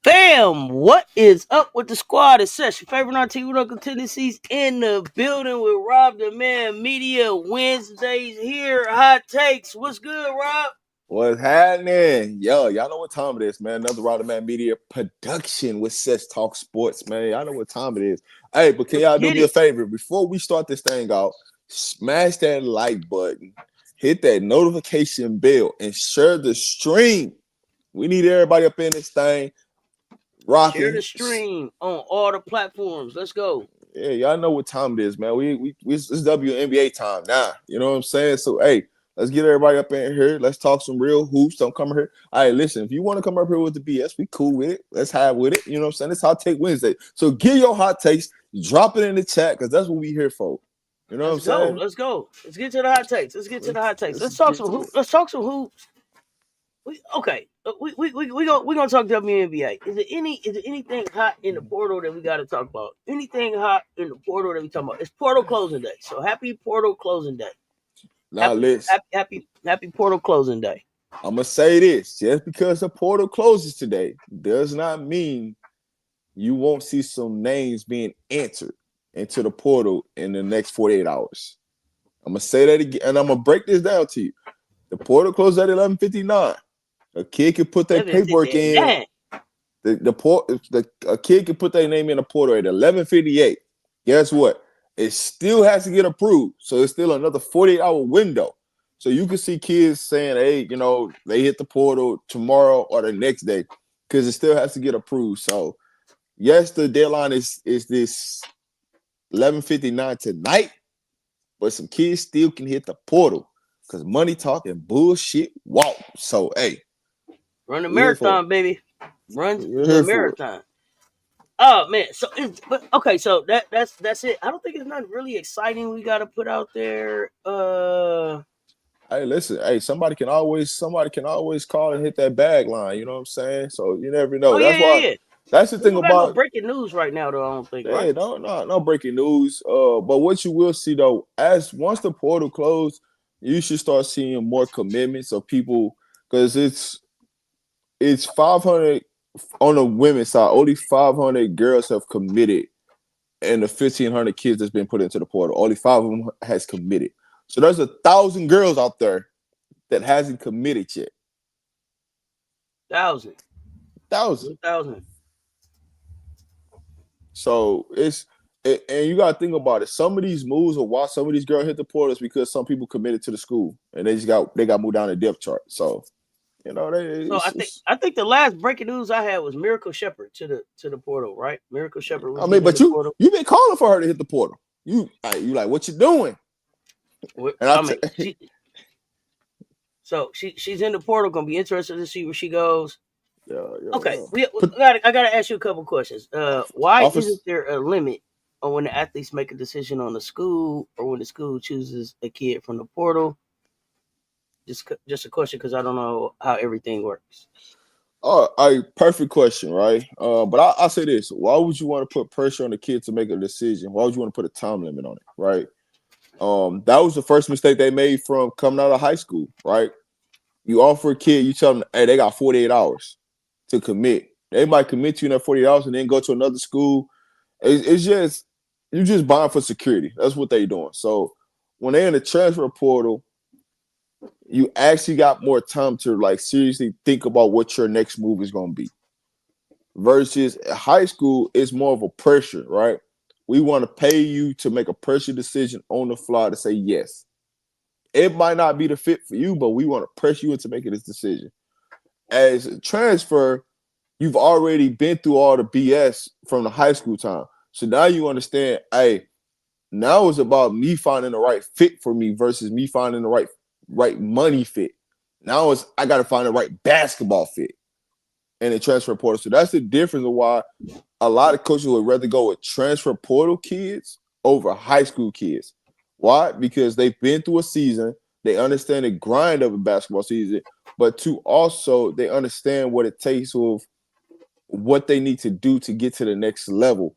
Bam! What is up with the squad? It's Cess, your favorite non-TV tendencies in the building with Rob the Man Media. Wednesdays here, hot takes. What's good, Rob? What's happening? Yo, y'all know what time it is, man. Another Rob the Man Media production with Cess Talk Sports, man. Y'all know what time it is. Hey, but can y'all do me a favor? Before we start this thing out, smash that like button, hit that notification bell, and share the stream. We need everybody up in this thing. Rocking. Share the stream on all the platforms. Let's go. Yeah, y'all know what time it is, man. It's WNBA time now. You know what I'm saying? So, hey, let's get everybody up in here. Let's talk some real hoops. Don't come here. All right, listen, if you want to come up here with the BS, we cool with it. Let's have with it. You know what I'm saying? It's Hot Take Wednesday. So get your hot takes. Drop it in the chat because that's what we here for. You know what I'm saying? Let's go. Let's get to the hot takes. Let's talk some hoops. Let's talk some hoops. We gonna talk WNBA. Is there anything hot in the portal that we got to talk about? Anything hot in the portal that we talking about? It's portal closing day, so happy portal closing day. Happy portal closing day. I'm gonna say this: just because the portal closes today does not mean you won't see some names being entered into the portal in the next 48 hours. I'm gonna say that again, and I'm gonna break this down to you. The portal closes at 11:59. A kid can put their paperwork in. A kid can put their name in the portal at 11:58. Guess what? It still has to get approved. So it's still another 48-hour window. So you can see kids saying, hey, you know, they hit the portal tomorrow or the next day because it still has to get approved. So yes, the deadline is this 11:59 tonight, but some kids still can hit the portal because money talk and bullshit walk. So hey. Run the marathon, baby. Run the marathon. Oh man, so that's it. I don't think it's nothing really exciting we got to put out there. Hey, listen. Hey, somebody can always call and hit that bag line. You know what I'm saying? So you never know. That's the thing about no breaking news right now, though. I don't think. Hey, no breaking news. But what you will see though, once the portal closed, you should start seeing more commitments of people because it's 500 on the women's side. Only 500 girls have committed, and the 1,500 kids that's been put into the portal, only 5 of them has committed. So there's 1,000 girls out there that hasn't committed yet. 1,000. So and you gotta think about it. Some of these moves or why some of these girls hit the portal is because some people committed to the school and they got moved down the depth chart. So. You know, I think the last breaking news I had was Miracle Shepherd to the portal, right? Miracle Shepherd. But you've been calling for her to hit the portal. You like what you doing? She's in the portal. Gonna be interested to see where she goes. Yeah. Okay, I gotta ask you a couple questions. Why isn't there a limit on when the athletes make a decision on the school or when the school chooses a kid from the portal? Just a question because I don't know how everything works. Perfect question, right? But I'll say this: why would you want to put pressure on the kid to make a decision? Why would you want to put a time limit on it, right? That was the first mistake they made from coming out of high school, right? You offer a kid, you tell them, hey, they got 48 hours to commit. They might commit to you in that 48 hours and then go to another school. It's just you're just buying for security. That's what they're doing. So when they're in the transfer portal. you actually got more time to like seriously think about what your next move is going to be. Versus high school, it's more of a pressure, right? We want to pay you to make a pressure decision on the fly to say yes. It might not be the fit for you, but we want to press you into making this decision. As a transfer, you've already been through all the BS from the high school time. So now you understand, hey, now it's about me finding the right fit for me versus me finding the right money fit. Now it's I got to find the right basketball fit in the transfer portal. So that's the difference of why a lot of coaches would rather go with transfer portal kids over high school kids. Why? Because they've been through a season. They understand the grind of a basketball season, but also they understand what it takes with what they need to do to get to the next level.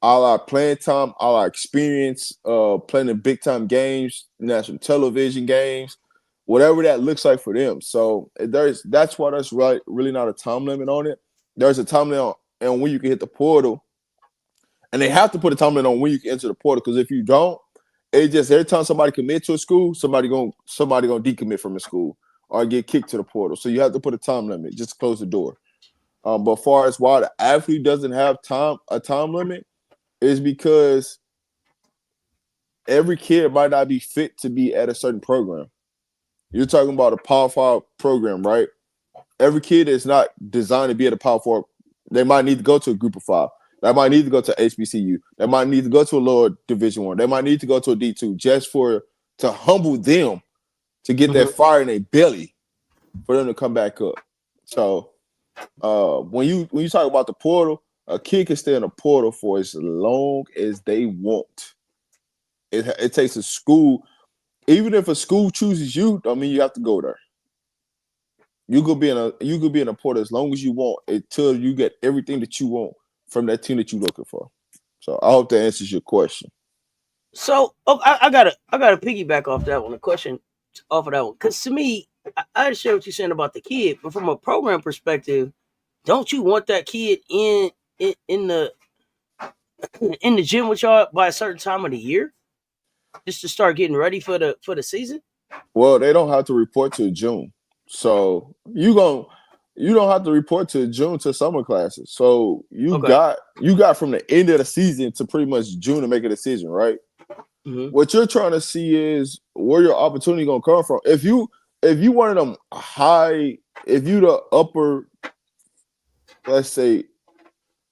All our playing time, all our experience, playing in big time games, national television games, whatever that looks like for them. So that's why there's really not a time limit on it. There's a time limit on when you can hit the portal, and they have to put a time limit on when you can enter the portal. Because if you don't, it just every time somebody commit to a school, somebody gonna decommit from a school or get kicked to the portal. So you have to put a time limit just to close the door. But as far as why the athlete doesn't have a time limit, is because every kid might not be fit to be at a certain program. You're talking about a Power 5 program, right? Every kid is not designed to be at a Power 4. They might need to go to a group of 5. They might need to go to HBCU. They might need to go to a lower Division 1. They might need to go to a D2 just to humble them, to get that fire in their belly for them to come back up. So when you talk about the portal, a kid can stay in a portal for as long as they want. It takes a school, even if a school chooses you, don't mean you have to go there. You could be in a portal as long as you want until you get everything that you want from that team that you're looking for. So I hope that answers your question. So I gotta piggyback off that one. A question off of that one, because to me, I understand what you're saying about the kid, but from a program perspective, don't you want that kid in the gym with y'all by a certain time of the year, just to start getting ready for the season? Well, they don't have to report to June, so you don't have to report to June to summer classes. So you got from the end of the season to pretty much June to make a decision, right? Mm-hmm. What you're trying to see is where your opportunity gonna come from. If you one of them if you the upper, let's say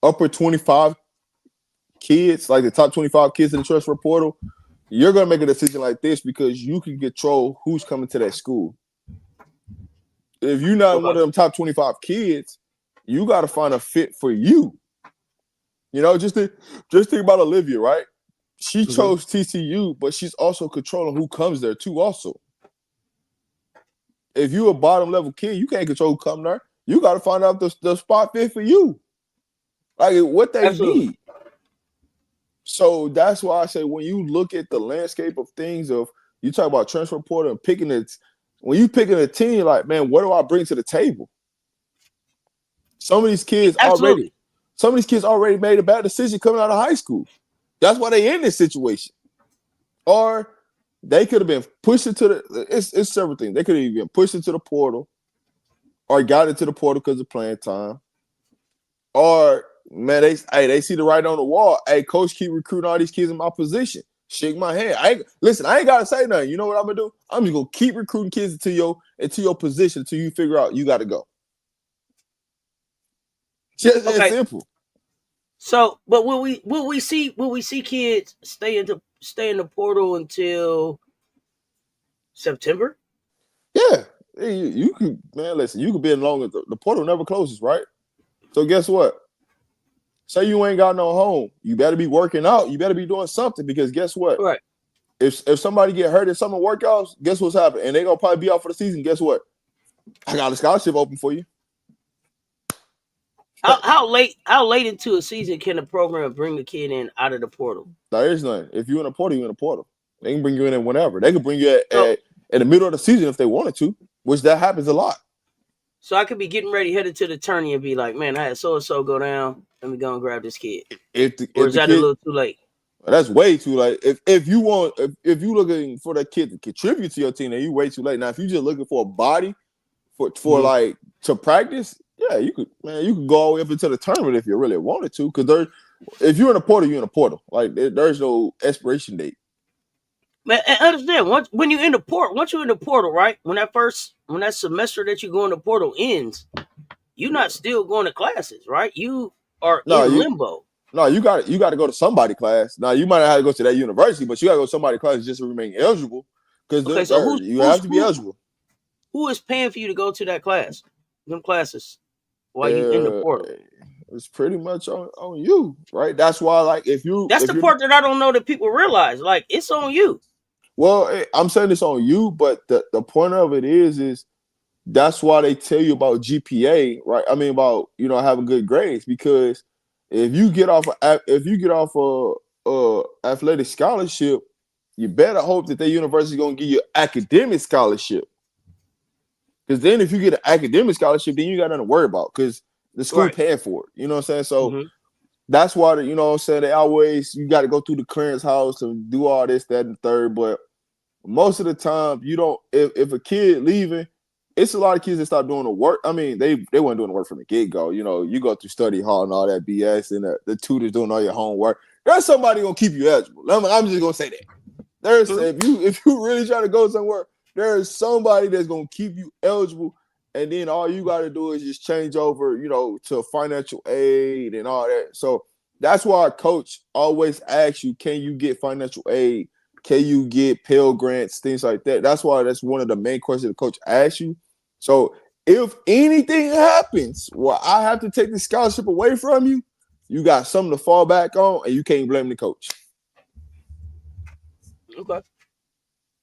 upper 25 kids, like the top 25 kids in the transfer portal, you're going to make a decision like this because you can control who's coming to that school. If you're not one of them top 25 kids, you got to find a fit for you. You know, just think about Olivia, right? She chose TCU, but she's also controlling who comes there too also. If you're a bottom level kid, you can't control who comes there. You got to find out the spot fit for you. Like what they need. So that's why I say when you look at the landscape of things, of you talk about transfer portal and picking it, when you picking a team, like, man, what do I bring to the table? Some of these kids already made a bad decision coming out of high school. That's why they in this situation. Or they could have been pushed into it's several things. They could have been pushed into the portal or got into the portal because of playing time. Or man, they see the writing on the wall. Hey, coach, keep recruiting all these kids in my position. Shake my hand. I ain't gotta say nothing. You know what I'm gonna do? I'm just gonna keep recruiting kids into your position until you figure out you gotta go. Just as simple. So, but will we see kids stay in the portal until September? Yeah, you can, man. Listen, you can be in longer. The portal never closes, right? So guess what? Say you ain't got no home, you better be working out. You better be doing something because guess what? Right. If somebody get hurt in summer workouts, guess what's happening? And they gonna probably be out for the season. Guess what? I got a scholarship open for you. How late into a season can a program bring the kid in out of the portal? There is none. If you're in a portal, you're in a portal. They can bring you in whenever. They can bring you at the middle of the season if they wanted to, which that happens a lot. So I could be getting ready, headed to the tourney, and be like, man, I had so-and-so go down. Let me go and grab this kid. Or is that a little too late? That's way too late. If you want, if you looking for that kid to contribute to your team, then you way too late. Now, if you just looking for a body for like to practice, yeah, you could go all the way up into the tournament if you really wanted to. Because if you're in a portal, you're in a portal. Like there's no expiration date. Man, and understand once you're in the portal, right? When that semester that you go in the portal ends, you're not still going to classes, right? You are in limbo. No, you got to go to somebody class. Now you might not have to go to that university, but you got to go to somebody class just to remain eligible. Because you have to be eligible. Who is paying for you to go to that class? Them classes while you in the portal. It's pretty much on you, right? That's why, like, that's the part that I don't know that people realize. Like, it's on you. Well, I'm saying it's on you, but the point of it is that's why they tell you about GPA, right? I mean, about having good grades, because if you get off a athletic scholarship, you better hope that the university is gonna give you an academic scholarship. Because then, if you get an academic scholarship, then you got nothing to worry about because the school paying for it. You know what I'm saying? So that's why they always you got to go through the clearance house and do all this, that, and the third. But most of the time, you don't. If a kid leaving, it's a lot of kids that start doing the work. I mean, they weren't doing the work from the get go. You go through study hall and all that BS, and the tutors doing all your homework. There's somebody gonna keep you eligible. I'm just gonna say that. If you really try to go somewhere, there is somebody that's gonna keep you eligible, and then all you got to do is just change over, to financial aid and all that. So that's why our coach always asks you, can you get financial aid? Can you get Pell Grants, things like that? That's why that's one of the main questions the coach asks you. So if anything happens, I have to take the scholarship away from you, you got something to fall back on, and you can't blame the coach. Okay.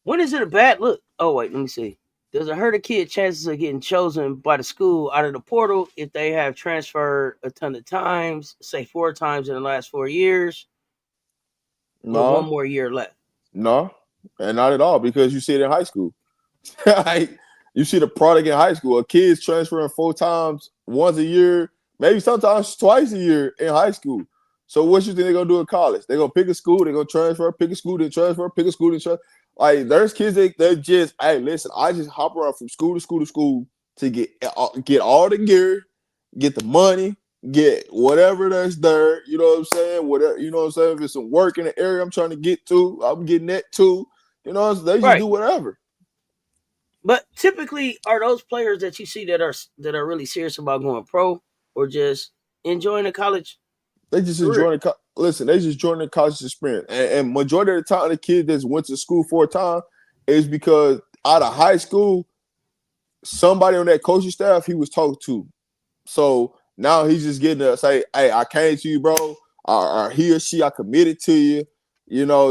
When is it a bad look? Oh, wait, let me see. Does it hurt a kid chances of getting chosen by the school out of the portal if they have transferred a ton of times, say 4 times in the last 4 years? No. Or 1 more year left? No, and not at all, because you see it in high school. You see the product in high school. A kid's transferring 4 times, once a year, maybe sometimes twice a year in high school. So what you think they're going to do in college? They're going to pick a school, they're going to transfer, pick a school, then transfer, pick a school, then transfer. Like, there's kids that just, hey, listen, I just hop around from school to school to school to get all the gear, get the money, get whatever that's there. You know what I'm saying? Whatever, you know what I'm saying? If it's some work in the area I'm trying to get to, I'm getting that too. You know, they just do whatever. But typically, are those players that you see that are really serious about going pro, or just enjoying the college? They just enjoying they just join the college experience. And majority of the time, the kid that went to school 4 times is because out of high school, somebody on that coaching staff he was talking to. So now he's just getting to say, hey, I came to you, bro. Or he or she, I committed to you.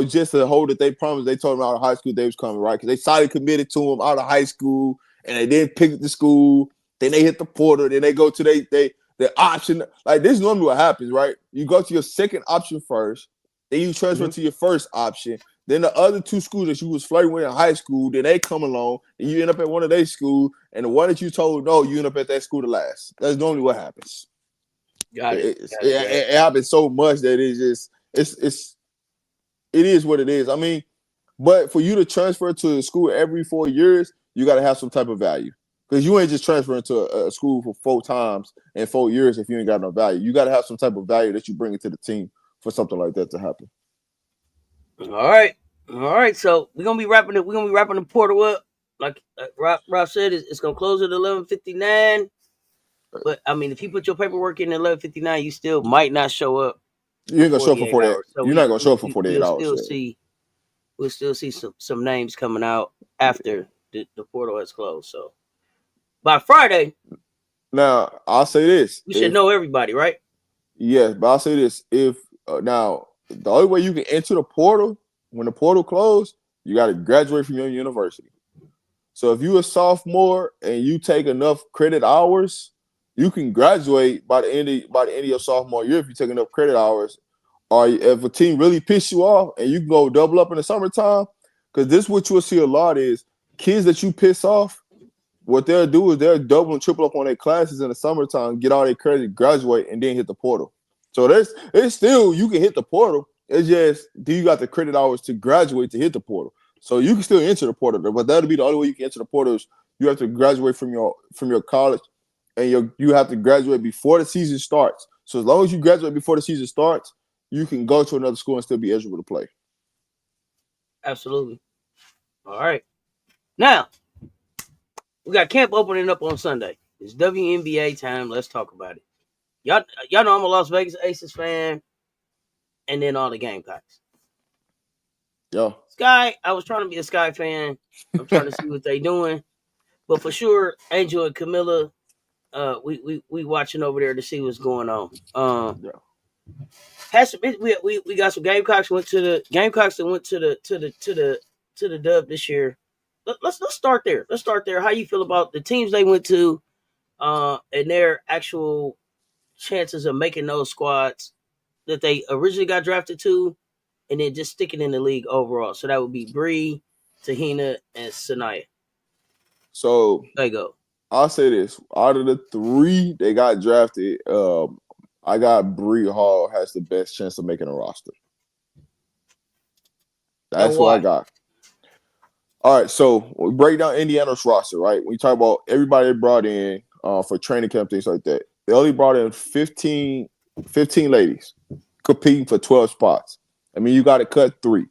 Just to hold that they promised. They told him out of high school they was coming, right? Because they solidly committed to him out of high school, and they didn't pick the school. Then they hit the portal. Then they go to the option. Like, this is normally what happens, right? You go to your second option first, then you transfer to your first option. Then the other 2 schools that you was flirting with in high school, then they come along, and you end up at one of their schools, and the one that you told no, you end up at that school the last. That's normally what happens. Got it. It happens so much that it is what it is. I mean, but for you to transfer to a school every 4 years, you got to have some type of value. Because you ain't just transferring to a school for 4 times in 4 years if you ain't got no value. You got to have some type of value that you bring into the team for something like that to happen. All right. So we're gonna be wrapping it. We're gonna be wrapping the portal up. Like Rob said, it's gonna close at 11:59. But I mean, if you put your paperwork in at 11:59, you still might not show up. You ain't gonna show up for 48 hours. So you're not gonna show up for 48 hours. We'll still see some names coming out after the portal has closed. So by Friday. Now I'll say this: we should know everybody, right? Yes, but I'll say this: if now the only way you can enter the portal when the portal closed, you got to graduate from your university. So if you're a sophomore and you take enough credit hours, you can graduate by the end of your sophomore year if you take enough credit hours. Or if a team really pisses you off and you can go double up in the summertime, because this is what you'll see a lot is kids that you piss off, what they'll do is they'll double and triple up on their classes in the summertime, get all their credit, graduate, and then hit the portal. So there's still, you can hit the portal, It's just, do you got the credit hours to graduate to hit the portal? So you can still enter the portal, but that'll be the only way you can enter the portal is you have to graduate from your college, and you have to graduate before the season starts. So as long as you graduate before the season starts, you can go to another school and still be eligible to play. Absolutely. All right. Now, we got camp opening up on Sunday. It's WNBA time. Let's talk about it. Y'all know I'm a Las Vegas Aces fan, and then all the Gamecocks. Yeah. Sky, I was trying to be a Sky fan. I'm trying to see what they doing. But for sure, Angel and Camilla, we watching over there to see what's going on. Yeah. We got some Gamecocks went to the Gamecocks that went to the dub this year. Let's start there. Let's start there. How you feel about the teams they went to, and their actual chances of making those squads that they originally got drafted to, and then just sticking in the league overall. So that would be Bree, Tahina, and Sanaya. So there you go. I'll say this: out of the three they got drafted, I got Bree Hall has the best chance of making a roster. That's what I got. All right, so we break down Indiana's roster, right? When you talk about everybody they brought in for training camp, things like that, they only brought in 15 ladies competing for 12 spots. I mean, you got to cut 3.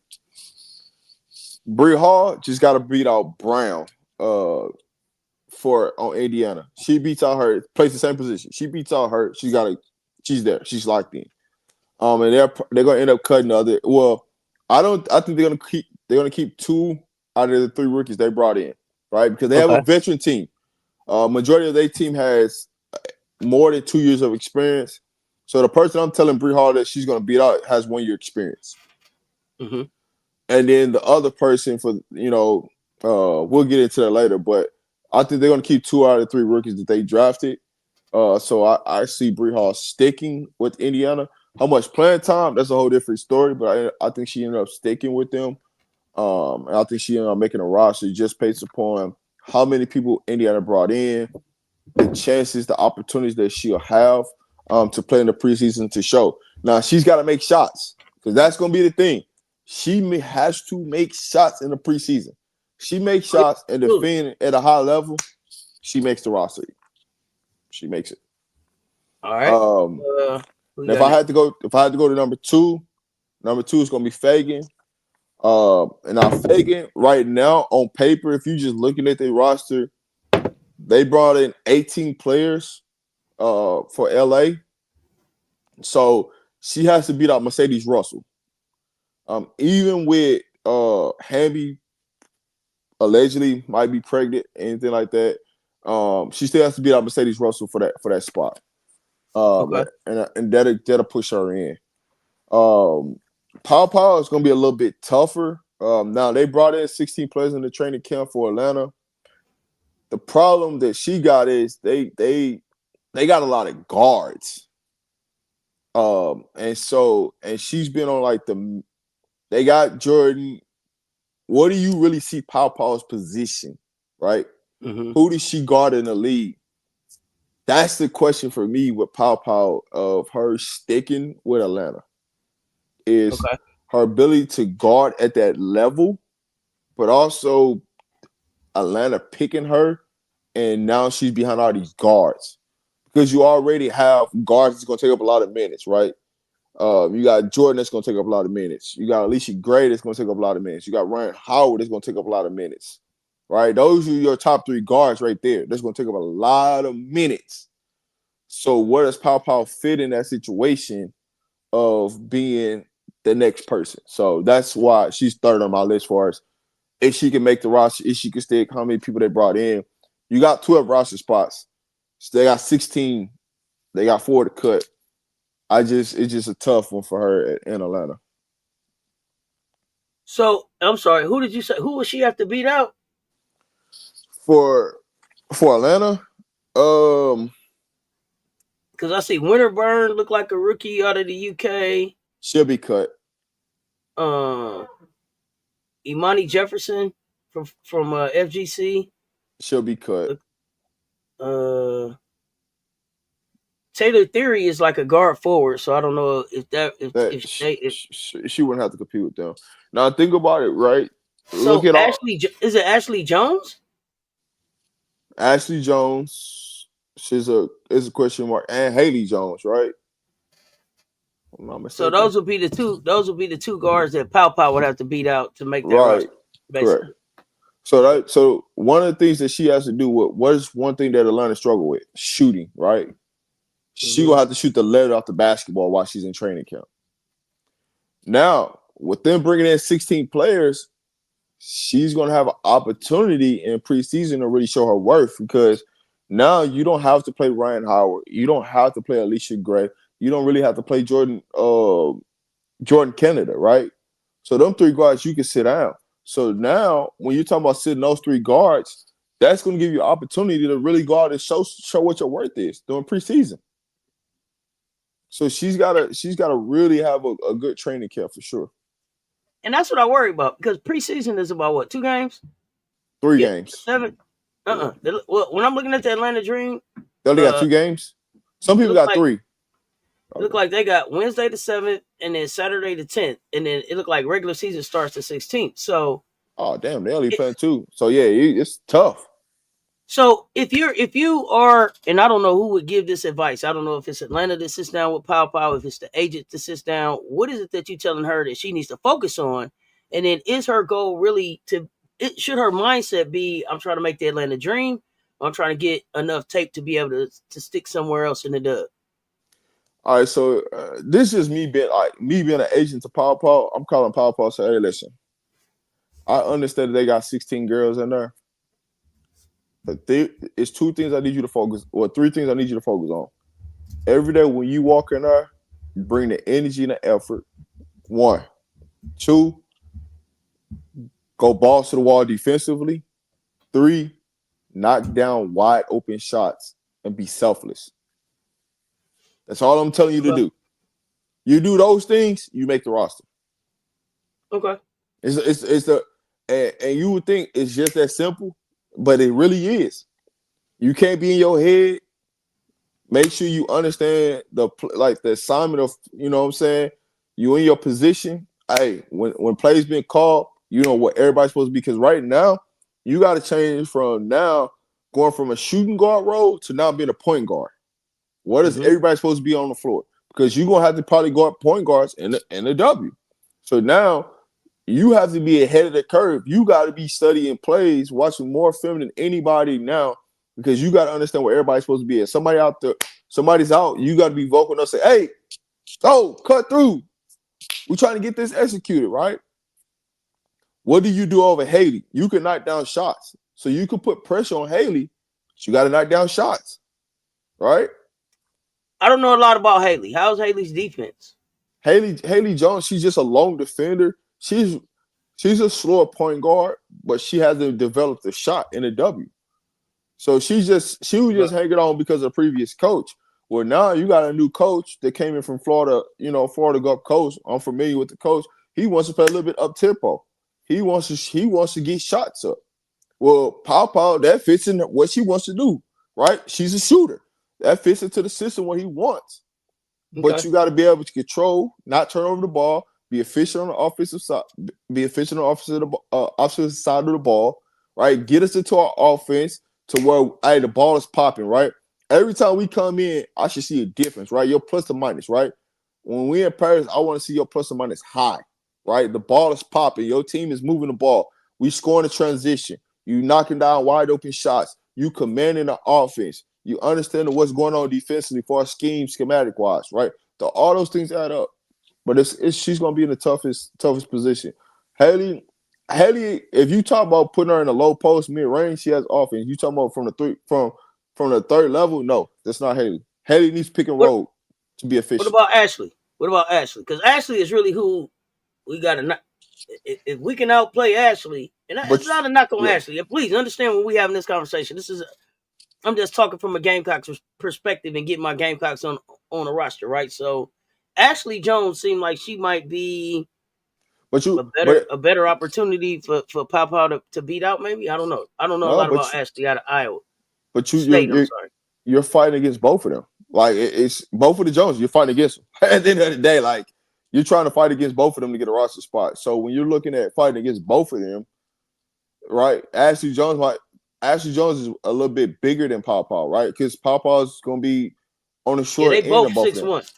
Bree Hall just got to beat out Brown on Indiana. She beats out her, plays the same position. She beats out her. She's there. She's locked in. And they're gonna end up cutting the other. Well, I think they're gonna keep 2 out of the 3 rookies they brought in, right? Because they have a veteran team. Majority of their team has more than 2 years of experience. So the person I'm telling Bree Hall that she's gonna beat out has 1 year experience. Mm-hmm. And then the other person we'll get into that later, but I think they're gonna keep 2 out of the 3 rookies that they drafted. So I see Bree Hall sticking with Indiana. How much playing time? That's a whole different story. But I think she ended up sticking with them. And I think she ended up making a roster just based upon how many people Indiana brought in, the chances, the opportunities that she'll have to play in the preseason to show. Now she's got to make shots because that's going to be the thing. She has to make shots in the preseason. She makes shots and defend at a high level. She makes the roster. She makes it. All right. If I had to go to number 2 is gonna be Fagan. And now Fagan right now on paper, if you just looking at their roster, they brought in 18 players for LA. So she has to beat out Mercedes Russell. Even with Hamby allegedly might be pregnant, anything like that. She still has to beat out Mercedes Russell for that spot. And that'll push her in. Pow is going to be a little bit tougher. Now they brought in 16 players in the training camp for Atlanta. The problem that she got is they got a lot of guards. And she's been on they got Jordan. What do you really see Pow's position, right? Mm-hmm. Who does she guard in the league? That's the question for me with Pow of her sticking with Atlanta. Is her ability to guard at that level, but also Atlanta picking her, and now she's behind all these guards. Because you already have guards that's going to take up a lot of minutes, right? You got Jordan that's going to take up a lot of minutes. You got Alicia Gray that's going to take up a lot of minutes. You got Ryan Howard that's going to take up a lot of minutes, right? Those are your top 3 guards right there. That's going to take up a lot of minutes. So where does Pow fit in that situation of being the next person? So that's why she's third on my list for us. If she can make the roster, if she can stick, how many people they brought in. You got 12 roster spots. So they got 16. They got 4 to cut. It's just a tough one for her in Atlanta. So I'm sorry. Who did you say? Who will she have to beat out? For Atlanta, because I see Winterburn look like a rookie out of the UK. She'll be cut. Imani Jefferson from FGC. She'll be cut. Taylor Theory is like a guard forward, so I don't know if she wouldn't have to compete with them. Now think about it, right? Look so at all is it Ashley Jones? Ashley Jones. She's is a question mark, and Haley Jones, right? If I'm not So mistaken. those would be the two. Those would be the two guards that Pow would have to beat out to make that Right, roster. correct. Basically, So one of the things that she has to do with what is one thing that Atlanta struggle with? Shooting, right? She gonna have to shoot the lead off the basketball while she's in training camp. Now, with them bringing in 16 players, she's gonna have an opportunity in preseason to really show her worth because now you don't have to play Ryan Howard, you don't have to play Alicia Gray, you don't really have to play Jordan Canada, right? So them three guards you can sit down. So now when you're talking about sitting those three guards, that's going to give you an opportunity to really go out and show what your worth is during preseason. So she's gotta really have a good training camp for sure. and that's what I worry about because preseason is about what 2 games, 3 games. 7. Well, when I'm looking at the Atlanta Dream, They only got 2 games. Some people got 3. It looked like they got Wednesday the 7th and then Saturday the 10th, and then it looked like regular season starts the 16th. So, oh damn, they only playing 2. So yeah, it's tough. So if you are, and I don't know who would give this advice. I don't know if it's Atlanta that sits down with Pow, if it's the agent that sits down. What is it that you're telling her that she needs to focus on? And then is her goal really should her mindset be, I'm trying to make the Atlanta Dream, or I'm trying to get enough tape to be able to stick somewhere else in the dub? All right, so this is me being an agent to Pow. I'm calling Pow, say, hey, listen, I understand that they got 16 girls in there. But it's 2 things I need you to focus, or 3 things I need you to focus on. Every day when you walk in there, bring the energy and the effort. 1. 2, go balls to the wall defensively. 3, knock down wide open shots and be selfless. That's all I'm telling you to do. You do those things, you make the roster. Okay. And you would think it's just that simple, but it really is. You can't be in your head. Make sure you understand the assignment of, you know what I'm saying? You in your position. Hey, when plays being called, you know what everybody's supposed to be. Because right now, you got to change from now going from a shooting guard role to now being a point guard. What is everybody supposed to be on the floor? Because you're gonna have to probably guard point guards in the W. So now you have to be ahead of the curve. You got to be studying plays, watching more film than anybody now, because you got to understand where everybody's supposed to be at. Somebody out there, somebody's out. You got to be vocal enough to say, "Hey, cut through. We're trying to get this executed, right?" What do you do over Haley? You can knock down shots, so you can put pressure on Haley. But you got to knock down shots, right? I don't know a lot about Haley. How's Haley's defense? Haley Jones, she's just a lone defender. She's a slower point guard, but she hasn't developed a shot in a W. So she was just hanging on because of the previous coach. Well, now you got a new coach that came in from Florida, Florida Gulf Coast. I'm familiar with the coach. He wants to play a little bit up tempo. He wants to get shots up. Well, Pow, that fits in what she wants to do, right? She's a shooter. That fits into the system what he wants. Okay. But you got to be able to control, not turn over the ball, be efficient on the offensive side, be efficient on the offensive side of the ball, right? Get us into our offense to where the ball is popping, right? Every time we come in, I should see a difference, right? Your plus or minus, right? When we're in Paris, I want to see your plus or minus high, right? The ball is popping. Your team is moving the ball. We scoring a transition. You knocking down wide open shots. You commanding the offense. You understand what's going on defensively for our scheme, schematic wise, right? All those things add up. But she's gonna be in the toughest position. Haley, if you talk about putting her in a low post, mid range, she has offense. You talking about from the third level? No, that's not Haley. Haley needs pick and roll to be efficient. What about Ashley? Because Ashley is really who we got to. If we can outplay Ashley, and it's not a knock on Ashley. Please understand when we having this conversation. I'm just talking from a Gamecock perspective and getting my Gamecocks on a roster, right? So Ashley Jones seemed like she might be a better opportunity for Pow to beat out. Maybe I don't know. I don't know a lot about Ashley out of Iowa. But you're fighting against both of them. Like it's both of the Jones. You're fighting against them. At the end of the day, like you're trying to fight against both of them to get a roster spot. So when you're looking at fighting against both of them, right? Ashley Jones is a little bit bigger than Paw, right? Because Paw's gonna be on the Yeah, short they end both of both of them. 6'1".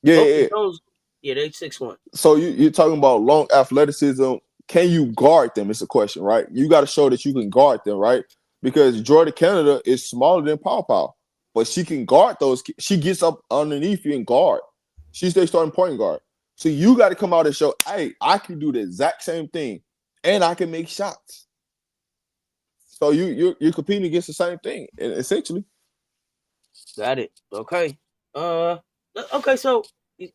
Yeah, Both yeah, the yeah. Jones, yeah, they 6'1". So you're talking about long athleticism. Can you guard them? It's a question, right? You got to show that you can guard them, right? Because Jordan Canada is smaller than Paw, but she can guard those. She gets up underneath you and guard. She's their starting point guard. So you got to come out and show, hey, I can do the exact same thing, and I can make shots. So you're competing against the same thing, essentially. Got it. Okay. Okay. So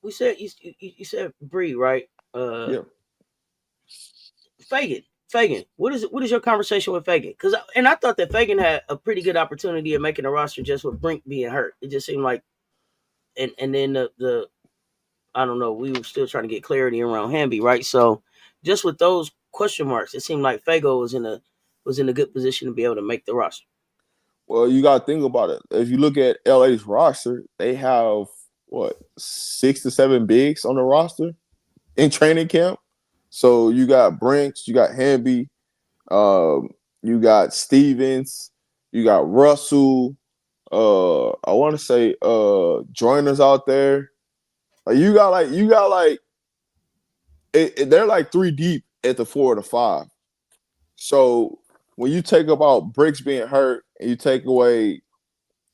we said you said Bree, right? Yeah. Fagan. What is your conversation with Fagan? Because I thought that Fagan had a pretty good opportunity of making the roster just with Brink being hurt. It just seemed like, and then the I don't know. We were still trying to get clarity around Hamby, right? So just with those question marks, it seemed like Fago was in a good position to be able to make the roster. Well, you got to think about it. If you look at LA's roster, they have what 6 to 7 bigs on the roster in training camp. So you got Brinks, you got Hamby, you got Stevens, you got Russell. I want to say Joiners out there. They're like 3 deep at the 4 or the 5. So when you take about Bricks being hurt and you take away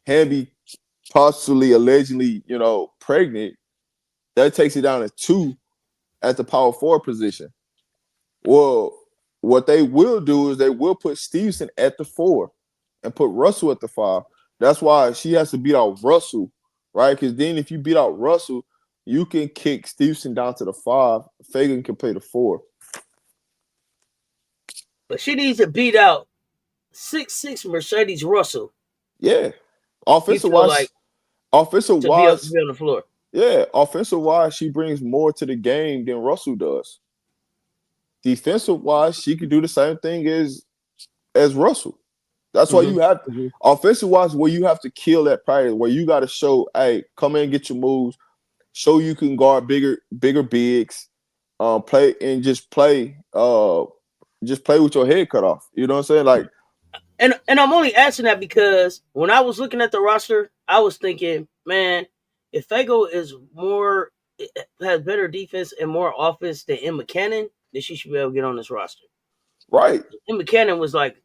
Hamby possibly allegedly, pregnant, that takes it down to 2 at the power forward position. Well, what they will do is they will put Stevenson at the 4 and put Russell at the 5. That's why she has to beat out Russell, right? Because then if you beat out Russell, you can kick Stevenson down to the 5. Fagan can play the 4. But she needs to beat out 6'6" Mercedes Russell. Yeah. You Offensive feel like wise, offensive to be wise, on the floor. yeah, offensive wise, she brings more to the game than Russell does. Defensive wise, she could do the same thing as Russell. That's why you have offensive wise where you have to kill that practice, where you got to show, hey, come in and get your moves, show you can guard bigger bigs, play and just play with your head cut off. You know what I'm saying? Like, and I'm only asking that because when I was looking at the roster, I was thinking, man, if Fago has better defense and more offense than Emma Cannon, then she should be able to get on this roster. right. Emma Cannon was like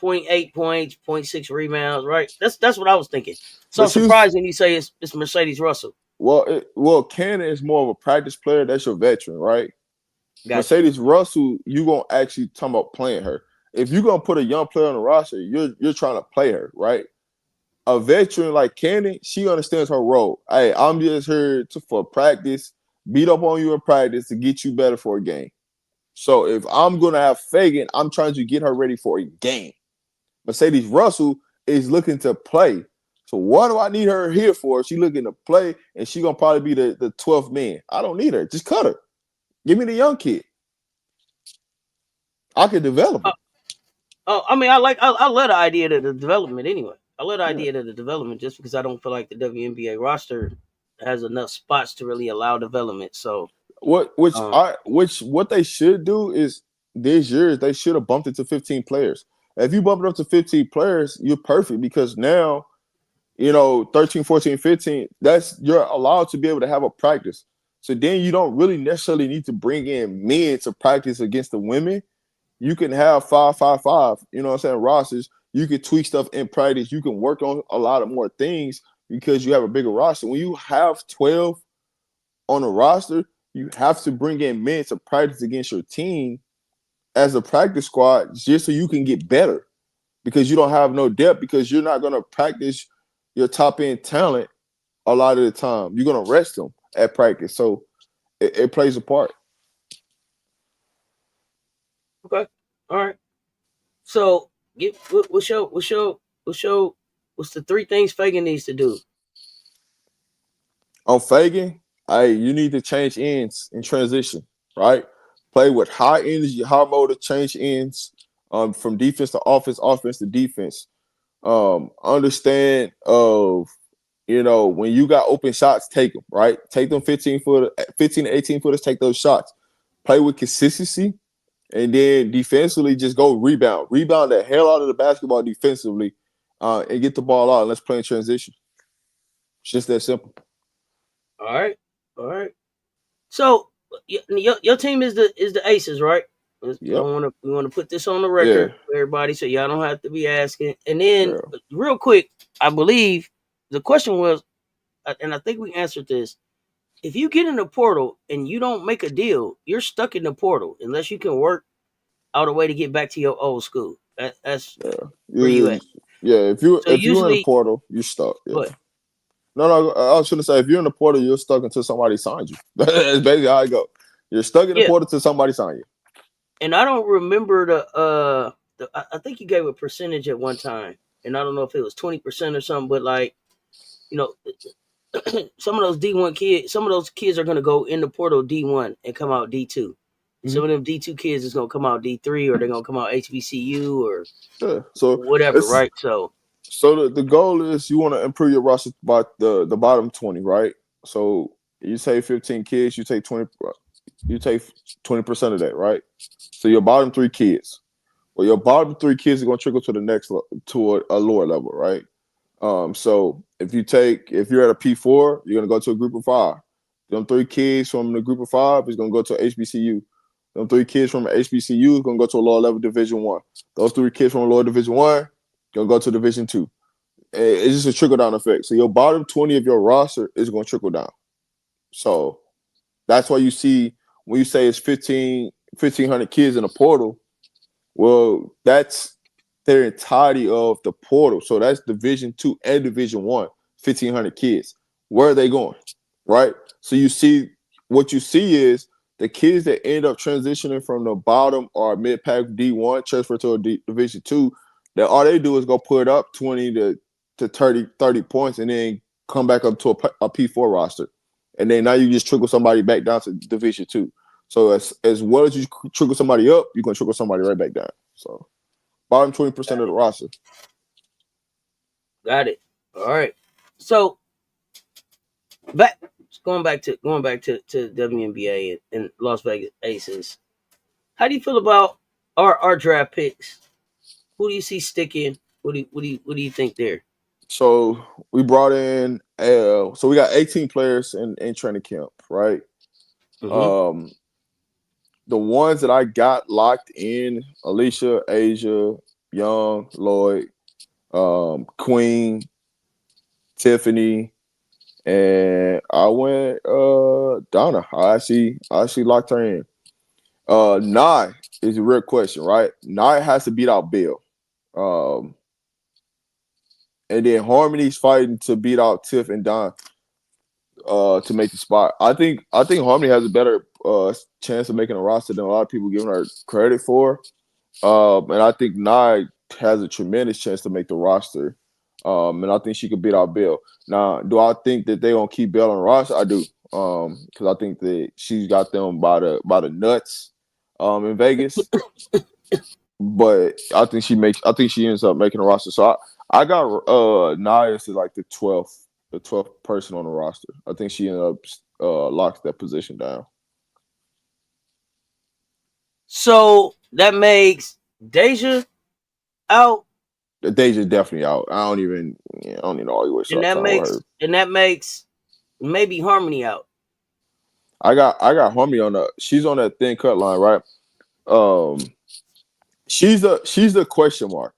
0.8 points, 0.6 rebounds, right? That's what I was thinking. So But I'm she was surprised when you say it's Mercedes Russell. Cannon is more of a practice player. That's your veteran, right? Gotcha. Mercedes Russell, you gonna actually talk about playing her. If you're gonna put a young player on the roster, you're trying to play her, right? A veteran like Cannon, she understands her role. Hey, I'm just here for practice, beat up on you in practice to get you better for a game. So if I'm gonna have Fagan, I'm trying to get her ready for a game. Mercedes Russell is looking to play. So what do I need her here for? She looking to play, and she gonna probably be the 12th man. I don't need her. Just cut her. Give me the young kid. I can develop her. I mean, I love the idea of the development anyway. I love the Yeah. idea of the development just because I don't feel like the WNBA roster has enough spots to really allow development. So What they should do is this year they should have bumped it to 15 players. If you bump it up to 15 players, you're perfect because now, 13, 14, 15, you're allowed to be able to have a practice. So then you don't really necessarily need to bring in men to practice against the women. You can have 5-5-5, rosters. You can tweak stuff in practice. You can work on a lot of more things because you have a bigger roster. When you have 12 on a roster, you have to bring in men to practice against your team as a practice squad just so you can get better because you don't have no depth because you're not going to practice your top end talent a lot of the time. You're going to rest them at practice. So it plays a part. okay, all right. So what's the 3 things Fagan needs to do? On Fagan, you need to change ends in transition, right? Play with high energy, high motor, change ends from defense to offense, offense to defense. Understand of when you got open shots, take them, right? Take them 15 to 18 footers, take those shots. Play with consistency, and then defensively, just go rebound. Rebound the hell out of the basketball defensively, and get the ball out, and let's play in transition. It's just that simple. All right. So your team is the Aces, right? We Yep. want to put this on the record for everybody, so y'all don't have to be asking. And then, real quick, I believe the question was, and I think we answered this. If you get in the portal and you don't make a deal, you're stuck in the portal unless you can work out a way to get back to your old school. That's where you at. Yeah, if you're in the usually, portal, you're stuck. Yeah. What? No, I was going to say, if you're in the portal, you're stuck until somebody signs you. That's basically how I go. You're stuck in the portal until somebody signs you. And I don't remember I think you gave a percentage at one time, and I don't know if it was 20% or something, but like, some of those D1 kids, some of those kids are going to go in the portal D1 and come out D2. Mm-hmm. Some of them D2 kids is going to come out D3, or they're going to come out HBCU or whatever, right? So the goal is you want to improve your roster by the bottom 20, right? So you say 15 kids, you take 20% of that, right? So your bottom 3 kids. Well, your bottom 3 kids are going to trickle to the next to a lower level, right? So if you're at a P4, you're gonna go to a group of 5. Them 3 kids from the group of 5 is gonna go to HBCU. Them 3 kids from HBCU is gonna go to a lower level Division 1. Those 3 kids from a lower Division 1 gonna go to Division 2. It's just a trickle down effect. So your bottom 20 of your roster is gonna trickle down. So that's why you see when you say it's 1,500 kids in the portal. Well, that's their entirety of the portal. So that's Division 2 and Division 1, 1,500 kids. Where are they going? Right? So what you see is the kids that end up transitioning from the bottom or mid-pack D1, transfer to a Division 2, that all they do is go put up 20 to 30 points and then come back up to a P4 roster. And then now you just trickle somebody back down to Division 2. So as well as you trickle somebody up, you're going to trickle somebody right back down. So bottom 20% of the roster. Got it. All right. So going back to WNBA and Las Vegas Aces. How do you feel about our draft picks? Who do you see sticking? What do you think there? So we brought in so we got 18 players in training camp, right? Mm-hmm. The ones that I got locked in: Alicia, Asia, Young, Lloyd, Queen, Tiffany, and I went Donna. I actually locked her in. Nye is a real question, right? Nye has to beat out Bill. And then Harmony's fighting to beat out Tiff and Don to make the spot. I think Harmony has a better chance of making a roster than a lot of people giving her credit for. And I think Nye has a tremendous chance to make the roster. And I think she could beat out Bill. Now, do I think that they're gonna keep Bill on the roster? I do. Because I think that she's got them by the nuts in Vegas. But I think she ends up making a roster. So I got Nia as like the 12th person on the roster. I think she ended up locks that position down. So that makes Deja out. Deja's definitely out. I don't even know all you were. And that makes maybe Harmony out. I got Harmony on she's on that thin cut line, right? She's the question mark.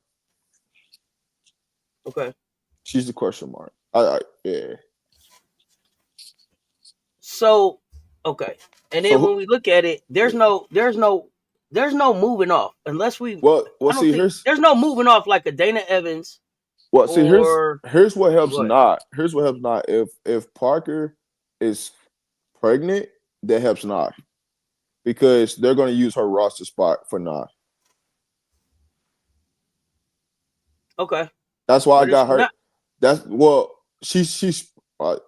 Okay. She's the question mark. Yeah. So okay, and then when we look at it, there's no moving off unless we. There's no moving off like a Dana Evans. Well, see, here's what helps not. Here's what helps not. If Parker is pregnant, that helps not, because they're going to use her roster spot for not. Okay. That's why I got her. She's. I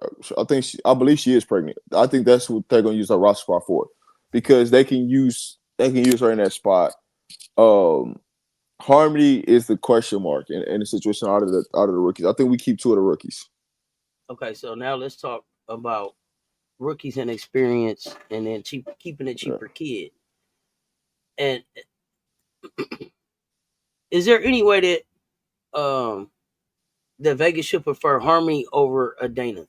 believe she is pregnant. I think that's what they're going to use her roster spot for, because they can use her in that spot. Harmony is the question mark in the situation out of the rookies. I think we keep 2 of the rookies. Okay, so now let's talk about rookies and experience, and then keeping a cheaper kid. And is there any way that that Vegas should prefer Harmony over a Dana?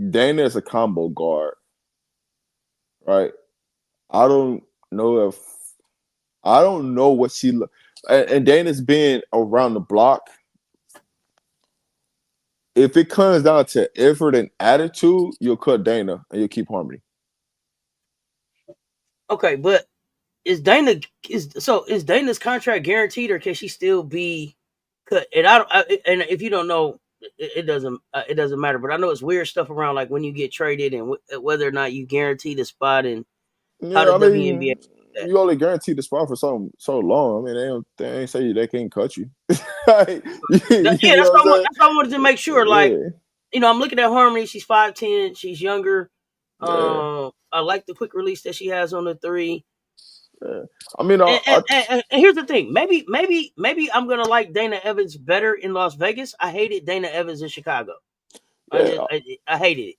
Dana is a combo guard, right? I don't know if I don't know what she and Dana's been around the block. If it comes down to effort and attitude, you'll cut Dana and you'll keep Harmony. Okay, but is Dana's contract guaranteed, or can she still be cut? And and if you don't know, it doesn't matter. But I know it's weird stuff around, like when you get traded and whether or not you guarantee the spot, and how Yeah, the I WNBA. mean, you only guarantee the spot for so long. I mean, they ain't say they can't cut you. Like, Yeah, you know what I'm saying? that's what I wanted to make sure. Like, Yeah, I'm looking at Harmony. She's 5'10". She's younger. yeah, I like the quick release that she has on the three. yeah. I mean, And here's the thing. Maybe I'm gonna like Dana Evans better in Las Vegas. I hated Dana Evans in Chicago. yeah. I hated it.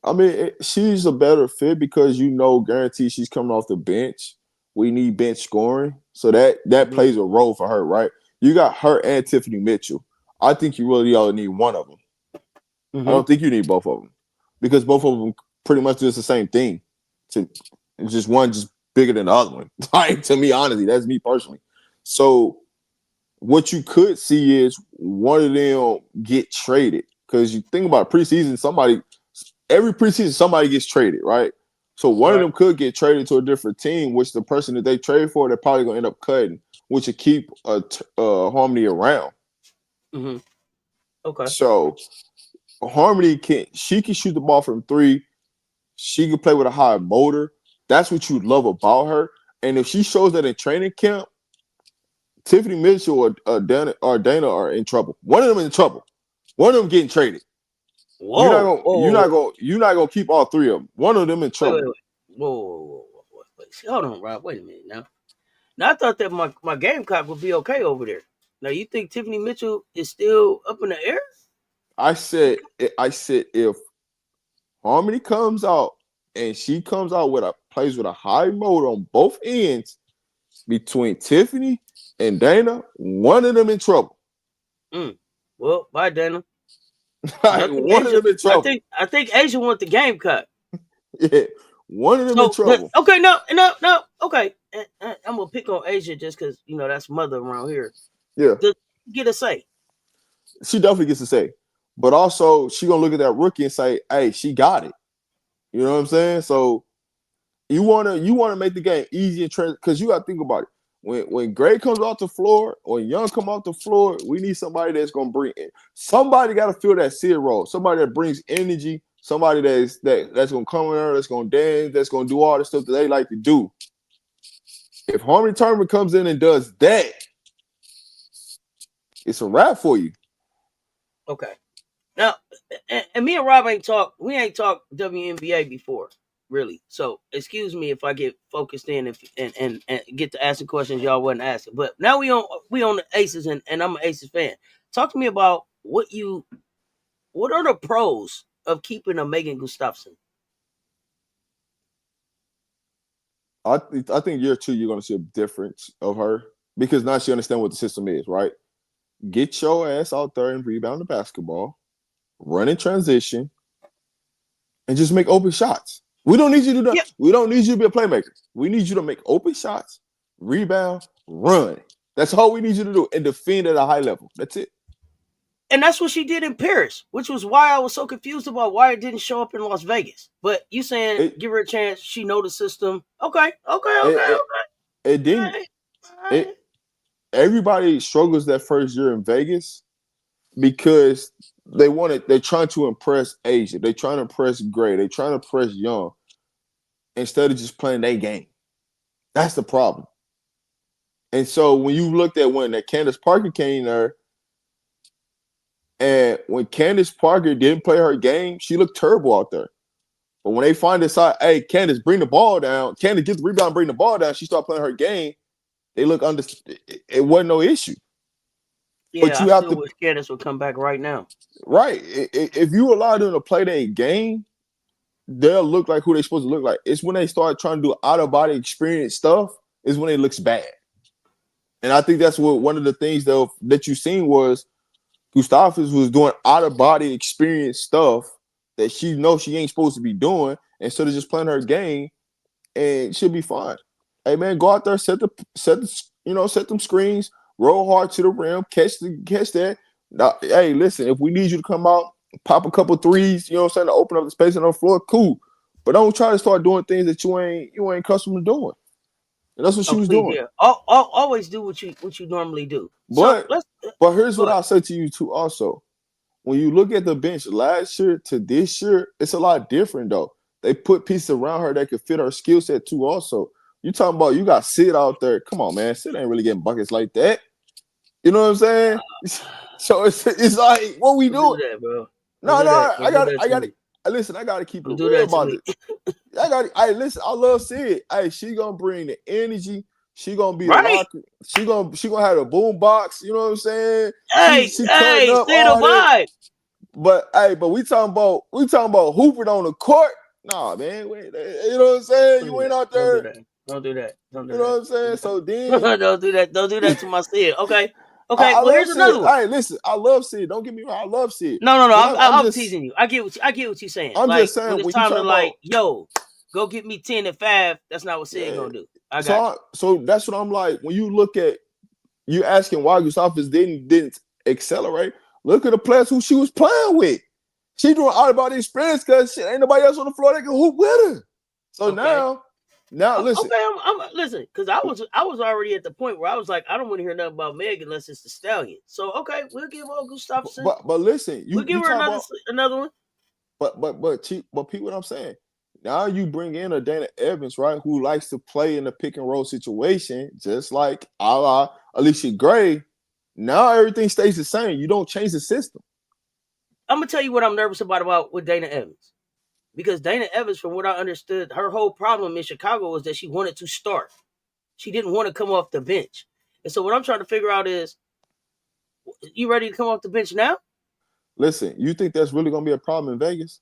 I mean, she's a better fit because guaranteed she's coming off the bench. We need bench scoring, so that plays a role for her, right? You got her and Tiffany Mitchell. I think you really only need one of them. Mm-hmm. I don't think you need both of them because both of them pretty much do the same thing. Just one just bigger than the other one. Like, to me, honestly, that's me personally. So what you could see is one of them get traded because you think about preseason, every preseason somebody gets traded, right? So one of them could get traded to a different team, which the person that they trade for, they're probably gonna end up cutting, which would keep Harmony around. Mm-hmm. Okay. So Harmony can shoot the ball from three. She can play with a high motor. That's what you love about her. And if she shows that in training camp, Tiffany Mitchell or Dana are in trouble. One of them in trouble. One of them getting traded. Whoa. You're not gonna keep all three of them. One of them in trouble. Wait. Whoa. Hold on, Rob. Wait a minute now. Now I thought that my Gamecock would be okay over there. Now you think Tiffany Mitchell is still up in the air? I said if Harmony comes out and she comes out plays with a high motor on both ends between Tiffany and Dana, one of them in trouble. Well, bye, Dana. One of them in trouble. I think Asia want the Gamecock. Yeah, one of them in trouble. Okay, no. Okay, I'm gonna pick on Asia just because that's mother around here. Yeah, get a say. She definitely gets a say, but also she gonna look at that rookie and say, "Hey, she got it." You know what I'm saying? So you wanna make the game easy and because you gotta think about it. When Gray comes off the floor or Young come off the floor, we need somebody that's gonna bring in. Somebody got to fill that seed role. Somebody that brings energy. Somebody that's gonna come in there, that's gonna dance, that's gonna do all the stuff that they like to do. If Harmony Turner comes in and does that, it's a wrap for you. Okay. Now, and me and Rob ain't talked WNBA before, really. So excuse me if I get focused in and get to asking questions y'all wasn't asking. But now we on the Aces and I'm an Aces fan. Talk to me about what are the pros of keeping a Megan Gustafson? I think year 2 you're going to see a difference of her because now she understands what the system is, right? Get your ass out there and rebound the basketball, run in transition, and just make open shots. We don't need you to do that. Yeah. We don't need you to be a playmaker. We need you to make open shots, rebound, run. That's all we need you to do, and defend at a high level. That's it. And that's what she did in Paris, which was why I was so confused about why it didn't show up in Las Vegas. But you saying give her a chance, she know the system. Okay. It didn't. Everybody struggles that first year in Vegas because they're trying to impress Asia. They're trying to impress Gray. They're trying to impress Young instead of just playing their game. That's the problem. And so when you looked at when that Candace Parker came there, and when Candace Parker didn't play her game, she looked terrible out there. But when they find this out, hey, Candace, bring the ball down. Candace, get the rebound, bring the ball down. She started playing her game. they look under. It wasn't no issue. Yeah, But you I have still to wish Candace would come back right now. right. If you allow them to play their game, they'll look like who they're supposed to look like. It's when they start trying to do out of body experience stuff is when it looks bad. And I think that's what one of the things that you seen was Gustavus was doing out of body experience stuff that she knows she ain't supposed to be doing instead of just playing her game, and she'll be fine. Hey man, go out there, set them screens, roll hard to the rim, catch that. Now, hey, listen, if we need you to come out, pop a couple threes, you know what I'm saying, to open up the space on the floor, cool. But don't try to start doing things that you ain't accustomed to doing. And that's what she Oh, was please, doing. yeah. Always do what you normally do. So But let's here's go what ahead. I'll say to you too also. When you look at the bench last year to this year, it's a lot different though. They put pieces around her that could fit her skill set too also. You talking about you got Sid out there. Come on, man. Sid ain't really getting buckets like that. You know what I'm saying? So it's like, what we Don't do doing? that, bro. Don't No, do that. I Don't do got that to me. listen, I gotta keep it Don't do real that to about me. this. Listen, I love Sid. Hey, she gonna bring the energy. She gonna be the Right? locker. She gonna have a boom box. You know what I'm saying? Hey, She cutting up stay the all that. vibe. But hey, we talking about hooping on the court. Nah, man, you know what I'm saying? You ain't out Don't do there. that. Don't do that. Don't do You know that. what I'm saying? So then Don't do that. Don't do that to my Sid. Okay. Okay. I Well, love here's Sid. another one. Hey, listen, I love Sid. Don't get me wrong, I love Sid. No. But I'm teasing you. I get what you're saying. I'm Like just when saying it's when you time to talk about yo, go get me 10 and 5. That's not what Sid yeah. gonna do. I got you. So that's what I'm like. When you look at you asking why Gustavus didn't accelerate, look at the players who she was playing with. She doing all about the experience because ain't nobody else on the floor that can hoop with her. So Okay. now listen. Okay, I'm listen, because I was already at the point where I was like, I don't want to hear nothing about Meg unless it's the Stallion. So okay, we'll give her Gustafson. But listen, We'll give you her talk about another one. but Pete, what I'm saying. Now you bring in a Dana Evans, right, who likes to play in a pick and roll situation, just like a la Alicia Gray. Now everything stays the same. You don't change the system. I'm gonna tell you what I'm nervous about with Dana Evans. Because Dana Evans, from what I understood, her whole problem in Chicago was that she wanted to start. She didn't want to come off the bench. And so what I'm trying to figure out is, you ready to come off the bench now? Listen, you think that's really going to be a problem in Vegas?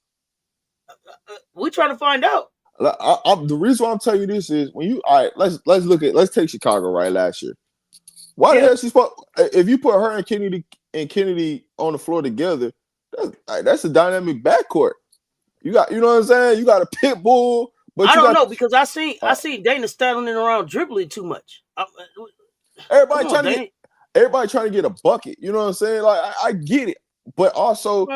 We're trying to find out. The reason why I'm telling you this is when you all right, let's take Chicago right last year. Why the hell she supposed if you put her and Kennedy on the floor together, that's a dynamic backcourt. You know what I'm saying? You got a pit bull, but I you don't got know because I seen Dana standing around dribbling too much. everybody Come on, trying to get a bucket. You know what I'm saying? Like I get it, but also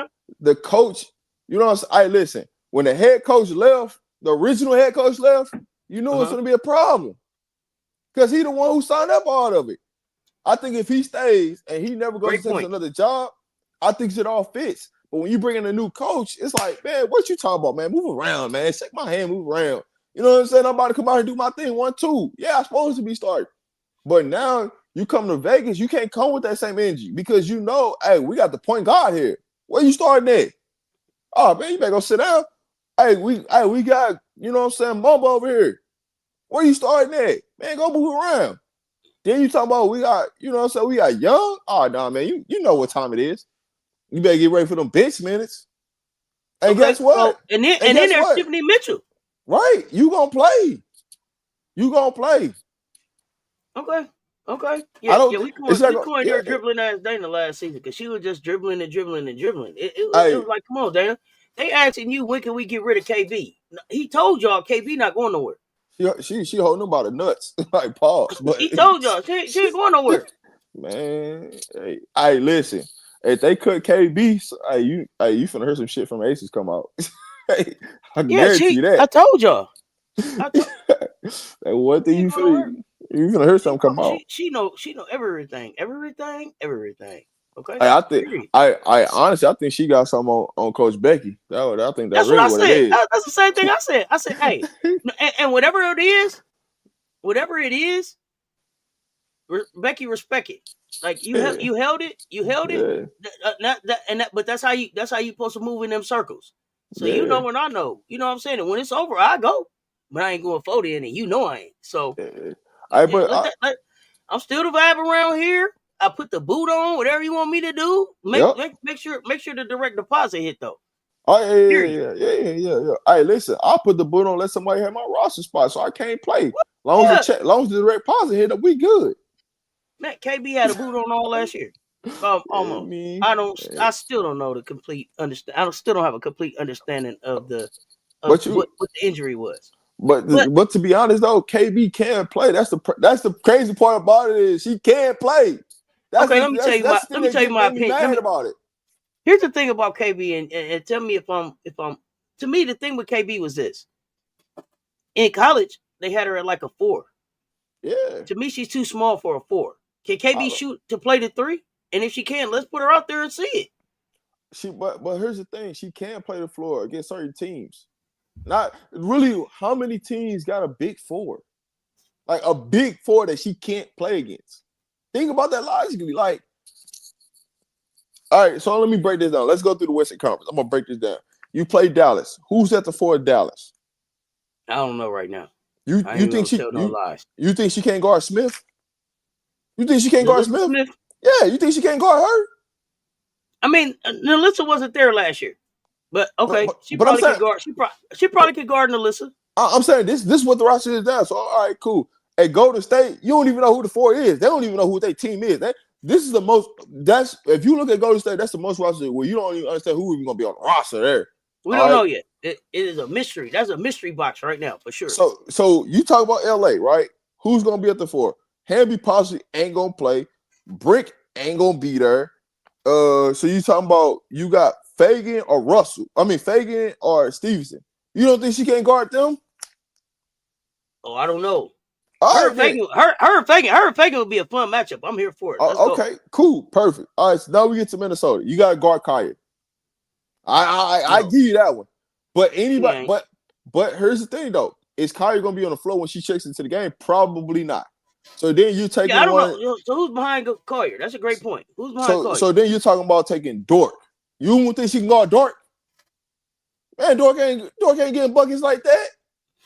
the coach. You know what I'm saying? Listen. When the head coach left, the original head coach left, you knew it was going to be a problem because he the one who signed up all of it. I think if he stays and he never goes to take another job, I think it all fits. But when you bring in a new coach, it's like, man, what you talking about, man? Move around, man. Shake my hand, move around. You know what I'm saying? I'm about to come out and do my thing 1-2. Yeah, I'm supposed to be starting. But now you come to Vegas, you can't come with that same energy because you know, hey, we got the point guard here. Where you starting at? Oh, man, you better go sit down. Hey, we got, you know what I'm saying, Mamba over here. Where you starting at? Man, go move around. Then you talking about we got, you know what I'm saying, we got Young. Oh, no, man, you know what time it is. You better get ready for them bench minutes. And guess what? So, and then there's Tiffany Mitchell. Right. You gonna play. Okay. Yeah, we coined her yeah. dribbling ass Dana last season because she was just dribbling. It was like, come on, Dana. They asking you when can we get rid of KB? He told y'all KB not going nowhere. She holding him by the nuts. Like pause. But he told y'all she ain't going nowhere. Man, hey, listen. If they cut KB, you finna hear some shit from Aces come out. I guarantee you that. I told y'all. One thing you finna hear something come out. She know everything. Okay. I honestly I think she got something on Coach Becky. I think that's really what it is. That's the same thing I said. I said, hey, and whatever it is, Becky respect it. Like you held it. But that's how you supposed to move in them circles. So you know when I know. You know what I'm saying? And when it's over, I go. But I ain't going 40 in it. You know I ain't. So I'm still the vibe around here. I put the boot on, whatever you want me to do. Make sure the direct deposit hit though. Oh yeah. Hey, listen, I'll put the boot on, let somebody have my roster spot, so I can't play. Long as the direct deposit hit up, we good. Man, KB had a boot on all last year. Almost. I still don't know the complete understand. I still don't have a complete understanding of what the injury was. But to be honest though, KB can play. That's the crazy part about it is she can play. Let me tell you my opinion about it. Here's the thing about KB, and tell me if I'm. To me, the thing with KB was this: in college, they had her at like a 4. Yeah. To me, she's too small for a 4. Can KB shoot to play the 3? And if she can, let's put her out there and see it. But here's the thing: she can play the floor against certain teams. Not really. How many teams got a big 4? Like a big 4 that she can't play against. Think about that logically. Like, all right, so let me break this down. Let's go through the Western Conference. I'm gonna break this down. You play Dallas. Who's at the 4 at Dallas? I don't know right now. You think she can't guard Smith? You think she can't guard Smith? Yeah, you think she can't guard her? I mean, Nalissa wasn't there last year, but okay, she probably could guard. She probably could guard Nalissa. I'm saying this is what the roster is now. So all right, cool. At Golden State, you don't even know who the 4 is. They don't even know who their team is. This is the most. That's if you look at Golden State, that's the most roster where you don't even understand who even gonna be on the roster there. We don't know yet. It is a mystery. That's a mystery box right now for sure. So you talk about LA, right? Who's gonna be at the 4? Hamby possibly ain't gonna play. Brick ain't gonna be there. So you talking about you got Fagan or Russell? I mean Fagan or Stevenson. You don't think she can't guard them? Oh, I don't know. Her and Fagan would be a fun matchup. I'm here for it. Okay, cool, perfect. All right, so now we get to Minnesota. You got to guard Kaya. I give you that one. But anybody, but here's the thing though: is Kaya gonna be on the floor when she checks into the game? Probably not. So then you take. I don't know. So who's behind Collier? That's a great point. Who's behind Collier? So then you're talking about taking Dort. You don't think she can guard Dort? Man, Dort can't get buckets like that.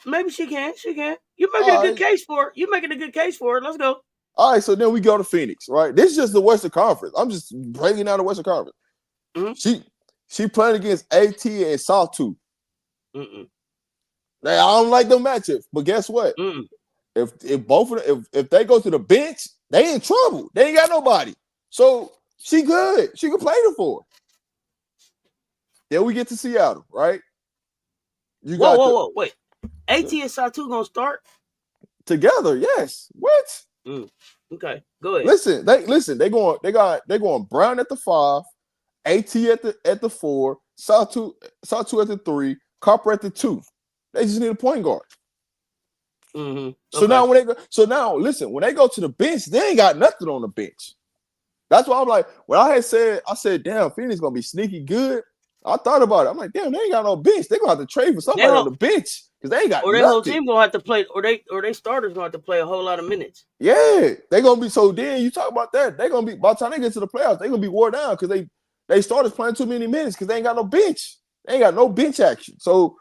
Maybe she can. She can. You're making a good case for it. You're making a good case for it. Let's go. All right, so then we go to Phoenix, right? This is just the Western Conference. I'm just breaking down the Western Conference. Mm-hmm. She playing against AT and Sawtooth. I don't like them matchups, but guess what? If both of them, if they go to the bench, they in trouble. They ain't got nobody. So she good. She can play the 4. Then we get to Seattle, right? Whoa, wait. AT and Sawtooth gonna start together? Yes. What? Okay, go ahead. Listen. They going Brown at the 5, AT at the 4, Sawtooth at the 3, Copper at the 2. They just need a point guard. Mm-hmm. So now when they go to the bench, they ain't got nothing on the bench. That's why I'm like, when I said, damn, Phoenix gonna be sneaky good. I thought about it. I'm like, damn, they ain't got no bench. They gonna have to trade for somebody on the bench because they ain't got. Or their whole team gonna have to play, or they starters gonna have to play a whole lot of minutes. Yeah, they gonna be. So then you talk about that. They gonna be by the time they get to the playoffs, they gonna be wore down because they starters playing too many minutes because they ain't got no bench. They ain't got no bench action. So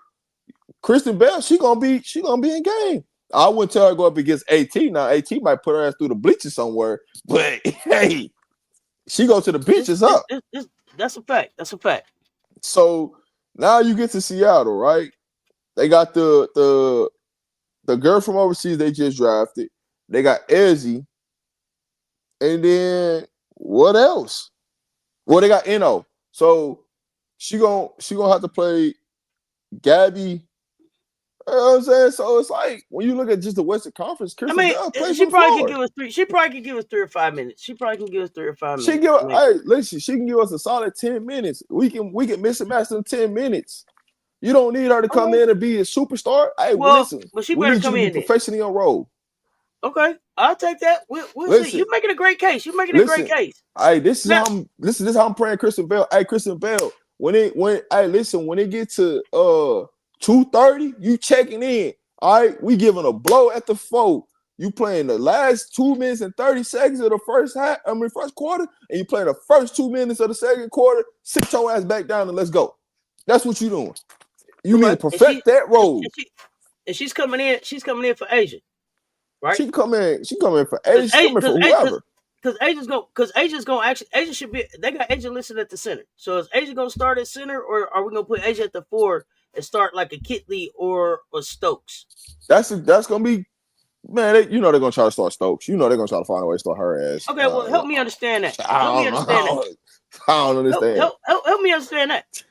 Kristen Bell, she gonna be in game. I wouldn't tell her to go up against AT. Now AT might put her ass through the bleachers somewhere, but hey, she go to the benches up. That's a fact. That's a fact. So now you get to Seattle, right? They got the girl from overseas they just drafted. They got Ezzy. And then what else? Well, they got Eno. So she gonna have to play Gabby. You know what I'm saying? So it's like when you look at just the Western Conference, she probably could give us 3. She probably could give us 3 or 5 minutes. She probably can give us 3 or 5 minutes. She can give us a solid 10 minutes. We can miss and match in 10 minutes. You don't need her to come in and be a superstar. Hey, listen, but she better come in professionally on roll. Okay, I'll take that. We'll see. You're making a great case. You're making a great case. Hey, this is how I'm praying Kristen Bell. Hey, Kristen Bell, when it gets to 2:30, you checking in. All right, we giving a blow at the 4. You playing the last 2 minutes and 30 seconds of the first quarter, and you playing the first 2 minutes of the second quarter. Sit your ass back down and let's go. That's what you doing. You need to perfect that role. And she's coming in. She's coming in for Asia, right? She come in for Asia. She come in for whoever. Because Asia's gonna actually Asia should be. They got Asia listed at the center. So is Asia gonna start at center, or are we gonna put Asia at the 4 and start like a Kitley or Stokes? That's gonna be. Man, they're gonna try to start Stokes. They're gonna try to find a way to start her ass. Okay, well, help me understand that. I don't understand. Help me understand that.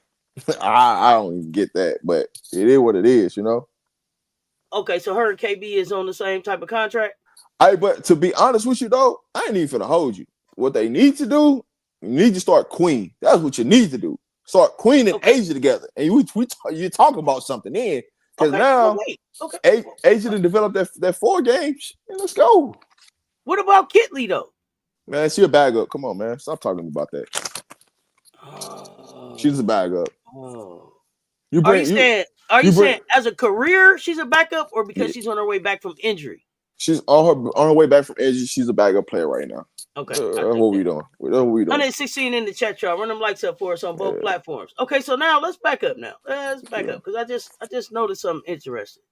I don't even get that, but it is what it is, Okay, so her and KB is on the same type of contract. But to be honest with you though, I ain't even finna hold you. What they need to do, you need to start Queen. That's what you need to do. Start Queen and Asia together, and you talk about something then. Because now, Asia to develop that 4 games. And let's go. What about Kitley though? Man, she a bag up. Come on, man. Stop talking about that. She's a bag up. Are you saying as a career she's a backup, or because she's on her way back from injury? She's on her way back from injury. She's a backup player right now. Okay. That's what we doing. 116 in the chat, y'all. Run them likes up for us on both platforms. Okay, so now let's back up now. Let's back up because I just noticed something interesting.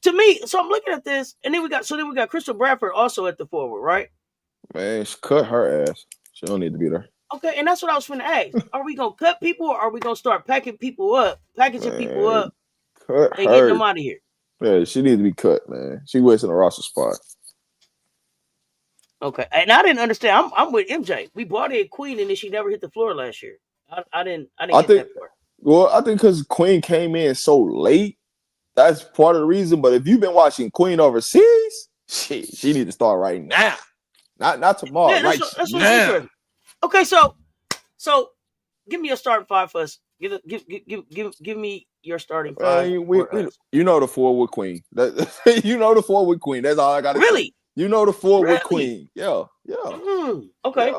To me, so I'm looking at this, and then we got Crystal Bradford also at the forward, right? Man, she cut her ass. She don't need to be there. Okay, and that's what I was going to ask. Are we going to cut people, or are we going to start packaging people up, and getting them out of here? Yeah, she needs to be cut, man. She wasting a roster spot. Okay, and I didn't understand. I'm with MJ. We brought in Queen, and then she never hit the floor last year. I didn't get that part. Well, I think because Queen came in so late, that's part of the reason. But if you've been watching Queen overseas, she needs to start right now, not tomorrow. Yeah, that's now. Okay, so give me your starting 5 for us. Give me your starting 5. You know the 4 with Queen. The 4 with Queen. That's all I got to say. Really? The 4 with Queen. Yeah. Okay.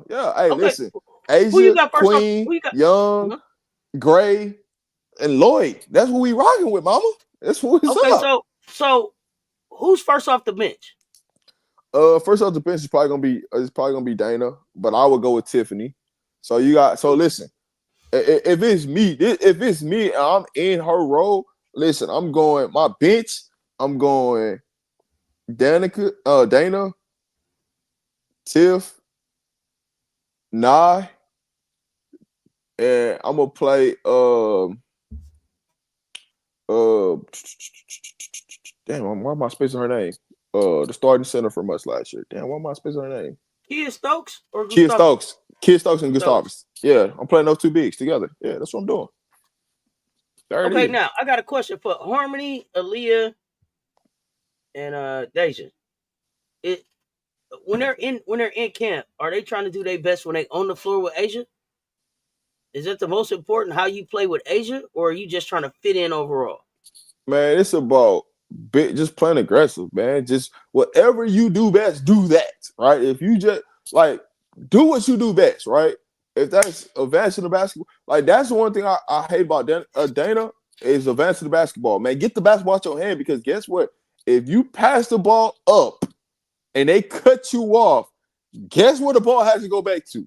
Yeah. Hey, listen. Asia, who you got first Queen, Young, Gray, and Lloyd. That's what we rocking with, mama. That's what it's up. Okay, so who's first off the bench? First off the bench is probably gonna be Dana, but I would go with Tiffany. So listen. If it's me and I'm in her role, listen, I'm going my bench. I'm going Dana, Tiff, Nye, and I'm gonna play damn, why am I spacing her name? The starting center from us last year. Damn, why am I spacing her name? Kia Stokes or Gustavus? Kia Stokes and Gustavus. Yeah, I'm playing those 2 bigs together. Yeah, that's what I'm doing. Okay, now I got a question for Harmony, Aaliyah, and Deja. When they're in camp, are they trying to do their best when they on the floor with Asia? Is that the most important, how you play with Asia, or are you just trying to fit in overall? Man, it's about just playing aggressive, man. Just whatever you do best, do that, right? If you just do what you do best, right? If that's advancing the basketball, that's the one thing I hate about Dana is advancing the basketball. Man, get the basketball out your hand, because guess what? If you pass the ball up and they cut you off, guess where the ball has to go back to?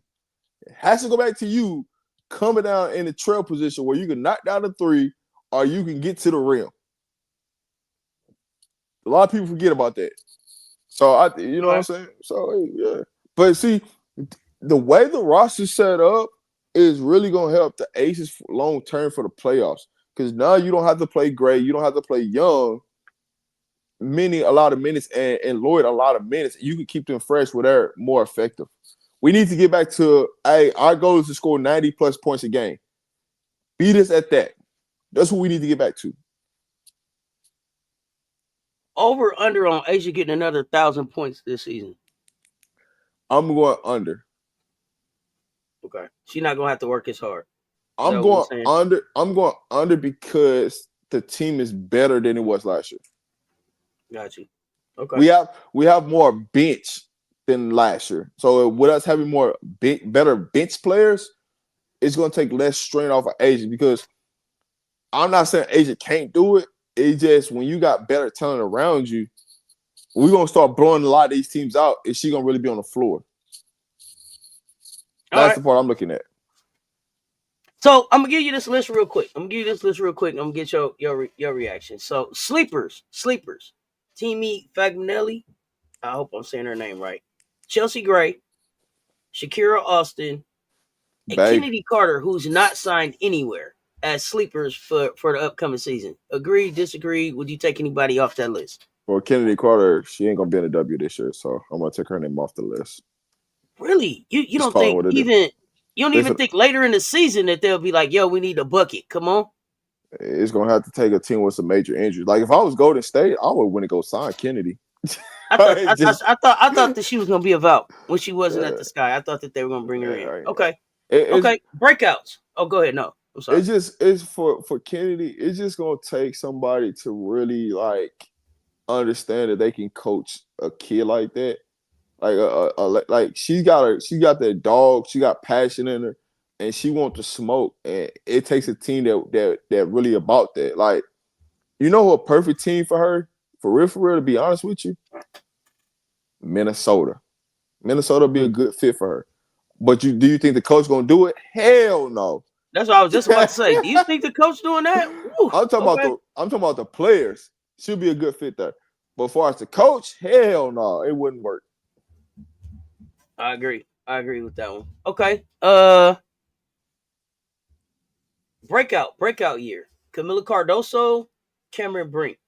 It has to go back to you coming down in the trail position where you can knock down the 3 or you can get to the rim. A lot of people forget about that. So what I'm saying? So yeah. But see, the way the roster's set up is really gonna help the Aces long term for the playoffs. Because now you don't have to play Gray, you don't have to play Young a lot of minutes and Lloyd a lot of minutes. You can keep them fresh where they're more effective. We need to get back to our goal is to score 90 plus points a game. Beat us at that. That's what we need to get back to. Over under on Asia getting another 1,000 points this season. I'm going under. Okay. She's not gonna have to work as hard. I'm going under. I'm going under because the team is better than it was last year. Got you. Okay. We have more bench than last year. So with us having more better bench players, it's going to take less strain off of Asia, because I'm not saying Asia can't do it. It's just when you got better talent around you, we're going to start blowing a lot of these teams out. Is she going to really be on the floor? That's the part I'm looking at. So I'm going to give you this list real quick. I'm going to get your reaction. So sleepers. Timmy Fagnelli. I hope I'm saying her name right. Chelsea Gray, Shakira Austin, and Bay Kennedy Carter, who's not signed anywhere as sleepers for the upcoming season. Agree, disagree? Would you take anybody off that list? for Kennedy Carter, she ain't gonna be in the W this year, so I'm gonna take her name off the list. Really? You Just don't call it think what it is. even think later in the season that they'll be like, yo, we need a bucket. Come on. It's gonna have to take a team with some major injuries. Like if I was Golden State, I would want to go sign Kennedy. I thought that she was gonna be about when she wasn't at the Sky. I thought that they were gonna bring her in. Okay. Okay. Breakouts. Oh, go ahead. No. I'm sorry. It's for Kennedy, it's just gonna take somebody to really like understand that they can coach a kid like that. Like she got that dog, she got passion in her, and she wants to smoke. And it takes a team that really about that. Like, you know who a perfect team for her? For real, to be honest with you, Minnesota. Minnesota would be a good fit for her. But do you think the coach gonna do it? Hell no. That's what I was just about to say. Do you think the coach doing that? Woo, I'm talking about the players. She'll be a good fit there. But as far as the coach, hell no, it wouldn't work. I agree with that one. Okay. Breakout year. Camila Cardoso, Cameron Brink.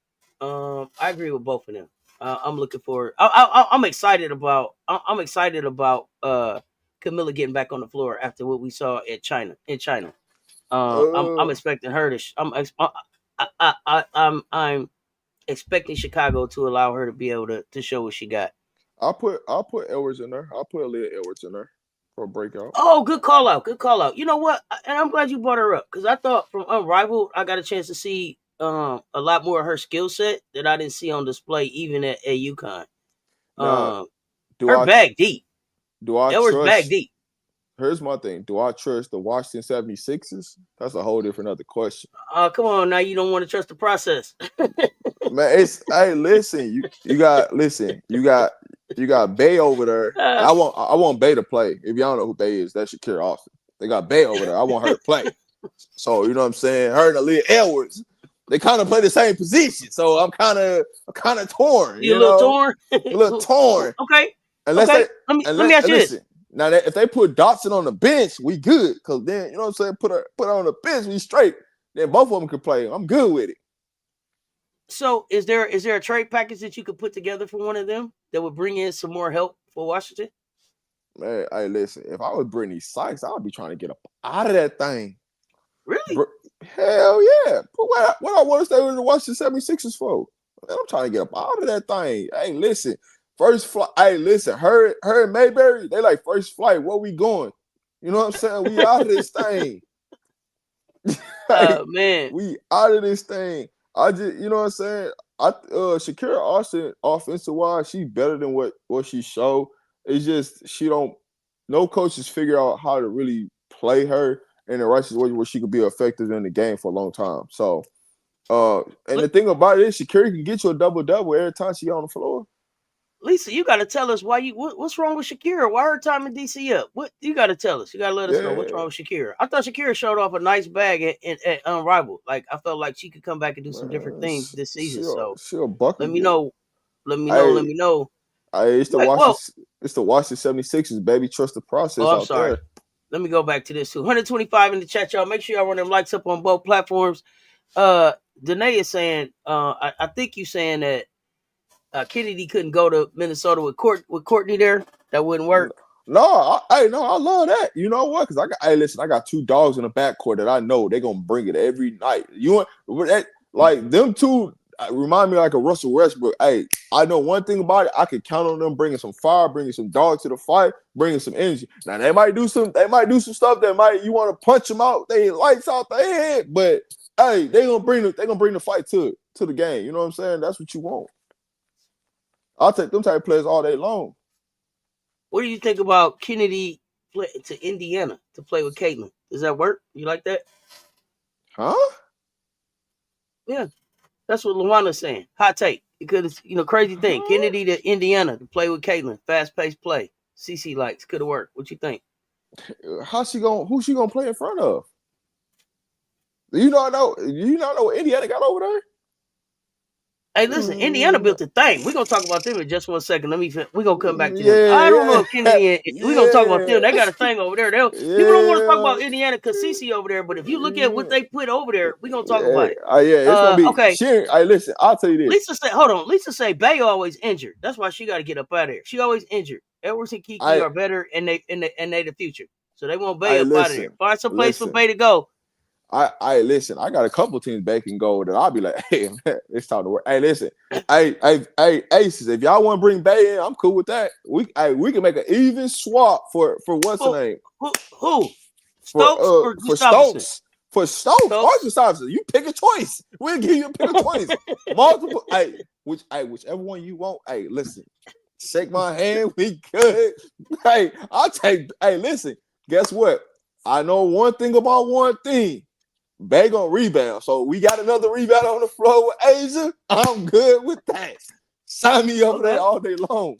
I agree with both of them. I'm looking forward. I'm excited about. I'm excited about Camila getting back on the floor after what we saw in China. I'm expecting her to. I'm expecting Chicago to allow her to be able to show what she got. I'll put Edwards in there. I'll put Leah Edwards in there for a breakout. Oh, good call out. You know what? And I'm glad you brought her up because I thought from Unrivaled I got a chance to see a lot more of her skill set that I didn't see on display even at UConn. Bag deep. Edwards bag deep. Here's my thing. Do I trust the Washington 76ers? That's a whole different other question. Come on, now you don't want to trust the process. Man, listen, you got Bay over there. I want Bay to play. If y'all don't know who Bay is, that's Shakira Austin. They got Bay over there. I want her to play. So you know what I'm saying? Her and Aaliyah Edwards, they kind of play the same position. So I'm kind of torn. You a little torn? A little torn. Okay. Let me ask you this. Now if they put Dotson on the bench, we good. Because then, you know what I'm saying, put her on the bench, we straight. Then both of them can play. I'm good with it. So is there a trade package that you could put together for one of them that would bring in some more help for Washington? Man, hey, listen, if I was Brittany Sykes, I would be trying to get up out of that thing. Really? Hell yeah. What I want to stay with the Washington 76ers for? Man, I'm trying to get up out of that thing. Hey, listen. First flight. Hey, listen. Her and Mayberry, they like first flight. Where we going? You know what I'm saying? We out of this thing. Man. We out of this thing. I just, you know what I'm saying? Shakira Austin, offensive wise, she's better than what she showed. It's just no coaches figure out how to really play her in the right situation where she could be effective in the game for a long time. So, the thing about it is, Shakira can get you a double-double every time she's on the floor. Lisa, you got to tell us what's wrong with Shakira? Why her time in DC up? What you got to tell us? You got to let us know what's wrong with Shakira. I thought Shakira showed off a nice bag at Unrivaled. Like I felt like she could come back and do some different things this season. She'll bucket. Let me know. Let me know. It's the Washington 76ers, baby. Trust the process. I'm sorry. There. Let me go back to this too. 125 in the chat, y'all. Make sure y'all run them likes up on both platforms. Danae is saying, I think you saying that Kennedy couldn't go to Minnesota with Courtney there. That wouldn't work. No, I love that. You know what? Because I got two dogs in the backcourt that I know they're gonna bring it every night. Like them two remind me like a Russell Westbrook. Hey, I know one thing about it. I can count on them bringing some fire, bringing some dogs to the fight, bringing some energy. Now they might do some stuff that you want to punch them out. They lights out their head, but hey, they gonna bring the fight to the game. You know what I'm saying? That's what you want. I'll take them type of players all day long. What do you think about Kennedy to Indiana to play with Caitlin? Does that work? You like that? Huh? Yeah. That's what Luana's saying. Hot take. Because, crazy thing. Kennedy to Indiana to play with Caitlin. Fast-paced play. CC likes. Could have worked. What you think? Who's she gonna play in front of? Do you not know what Indiana got over there? Hey, listen, Indiana built a thing. We're gonna talk about them in just 1 second. We're gonna come back to them. I don't know if Kennedy and we're gonna talk about them. They got a thing over there. People don't want to talk about Indiana because CC over there, but if you look at what they put over there, we're gonna talk about it. It's gonna be okay. Listen, I'll tell you this. Lisa say Bay always injured. That's why she got to get up out of there. She always injured. Edwards and Kiki are better, and they the future. So they want Bay up out of there. Find some place for Bay to go. Listen, I got a couple teams back and go that I'll be like, hey, man, it's time to work. Hey, listen, hey, Aces, if y'all want to bring Bay in, I'm cool with that. We can make an even swap for what's the name? Who? Stokes or Stokes. For Stokes, Stokes. You pick a choice. We'll give you a pick of choice. Multiple. Whichever one you want. Hey, listen, shake my hand. We good. Hey, I'll take. Hey, listen. Guess what? I know one thing about one thing. Bay gonna rebound. So we got another rebound on the floor with Asia. I'm good with that. Sign me up for that all day long.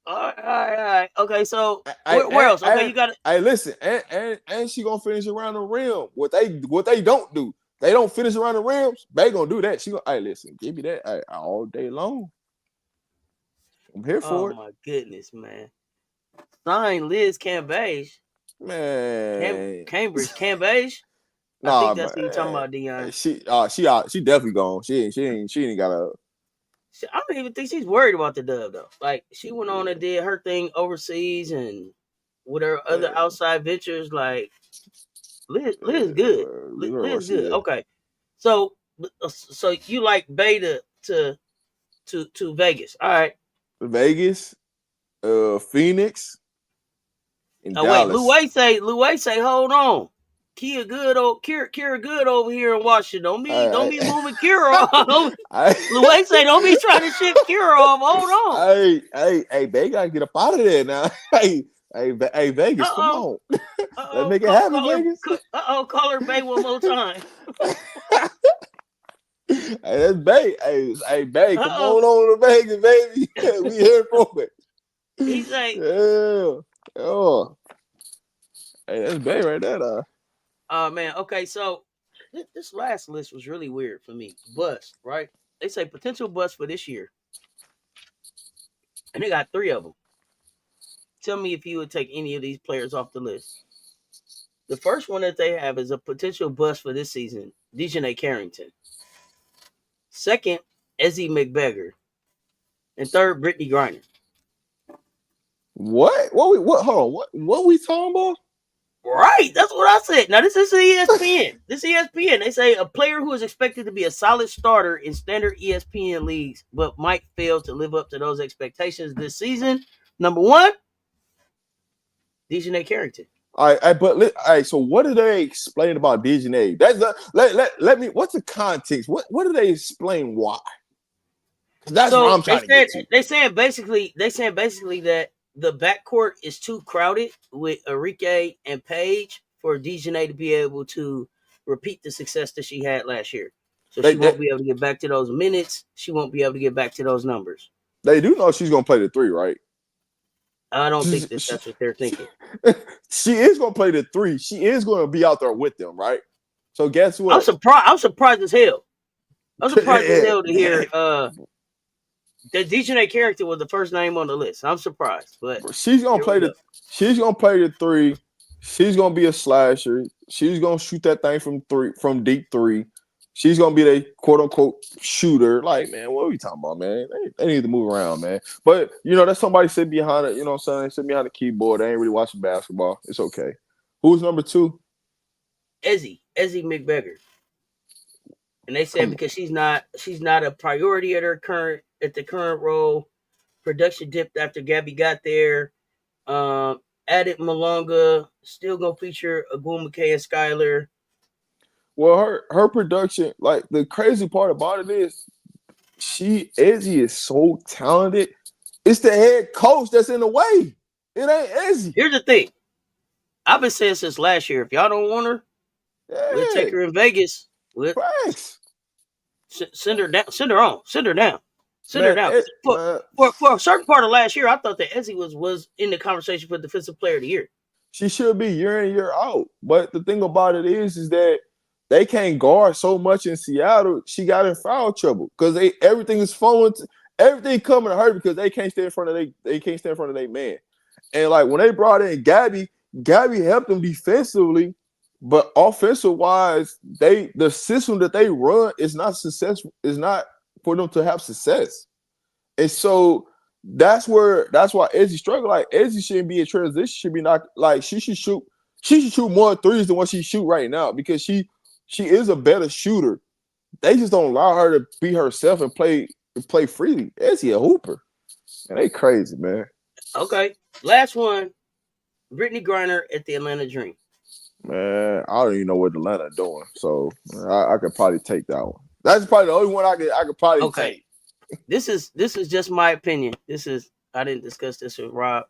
All right. Okay, so where else? Okay, you got it. Hey, listen, and she gonna finish around the rim. What they don't do, they don't finish around the rims. They gonna do that. She gonna, hey, listen, give me that all day long. I'm here for it. Oh my goodness, man! Sign Liz Cambage. Man, Cambridge Cambage. I think that's what you're talking about, Dion. She definitely gone. She ain't got a. I don't even think she's worried about the dub though. Like she went on and did her thing overseas and with her other outside ventures. Like Liz good. Liz good. Okay, so you like Beta to Vegas? All right. Vegas, Phoenix, and Dallas. Wait, Louis say, hold on. Kira good over here in Washington. Don't be moving Kira off. Louis say don't be trying to ship Kira off. Hold on. Hey, they gotta get up out of there now. Hey, Vegas, come on. Let's make it happen, Vegas. Call her Bay one more time. Hey, that's Bay. Hey, Bay, come on to Vegas, baby. We here for it. He's like, yeah. Hey, that's Bay right there. Man. Okay, so this last list was really weird for me. Bust, right? They say potential bust for this year, and they got 3 of them. Tell me if you would take any of these players off the list. The first one that they have is a potential bust for this season, Dejanay Carrington. Second, Ezzie McBeggar. And third, Brittany Griner. What? Hold on. What we talking about? Right. That's what I said. Now, this is ESPN. They say a player who is expected to be a solid starter in standard ESPN leagues, but might fail to live up to those expectations this season. Number 1, Dejanay Carrington. All right, so what do they explain about Dejanay? That's let me. What's the context? What do they explain why? That's what I'm trying to get to. They saying basically that the backcourt is too crowded with Enrique and Paige for Dejanay to be able to repeat the success that she had last year. So she won't be able to get back to those minutes. She won't be able to get back to those numbers. They do know she's gonna play the 3, right? I don't think that's what they're thinking. She is going to play the 3. She is going to be out there with them, right? So guess what? I'm surprised as hell. I'm surprised as hell to hear that Dejanay Carrington was the first name on the list. I'm surprised, but she's going to play the 3. She's going to be a slasher. She's going to shoot that thing from deep 3. She's going to be the quote-unquote shooter. Like, man, what are we talking about, man? They need to move around, man. But, that's somebody sitting behind it. You know what I'm saying? Sitting behind the keyboard. They ain't really watching basketball. It's okay. Who's number 2? Ezzie McBeggar. And they said because she's not a priority at the current role. Production dipped after Gabby got there. Added Malonga. Still going to feature Agum McKay and Skylar. Well, her production, like the crazy part about it is Ezzie is so talented. It's the head coach that's in the way. It ain't Ezzie. Here's the thing. I've been saying since last year, if y'all don't want her, we'll take her in Vegas. Send her down. Send her on. Send her down. Send her down. For a certain part of last year, I thought that Ezzie was in the conversation for Defensive Player of the Year. She should be year in, year out. But the thing about it is that they can't guard so much in Seattle. She got in foul trouble because everything is falling. Everything coming to her because they can't stand in front of their man. And like when they brought in Gabby helped them defensively, but offensive wise, the system that they run is not for them to have success. And so that's why Ezzy struggled. Like Ezzy shouldn't be in transition. Should be not like she should shoot more threes than what she shoot right now because she is a better shooter. They just don't allow her to be herself and play freely. Ezzy a hooper. And they crazy, man. Okay. Last one. Brittany Griner at the Atlanta Dream. Man, I don't even know what Atlanta doing. So I could probably take that one. That's probably the only one I could probably take. This is just my opinion. I didn't discuss this with Rob.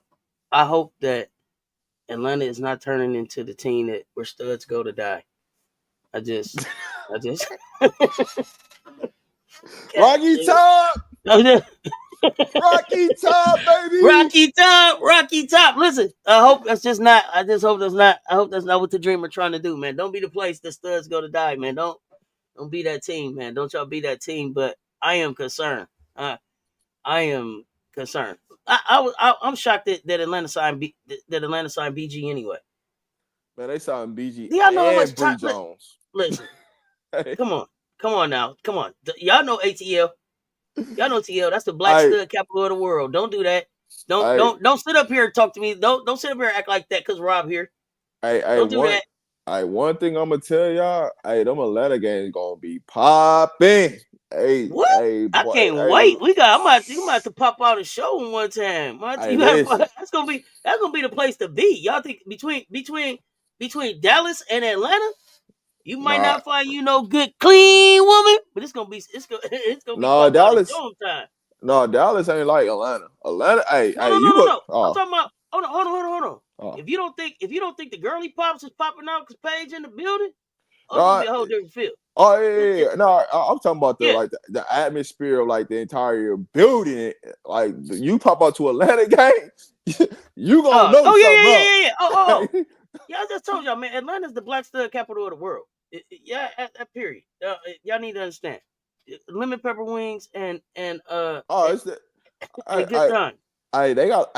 I hope that Atlanta is not turning into the team where studs go to die. I just Rocky Top! Rocky Top, baby! Rocky Top. Listen, I hope that's not what the Dream are trying to do, man. Don't be the place that studs go to die, man. Don't be that team, man. Don't y'all be that team. But I am concerned. I am concerned. I'm shocked that Atlanta signed BG anyway. Man, they signed BG. Do y'all know how much Bree Jones? Listen, hey. Come on now. Y'all know ATL. Y'all know TL. That's the black stud capital of the world. Don't do that. Don't sit up here and talk to me. Don't sit up here and act like that because Rob here. Don't do that. One thing I'm gonna tell y'all. Them Atlanta games gonna be popping. What? I can't wait. I'm about to pop out a show one time. That's gonna be the place to be. Y'all think between Dallas and Atlanta, you might not find good clean woman, but it's gonna be Dallas. No, Dallas ain't like Atlanta. Atlanta, no. I'm talking about. Hold on. If you don't think the girly pops is popping out because Paige in the building, it's gonna be a whole different feel. Oh yeah. No, I'm talking about the atmosphere of like the entire building. Like you pop out to Atlanta game, you gonna know something. Yeah. Oh. Yeah, I just told y'all, man. Atlanta's the black stud capital of the world. At period. Y'all need to understand. Lemon pepper wings and a good time. They got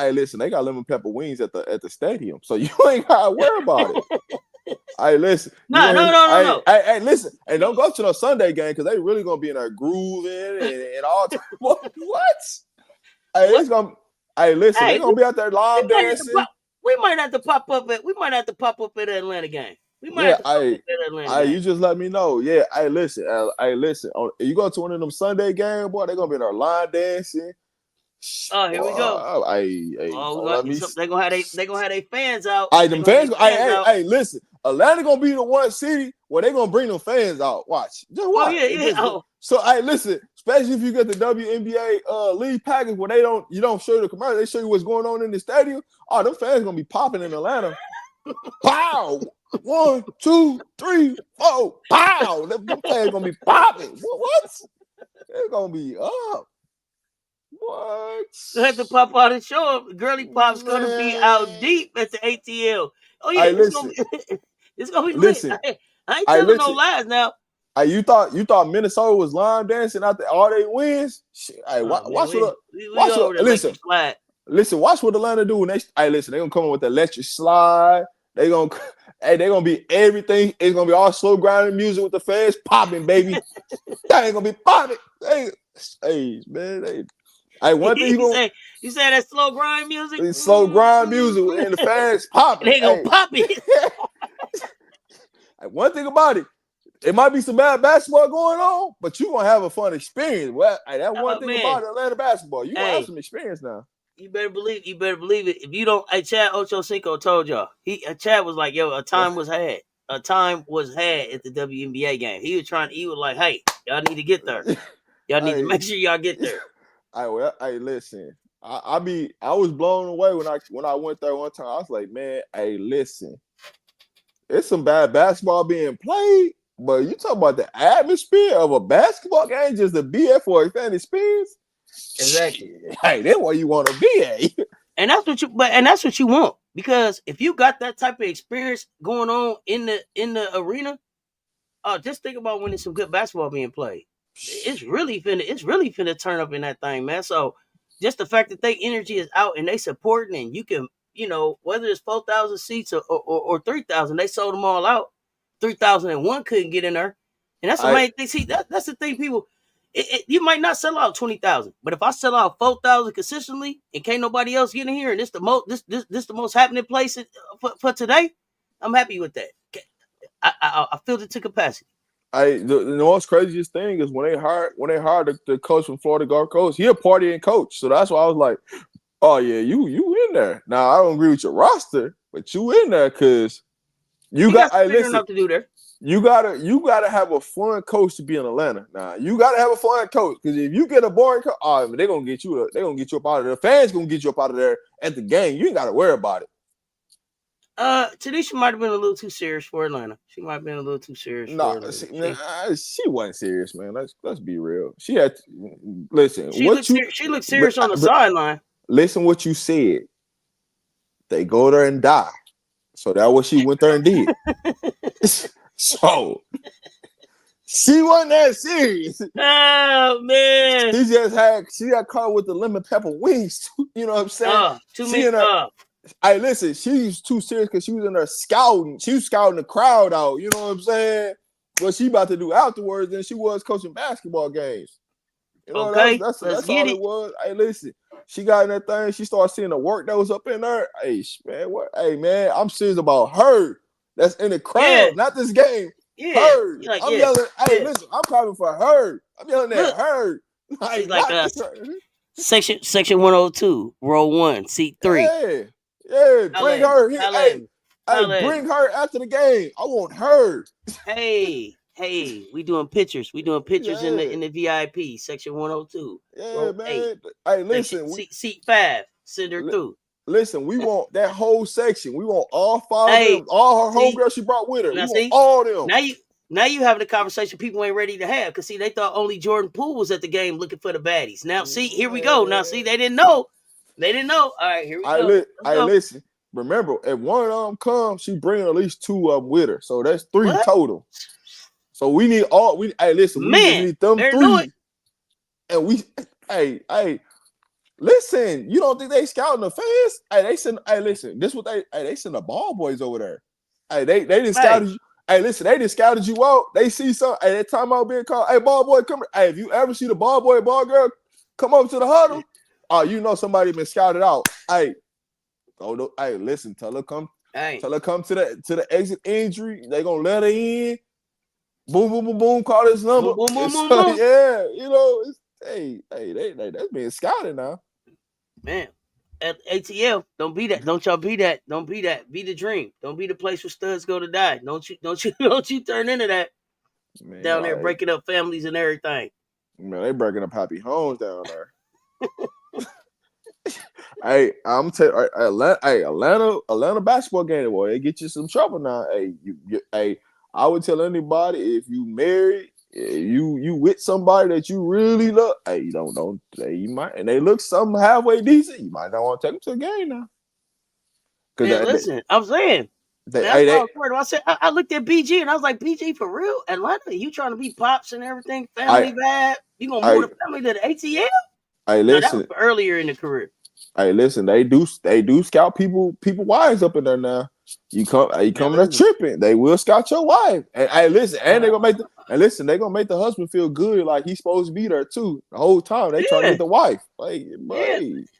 lemon pepper wings at the stadium, so you ain't gotta worry about it. Listen. No. Hey, listen. Hey, don't go to no Sunday game because they really gonna be in there grooving and all. What? Hey, it's gonna. Hey, listen. They gonna be out there live dancing. We might have to pop up at the Atlanta game. We might have to pop up at Atlanta game. You just let me know. Yeah. Hey, listen. You go to one of them Sunday games, boy. They gonna be in there line dancing. Oh, here we go. They gonna have their fans out. Hey, listen. Atlanta gonna be the one city where they gonna bring them fans out. Watch. Just watch. So, hey, listen. Especially if you get the WNBA league package where you don't show you the commercial, they show you what's going on in the stadium. Oh, them fans gonna be popping in Atlanta. Pow! 1, 2, 3, 4. Pow! Them fans gonna be popping. What? They're gonna be up. What? You have to pop out and show up. Girly Pop's gonna be out deep at the ATL. Oh yeah, it's gonna be lit. I ain't telling no lies now. You thought Minnesota was line dancing after all they wins? Watch what Atlanta do when they gonna come in with the electric slide. They gonna be everything. It's gonna be all slow grinding music with the fans popping, baby. That ain't gonna be popping. Hey, man. One thing you say that slow grind music? It's slow grind music and the fans popping. They gonna pop it. One thing about it, it might be some bad basketball going on, but you gonna have a fun experience. Well, that one thing about Atlanta basketball, you gonna have some experience now. You better believe it. If you don't, Chad Ochocinco told y'all. Chad was like, "Yo, a time was had. A time was had at the WNBA game." He was like, "Hey, y'all need to get there. Y'all need to make sure y'all get there." Listen. I was blown away when I went there one time. I was like, man, listen. It's some bad basketball being played, but you talk about the atmosphere of a basketball game just to be there for a fan experience. Exactly. Hey, that's where you want to be at. And that's what you want, because if you got that type of experience going on in the arena, just think about when there's some good basketball being played. It's really finna turn up in that thing, man. So just the fact that they energy is out and they supporting, and you can, whether it's 4,000 seats or 3,000, they sold them all out. 3,001 couldn't get in there, and that's the main thing. See, that's the thing, people. You might not sell out 20,000, but if I sell out 4,000 consistently and can't nobody else get in here, and this the most happening place for today, I'm happy with that. I filled it to capacity. The most craziest thing is when they hired the coach from Florida Gulf Coast, he a partying coach. So that's why I was like, oh yeah, you in there. Now I don't agree with your roster, but you in there because you got listen, to do there. You gotta have a fun coach to be in Atlanta. Now you gotta have a fun coach because if you get a boring coach, they're gonna get you up out of there. The fans gonna get you up out of there at the game. You ain't gotta worry about it. Tanisha might have been a little too serious for Atlanta. She might have been a little too serious. She wasn't serious, man. Let's be real. She had listen. She looked serious on the sideline. Listen, what you said. They go there and die. So that's what she went there and did. So she wasn't that serious. Oh man! She got caught with the lemon pepper wings. You know what I'm saying? Listen, she's too serious because she was in there scouting. She was scouting the crowd out. You know what I'm saying? What she about to do afterwards than she was coaching basketball games. You know, okay, that's all it was. Hey, listen, she got in that thing. She started seeing the work that was up in there. Hey, man, Hey, man, I'm serious about her. That's in the crowd, not this game. Yeah. Her. I'm yelling. Hey, listen, I'm coming for her. I'm yelling at her. Like section 102, row 1, seat 3. Yeah, bring her here. Bring her after the game. I want her. Hey, we doing pictures. We doing pictures in the VIP section 102. Yeah, man. 8. Hey, listen. Seat 5. Send her through. Listen, we want that whole section. We want all 5 of them, all her homegirls she brought with her. We want all them. Now you having a conversation people ain't ready to have because they thought only Jordan Poole was at the game looking for the baddies. Now here we go. Now they didn't know. All right, here we go. Listen. Remember, if one of them comes, she bringing at least 2 of them with her. So that's 3 total. So we need listen, we need them 3. And listen, you don't think they scouting the fans? Listen, this what they send the ball boys over there. They didn't scout you. Listen, they just scouted you out. They see something. That timeout being called. Ball boy, come here. If you ever see the ball boy, ball girl come up to the huddle, you know somebody been scouted out. Listen, tell her come to the exit injury. They gonna let her in. Boom, boom, boom, boom. Call this number. Boom, boom, boom, boom. Yeah, you know. That's being scouted now. Man, at ATL, don't be that. Don't y'all be that. Don't be that. Be the dream. Don't be the place where studs go to die. Don't you turn into that. Man, down there breaking up families and everything. Man, they breaking up happy homes down there. Atlanta basketball game, boy, they get you some trouble now. I would tell anybody if you married, you with somebody that you really love, you might, and they look some halfway decent, you might not want to take them to a game now. Listen, I'm saying. I said I looked at BG and I was like, BG for real? Atlanta, you trying to be pops and everything, family vibe? You gonna move the family to the ATL? Listen, that was earlier in the career. Listen, they do scout people wives up in there now. You coming there tripping. They will scout your wife. And listen, and they gonna make the husband feel good, like he's supposed to be there too. The whole time they trying to get the wife. Like,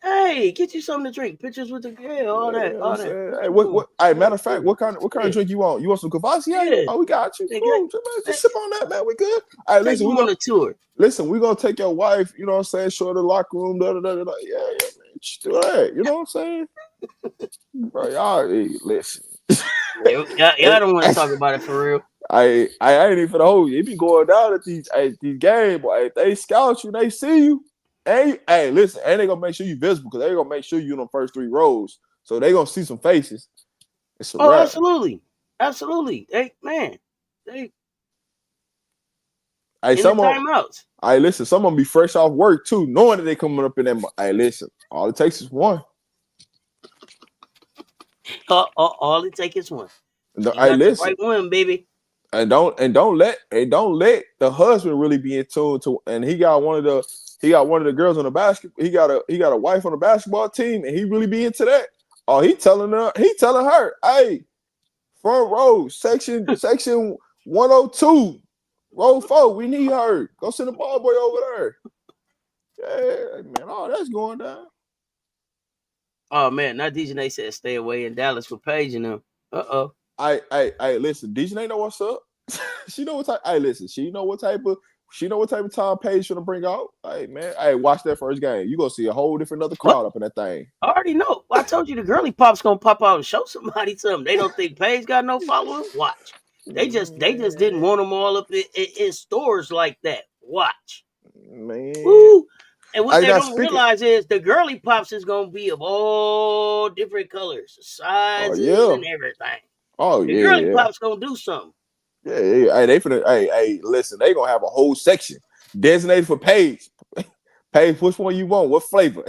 hey, get you something to drink. Pictures with the all that. Hey, matter of fact, what kind of drink you want? You want some Cavassier? Yeah. Oh, we got you. Just sip on that, man. We good. All right, listen, we're on a tour. Listen, we're gonna take your wife. You know what I'm saying? Show her the locker room. Yeah, man. Just do that. You know what I'm saying? Bro, y'all, listen. Y'all don't want to talk about it for real. I ain't even for the whole. It be going down at these games, boy. If they scout you, they see you. Listen, and they gonna make sure you visible because they gonna make sure you in the first 3 rows. So they gonna see some faces. It's a wrap. Absolutely. Hey, man. Timeouts. Listen, some of them be fresh off work too, knowing that they coming up in that. Listen, all it takes is one. All it takes is one. Listen, right one, baby. And don't let the husband really be in tune to. And he got one of the girls on the basketball. He got a wife on the basketball team, and he really be into that. Oh, he telling her, hey, front row, section 102, row 4, we need her. Go send the ball boy over there. Yeah, man, oh, that's going down. Oh man, not DJ said stay away in Dallas for Paige and them. I listen, DJ know what's up. She know what type. Hey, listen, she know what type of time Paige should bring out. Hey man, hey, watch that first game. You gonna see a whole different other crowd up in that thing. I already know. I told you the girly pop's gonna pop out and show somebody something. They don't think Paige got no followers. Watch. They just didn't want them all up in stores like that. Watch. Man. Woo. And what they don't realize is the girly pops is gonna be of all different colors, sizes, and everything. Oh the girly pop's gonna do something. Yeah. Hey, listen, they gonna have a whole section designated for Paige. Paige, which one you want? What flavor?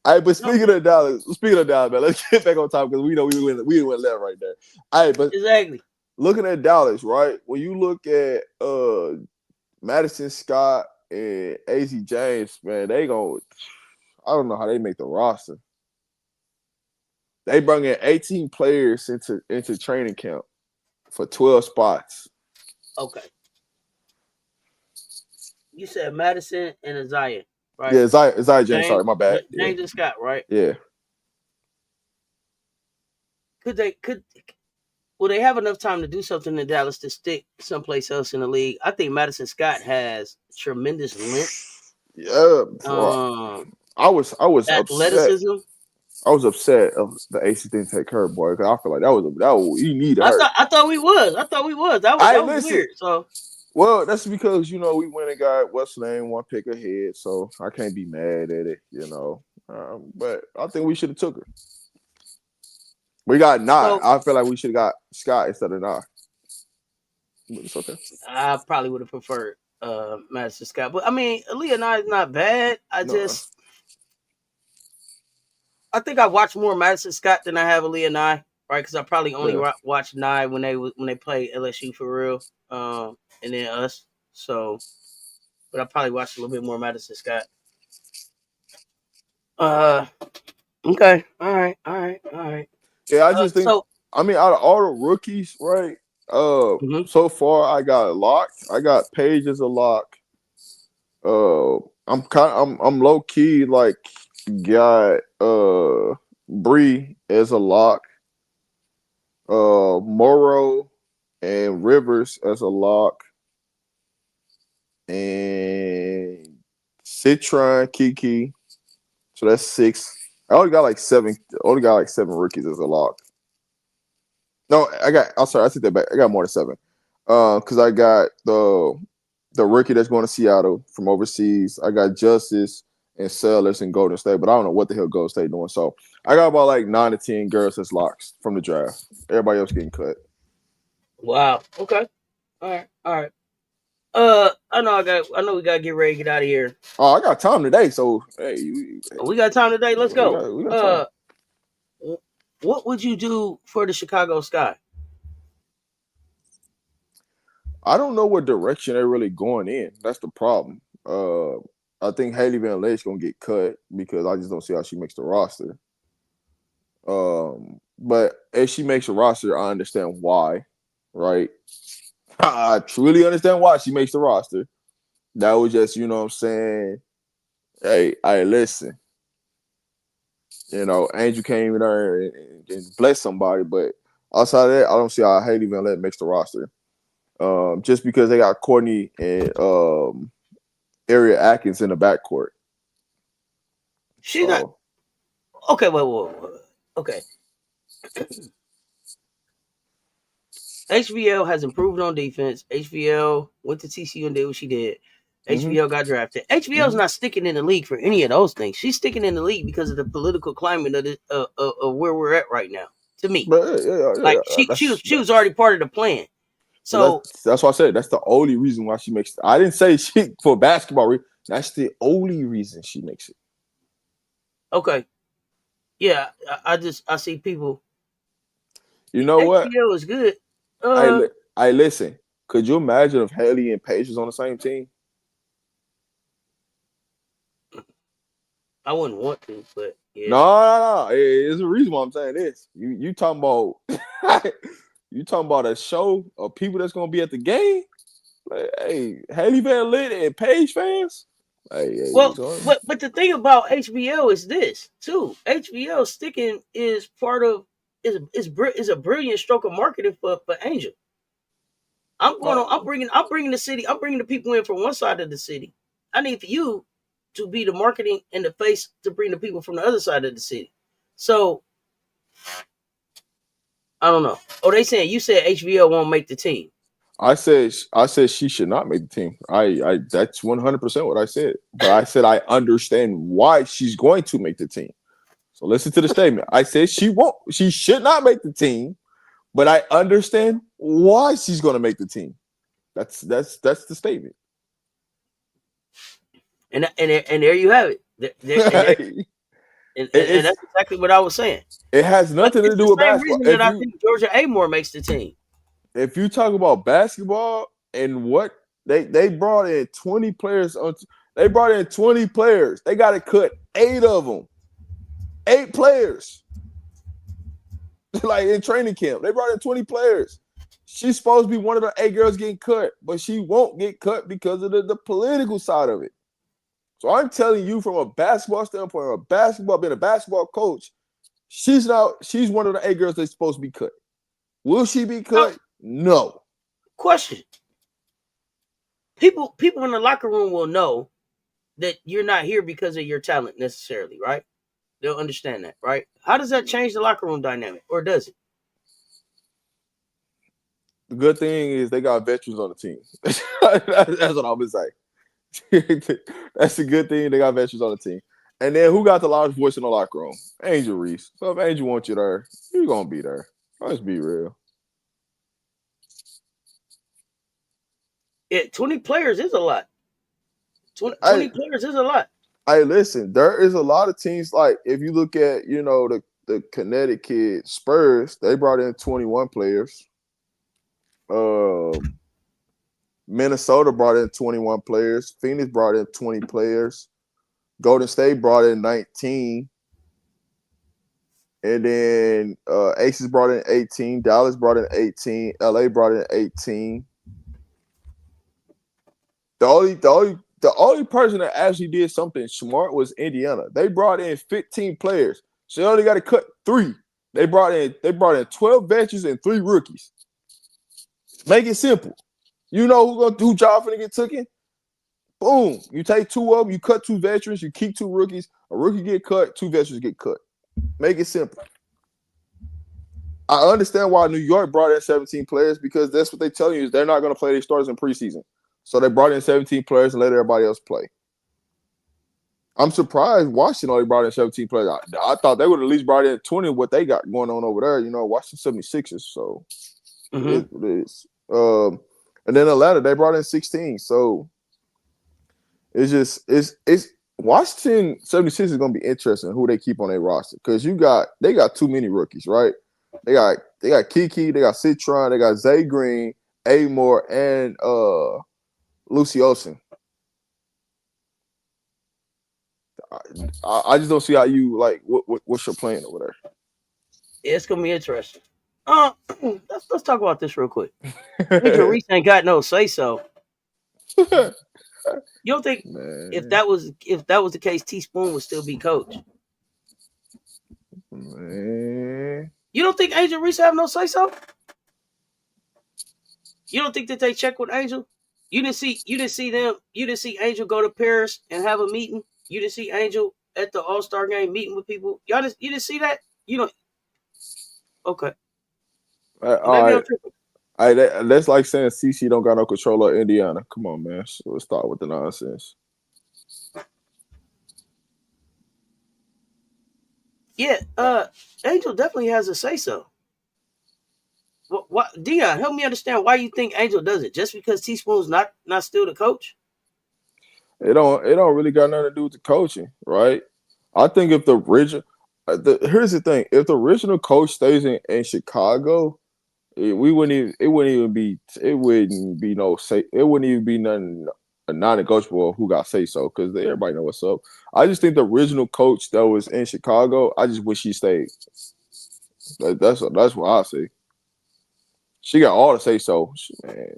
Hey, but speaking of Dallas, man, let's get back on top because we know we went left right there. Hey, but exactly. Looking at Dallas, right? When you look at Madison Scott and AZ James, man, I don't know how they make the roster. They bring in 18 players into training camp for 12 spots. Okay. You said Madison and Isaiah, right? Yeah, Isaiah James. Sorry, my bad. James and Scott, right? Yeah. Will they have enough time to do something in Dallas to stick someplace else in the league? I think Madison Scott has tremendous length. Yeah, bro. I was athleticism. Upset. I was upset of the AC didn't take her, boy, because I feel like that was you needed her. I thought we was. That was weird. So, well, that's because we went and got what's the name, one pick ahead, so I can't be mad at it, But I think we should have took her. We got Nye. I feel like we should have got Scott instead of Nye. But it's okay. I probably would have preferred Madison Scott, but I mean, Aaliyah Nye is not bad. I think I watched more Madison Scott than I have Aaliyah Nye, right? Because I probably only watched Nye when they played LSU for real, and then us. So, but I probably watched a little bit more Madison Scott. Okay, all right. Yeah, I just think. I mean, out of all the rookies, right? So far I got locked. I got Paige as a lock. I'm low key like got Bree as a lock. Morrow and Rivers as a lock. And Citron, Kiki. So that's 6. I only got like 7 rookies as a lock. No, I take that back. I got more than 7. Because I got the rookie that's going to Seattle from overseas. I got Justice and Sellers and Golden State, but I don't know what the hell Golden State doing. So I got about like 9 to 10 girls as locks from the draft. Everybody else getting cut. Wow. Okay. All right. I know we gotta get ready to get out of here. Oh, I got time today, so hey, we got time today. Let's go. We got time. What would you do for the Chicago Sky? I don't know what direction they're really going in. That's the problem. I think Haley Van Lake's gonna get cut because I just don't see how she makes the roster. But if she makes the roster, I understand why, right? I truly understand why she makes the roster. That was just, you know what I'm saying? Hey, listen. Angel came in there and blessed somebody, but outside of that, I don't see how Haley Van Lake makes the roster. Just because they got Courtney and Aria Atkins in the backcourt. She's not okay. Wait. Okay. HVL has improved on defense. HVL went to TCU and did what she did. HVL got drafted. HVL's not sticking in the league for any of those things. She's sticking in the league because of the political climate of where we're at right now. To me, she was already part of the plan. So that's why I said that's the only reason why she makes it. I didn't say she for basketball. That's the only reason she makes it. Okay. Yeah, I see people. You know what? HBL is good. I listen. Could you imagine if Haley and Paige was on the same team? I wouldn't want to, but yeah. No. There's a reason why I'm saying this. You talking about you talking about a show of people that's gonna be at the game? Like, hey, Haley Van Lith and Paige fans. Hey, Well, but the thing about HBL is this too. HBL sticking is part of is a brilliant stroke of marketing for Angel. I'm bringing the city. I'm bringing the people in from one side of the city. I need for you to be the marketing and the face to bring the people from the other side of the city. So I don't know. Oh, they saying you said HBL won't make the team. I said she should not make the team. I that's 100% what I said. But I said I understand why she's going to make the team. So listen to the statement. I said she should not make the team, but I understand why she's going to make the team. That's the statement. And there you have it. And that's exactly what I was saying. It has nothing to do with basketball. Reason that I think Georgia Amore makes the team. If you talk about basketball and what they brought in 20 players, they brought in 20 players. They got to cut 8 of them. 8 players. Like in training camp, they brought in 20 players. She's supposed to be one of the 8 girls getting cut, but she won't get cut because of the political side of it. So I'm telling you from a basketball standpoint, being a basketball coach, she's one of the 8 girls that's supposed to be cut. Will she be cut? No. Question. People in the locker room will know that you're not here because of your talent necessarily, right? They'll understand that, right? How does that change the locker room dynamic, or does it? The good thing is they got veterans on the team. That's what I'm gonna say. That's a good thing. They got veterans on the team. And then who got the loudest voice in the locker room? Angel Reese. So if Angel wants you there, you're gonna be there. Let's be real. Yeah, 20 players is a lot. 20 players is a lot. Hey, listen, there is a lot of teams, like if you look at, the Connecticut Spurs, they brought in 21 players. Minnesota brought in 21 players. Phoenix brought in 20 players. Golden State brought in 19. And then Aces brought in 18. Dallas brought in 18. LA brought in 18. The only person that actually did something smart was Indiana. They brought in 15 players. So they only got to cut 3. They brought in 12 veterans and 3 rookies. Make it simple. You know who job finna get taken? Boom. You take 2 of them, you cut 2 veterans, you keep 2 rookies. A rookie get cut, 2 veterans get cut. Make it simple. I understand why New York brought in 17 players, because that's what they tell you is they're not going to play their starters in preseason. So they brought in 17 players and let everybody else play. I'm surprised Washington only brought in 17 players. I thought they would at least brought in 20 of what they got going on over there. Washington 76ers. So it is. And then Atlanta, they brought in 16. So it's Washington 76 is going to be interesting who they keep on their roster, because they got too many rookies, right? They got Kiki, they got Citron, they got Zay Green, Amore, and Lucy Olsen. I just don't see how you what's your plan over there. Yeah, it's gonna be interesting. Let's talk about this real quick. Angel Reese ain't got no say so. You don't think if that was the case, Teaspoon would still be coach? Man. You don't think Angel Reese have no say so? You don't think that they check with Angel? You didn't see Angel go to Paris and have a meeting? You didn't see Angel at the All-Star game meeting with people? You didn't see that? You don't. Okay. All right. That's like saying CC don't got no control of Indiana. Come on, man. So let's start with the nonsense. Yeah, Angel definitely has a say so. What Dion, help me understand why you think Angel does it? Just because Teaspoon's not still the coach? It don't really got nothing to do with the coaching, right? I think if the original, Here's the thing: if the original coach stays in Chicago, it wouldn't even be nothing a non-negotiable who got say so because everybody know what's up. I just think the original coach that was in Chicago, I just wish he stayed. That's what I say. She got all the say so, man.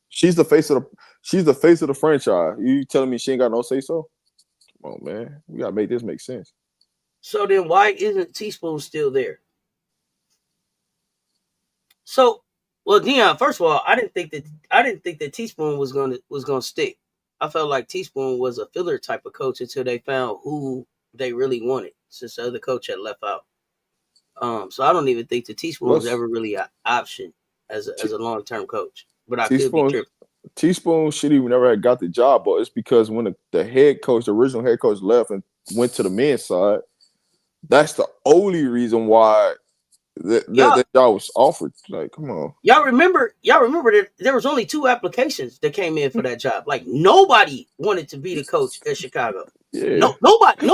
She's the face of the franchise. You telling me she ain't got no say so? Come on, man. We gotta make this make sense. So then, why isn't Teaspoon still there? So, well, Dion. First of all, I didn't think that Teaspoon was gonna stick. I felt like Teaspoon was a filler type of coach until they found who they really wanted. Since the other coach had left out. So I don't even think the Teaspoon was ever really an option as a long-term coach. But I could be tripping. Teaspoon should even never had got the job, but it's because when the head coach, the original head coach, left and went to the men's side, that's the only reason why that job was offered. Like, come on. Y'all remember that there was only 2 applications that came in for that job. Like, nobody wanted to be the coach at Chicago. Yeah. No, nobody.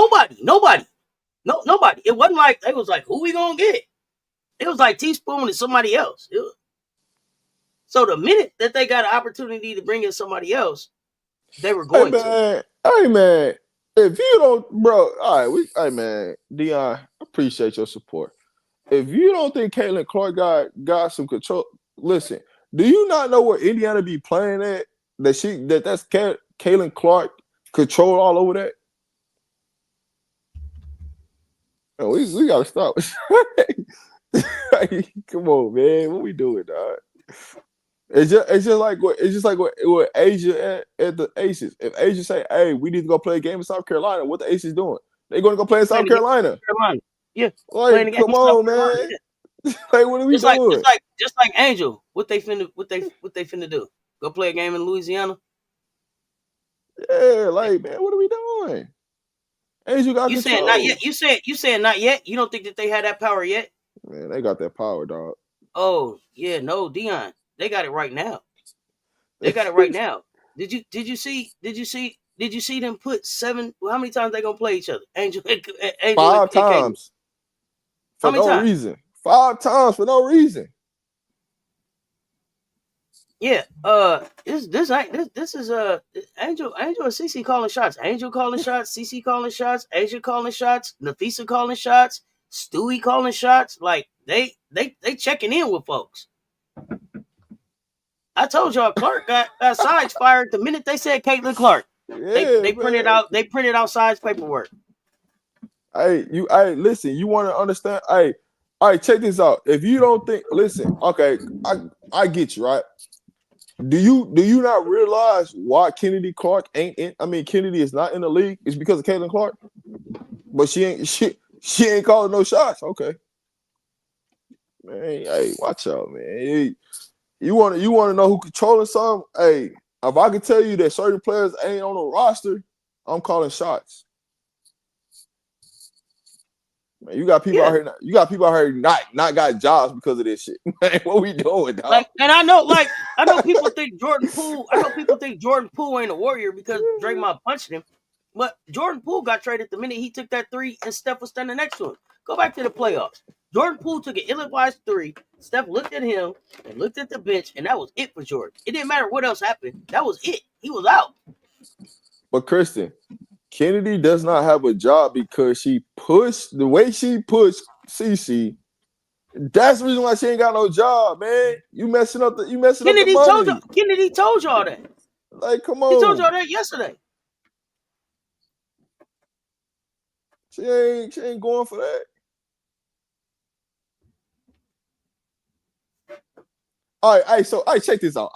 It wasn't like they was like, who we gonna get? It was like Teaspoon and somebody else. So the minute that they got an opportunity to bring in somebody else, they were going to. Hey man, if you don't, bro, all right, hey man, Dion, appreciate your support. If you don't think Caitlin Clark got some control, listen. Do you not know where Indiana be playing at? That's Caitlin Clark control all over that. Oh, we gotta stop. Come on, man. What we doing, dog? It's just like what Asia at the Aces. If Asia say, "Hey, we need to go play a game in South Carolina," what the Aces doing? They going to go play in South Carolina. Yeah, like come on, man. Yeah. Like, what are we doing? Just like Angel, what they finna do? Go play a game in Louisiana? Yeah, like, man, what are we doing? Angel got control. Saying not yet. You saying not yet? You don't think that they had that power yet? Man, they got that power, dog. Oh yeah, no, Dion. They got it right now. They got it right now. Did you see them put 7? How many times they gonna play each other? Angel 5 times. For no reason. 5 times for no reason. Yeah. This is Angel and CC calling shots. Angel calling shots. CC calling shots. Asia calling shots. Nafisa calling shots. Stewie calling shots. Like they checking in with folks. I told y'all Clark got sides fired the minute they said Caitlin Clark. Yeah, they printed out sides paperwork. Hey, listen, you want to understand? Hey, all right, check this out. If you don't think, listen, okay, I get you, right? Do you not realize why Kennedy Clark ain't in? I mean, Kennedy is not in the league. It's because of Caitlin Clark, but she ain't calling no shots. Okay, man. Hey, watch out, man. Hey, you want to know who controlling something? Hey, if I can tell you that certain players ain't on the roster, I'm calling shots. Man, you got people out here. You got people out here not got jobs because of this shit. Man, what we doing, dog? Like, and I know people think Jordan Poole. I know people think Jordan Poole ain't a warrior because Draymond punched him. But Jordan Poole got traded the minute he took that 3 and Steph was standing next to him. Go back to the playoffs. Jordan Poole took an ill-advised 3. Steph looked at him and looked at the bench, and that was it for Jordan. It didn't matter what else happened. That was it. He was out. But Kristen, Kennedy does not have a job because the way she pushed CC. That's the reason why she ain't got no job, man. You messing up the money. Kennedy told y'all that. Like, come on. He told y'all that yesterday. She ain't going for that. All right, so check this out.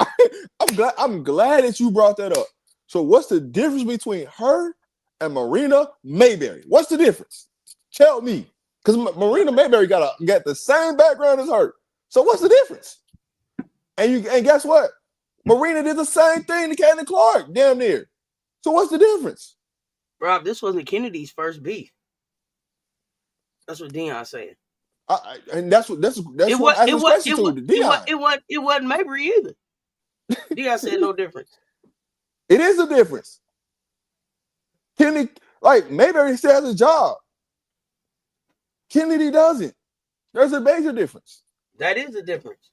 I'm glad that you brought that up. So what's the difference between her and Marina Mayberry? What's the difference? Tell me. Because Marina Mayberry got the same background as her. So what's the difference? And guess what? Marina did the same thing to Caitlin Clark, damn near. So what's the difference? Rob, this wasn't Kennedy's first beef. That's what Dion's saying. And that's what I'm asking this question to Dion. It wasn't Mayberry either. Dion said no difference. It is a difference. Kennedy, like, Mayberry still has a job. Kennedy doesn't. There's a major difference. That is the difference.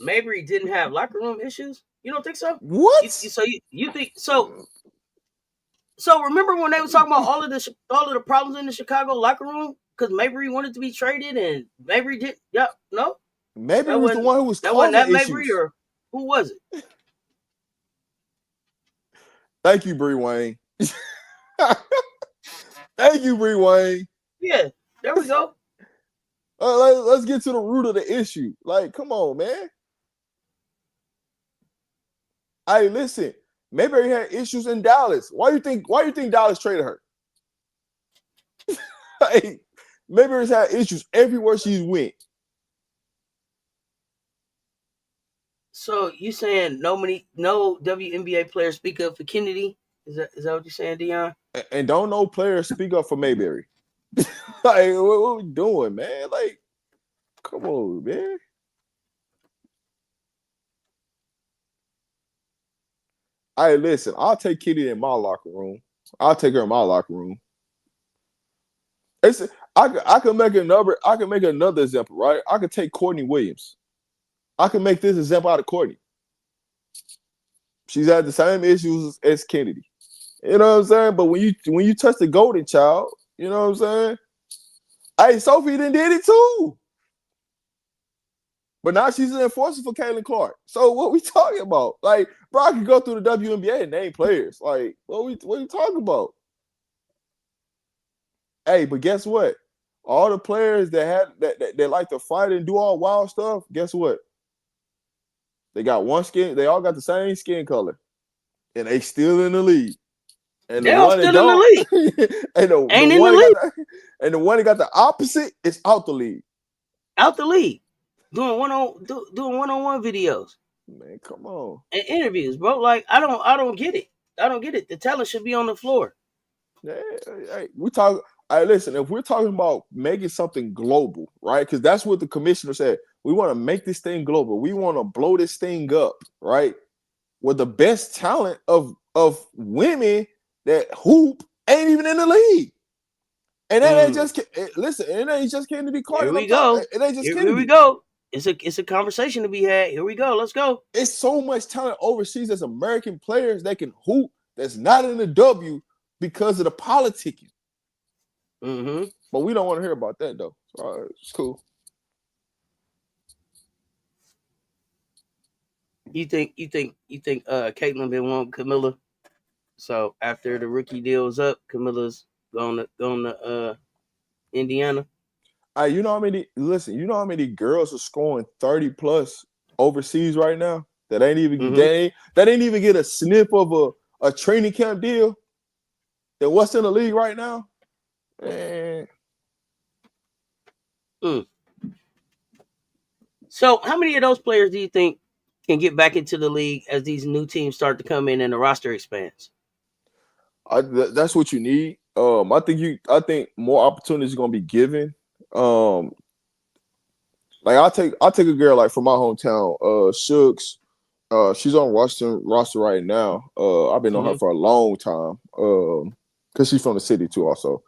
Mabry didn't have locker room issues. You don't think so? What? You think so? So remember when they were talking about all of the problems in the Chicago locker room because Mabry wanted to be traded and Mabry did. Yeah, no. Mabry was the one who was that wasn't causing that issues. Mabry or who was it? Thank you, Bree Wayne. Thank you, Bree Wayne. Yeah, there we go. Let's get to the root of the issue. Like, come on, man. Hey, listen. Mayberry had issues in Dallas. Why you think Dallas traded her? Hey, Mayberry's had issues everywhere she's went. So you saying no WNBA players speak up for Kennedy? Is that what you're saying, Dion? And don't no players speak up for Mayberry. Like, what we doing, man? Like, come on, man. Hey, listen, I'll take Kitty in my locker room. I'll take her in my locker room. I can make another example, right? I could take Courtney Williams. I can make this example out of Courtney. She's had the same issues as Kennedy. You know what I'm saying? But when you touch the golden child, you know what I'm saying? Hey, Sophie did it too. But now she's an enforcer for Caitlin Clark. So what we talking about? Like, bro, I can go through the WNBA and name players. Like, what are you talking about? Hey, but guess what? All the players that like to fight and do all wild stuff, guess what? They got one skin, they all got the same skin color. And they still in the league. And they're all still in the league. And the one that got the opposite is out the league. Out the league. Doing one-on-one videos. Man, come on. And interviews, bro. Like, I don't get it. I don't get it. The talent should be on the floor. Yeah, hey, listen, if we're talking about making something global, right? Because that's what the commissioner said. We want to make this thing global. We want to blow this thing up, right? With the best talent of women that hoop ain't even in the league. And that ain't just listen, it ain't just Kennedy Clark. Here we go. It ain't just Kennedy. Here we go. It's a conversation to be had. Here we go. Let's go. It's so much talent overseas as American players that can hoop that's not in the W because of the politicking. Mm-hmm. But we don't want to hear about that though. All right, it's cool. You think Caitlin been wanting Camilla? So after the rookie deal's up, Camilla's going to Indiana. You know how many girls are scoring 30 plus overseas right now that ain't even that ain't even get a sniff of a training camp deal. Then what's in the league right now? Man. So how many of those players do you think can get back into the league as these new teams start to come in and the roster expands? That's what you need. I think more opportunities are gonna be given. Like I'll take a girl like from my hometown, Shooks. She's on Washington roster right now. I've been on her for a long time. Because she's from the city too, also.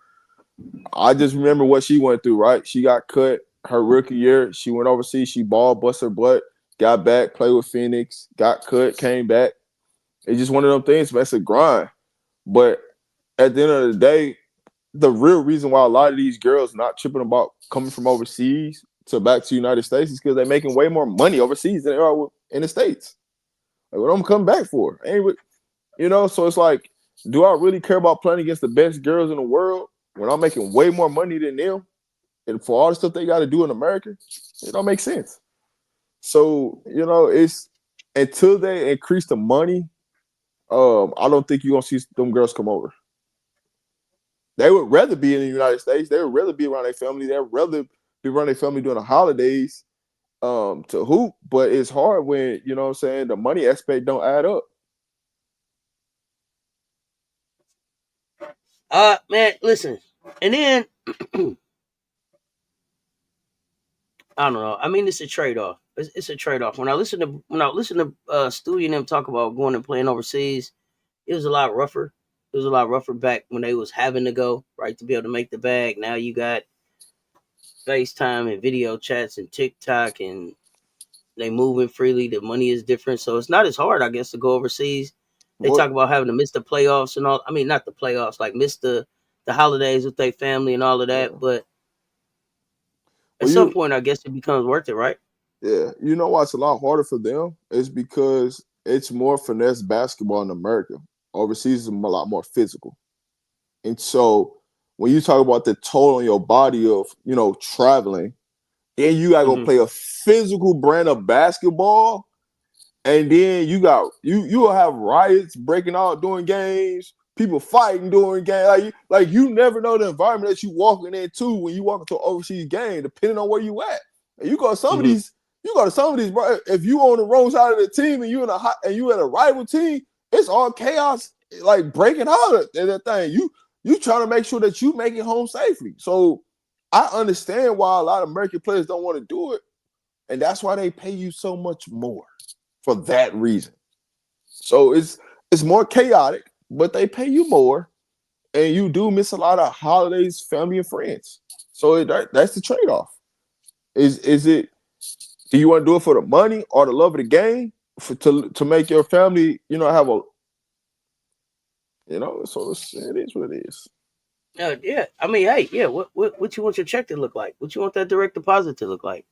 I just remember what she went through, right? She got cut her rookie year. She went overseas, she balled, bust her butt, got back, played with Phoenix, got cut, came back. It's just one of them things, man. It's a grind. But at the end of the day, the real reason why a lot of these girls not tripping about coming from overseas to back to the United States is because they're making way more money overseas than they are in the States. Like, what I'm coming back for? So it's like, do I really care about playing against the best girls in the world when I'm making way more money than them? And for all the stuff they got to do in America, it don't make sense. So, it's until they increase the money, I don't think you're going to see them girls come over. They would rather be in the United States. They would rather be around their family. They would rather be around their family during the holidays to hoop. But it's hard when, the money aspect don't add up. Man, listen. And then I don't know. I mean, it's a trade-off. It's a trade-off. When I listen to Stewie and them talk about going and playing overseas, it was a lot rougher. it was a lot rougher back when they was having to go, right, to be able to make the bag. Now you got FaceTime and video chats and TikTok, and they moving freely. The money is different, so it's not as hard, I guess, to go overseas. They What? talk about having to miss the playoffs and all. I mean, not the playoffs, like miss the holidays with their family and all of that. Yeah. But at Well, some point, I guess it becomes worth it, right? yeah, you know why it's a lot harder for them? It's because it's more finesse basketball in America. Overseas is a lot more physical. And so when you talk about the toll on your body of, traveling, and you gotta go Mm-hmm. play a physical brand of basketball, and then you will have riots breaking out during games, people fighting during games. Like you never know the environment that you walking into when you walk into an overseas game, depending on where you at. And you go to some of Mm-hmm. these, bro. If you on the wrong side of the team and you at a rival team, it's all chaos, like breaking out and that thing. You trying to make sure that you make it home safely. So I understand why a lot of American players don't want to do it, and that's why they pay you so much more for that reason. So it's more chaotic, but they pay you more, and you do miss a lot of holidays, family, and friends. So that's the trade off. Is it? Do you want to do it for the money or the love of the game, to make your family, have a, So it is what it is. Yeah. I mean, hey, yeah. What you want your check to look like? What you want that direct deposit to look like?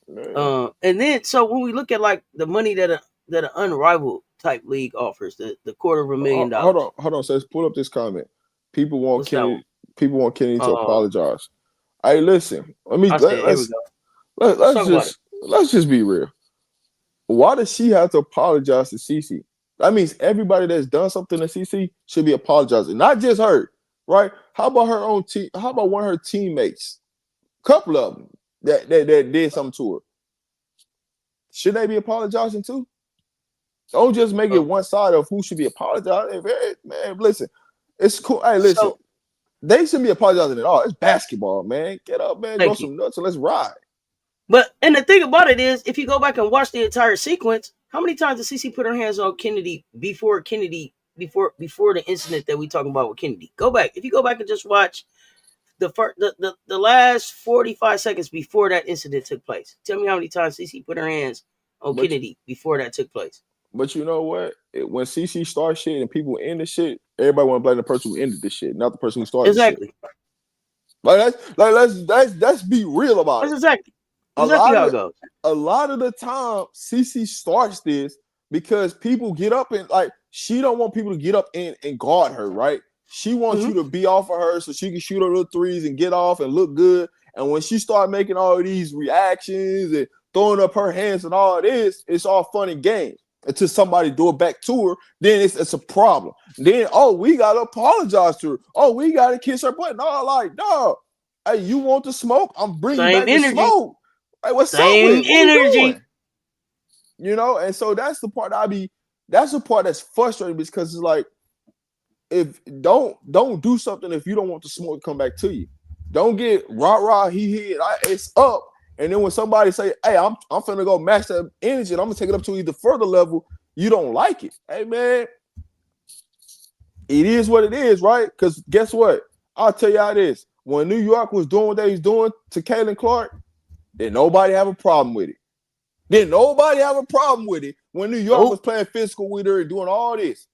Yeah. And then so when we look at like the money that an unrivaled type league offers, the $250,000. Hold on. Says pull up this comment. People want What's that one? Kenny. People want Kenny to Uh, apologize. Hey, listen. I said, here we go. Let's talk about it. Let's just be real. Why does she have to apologize to CC? That means everybody that's done something to CC should be apologizing, not just her, right? How about her own team? How about one of her teammates? A couple of them that did something to her. Should they be apologizing too? Don't just make it one side of who should be apologizing. Man, listen, it's cool. Hey, listen, So they shouldn't be apologizing at all. It's basketball, man. Get up, man. Go thank you. some nuts and let's ride. But and the thing about it is, if you go back and watch the entire sequence, how many times did CC put her hands on Kennedy before the incident that we talking about with Kennedy? Go back. If you go back and just watch the last 45 seconds before that incident took place. Tell me how many times CC put her hands on But Kennedy before that took place. But you know what? When CC starts shit and people end the shit, everybody want to blame the person who ended the shit, not the person who started Exactly. the shit. Let's be real about That's it. exactly how it goes. A lot of the time, CC starts this because people get up and she don't want people to get up and guard her, right? She wants you to be off of her so she can shoot her little threes and get off and look good. And when she start making all these reactions and throwing up her hands and all this, it's all fun and games. Until somebody do it back to her, then it's a problem. Then, we gotta apologize to her. We gotta kiss her butt. No. Hey, you want the smoke? I'm bringing Same back energy. the smoke. Hey, what's up Same with it? What energy. we doing? And so that's the part that's the part that's frustrating, because it's like, if don't do something if you don't want the smoke to come back to you. Don't get rah, it's up. And then when somebody say, hey, I'm finna go match that energy and I'm gonna take it up to either further level, you don't like it. Hey, man, it is what it is, right? Because guess what? I'll tell you how it is. When New York was doing what they was doing to Caitlin Clark, then nobody have a problem with it. When New York was playing physical with her and doing all this.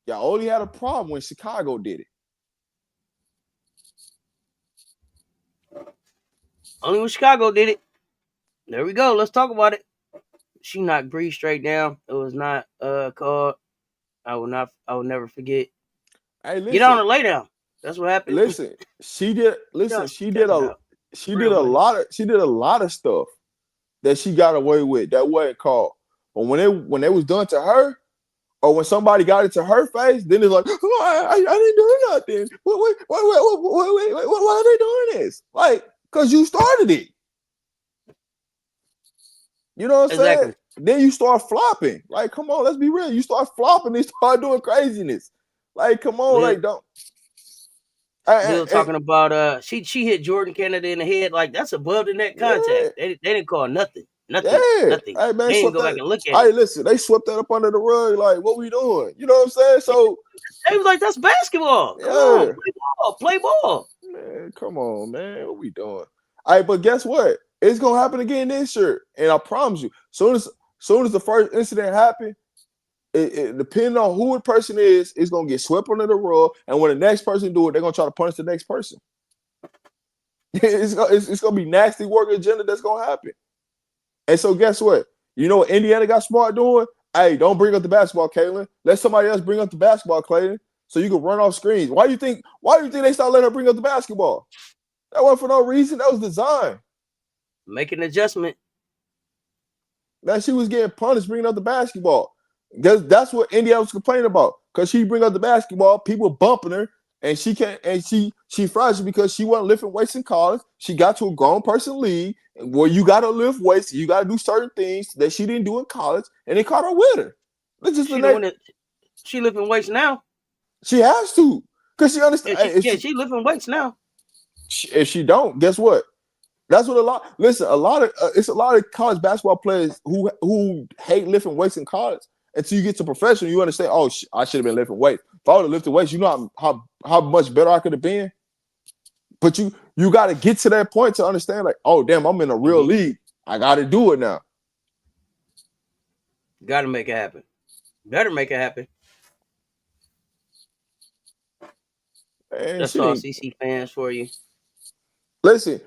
Y'all only had a problem when Chicago did it. Only when Chicago did it. There we go. Let's talk about it. She knocked Bree straight down. It was not called. I will never forget. Hey, listen, get on her lay down. That's what happened. Listen, she did a lot of stuff that she got away with that wasn't called. But when it was done to her, or when somebody got it to her face, then it's like, I didn't do nothing. Why are they doing this? Like, because you started it. You know what I'm saying? Then you start flopping. Like, come on, let's be real. You start flopping, they start doing craziness. Like, come on, Lith, don't. Bill talking about she hit Jordan Kennedy in the head, like that's above the neck contact. Yeah. They didn't call nothing. Nothing. Hey, man, they didn't go back and look at it. Hey, listen, they swept that up under the rug. Like, what we doing? You know what I'm saying? So They was like, that's basketball. Come on, play ball. Man, come on, man. What we doing? All right, but guess what? It's gonna happen again this year, and I promise you. Soon as the first incident happened, it depending on who the person is, it's gonna get swept under the rug. And when the next person do it, they're gonna try to punish the next person. It's gonna be nasty work agenda that's gonna happen. And so guess what? You know what Indiana got smart doing? Hey, don't bring up the basketball, Caitlin. Let somebody else bring up the basketball, Clayton, so you can run off screens. Why do you think they started letting her bring up the basketball? That wasn't for no reason. That was design. Make an adjustment. That she was getting punished bringing up the basketball. Because that's what Indiana was complaining about. Because she bring up the basketball, people bumping her, and she can't. And she fragile because she wasn't lifting weights in college. She got to a grown person league where you got to lift weights, you got to do certain things that she didn't do in college, and they caught her with her. She lifting weights now. She has to, because she understands. She lifting weights now. If she don't, guess what? That's what it's a lot of college basketball players who hate lifting weights in college. Until you get to professional, you understand. Oh, I should have been lifting weights. If I would have lifted weights, you know how much better I could have been. But you got to get to that point to understand, like, oh damn, I'm in a real league. I got to do it now. Got to make it happen. Better make it happen. Man, that's all CC fans for you. Listen,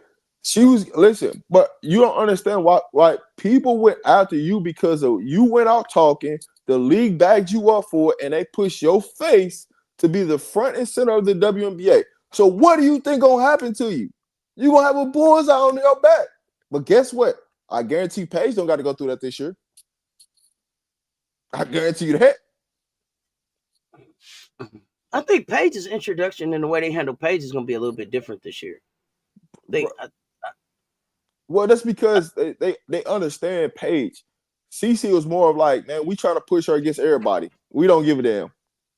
but you don't understand why people went after you because of you went out talking. The league bagged you up for it, and they pushed your face to be the front and center of the WNBA. So what do you think gonna happen to you? You gonna have a bullseye on your back. But guess what? I guarantee Paige don't got to go through that this year. I guarantee you that. I think Paige's introduction and the way they handle Paige is gonna be a little bit different this year. Well, that's because they understand Paige. CC was more of like, man, we trying to push her against everybody. We don't give a damn.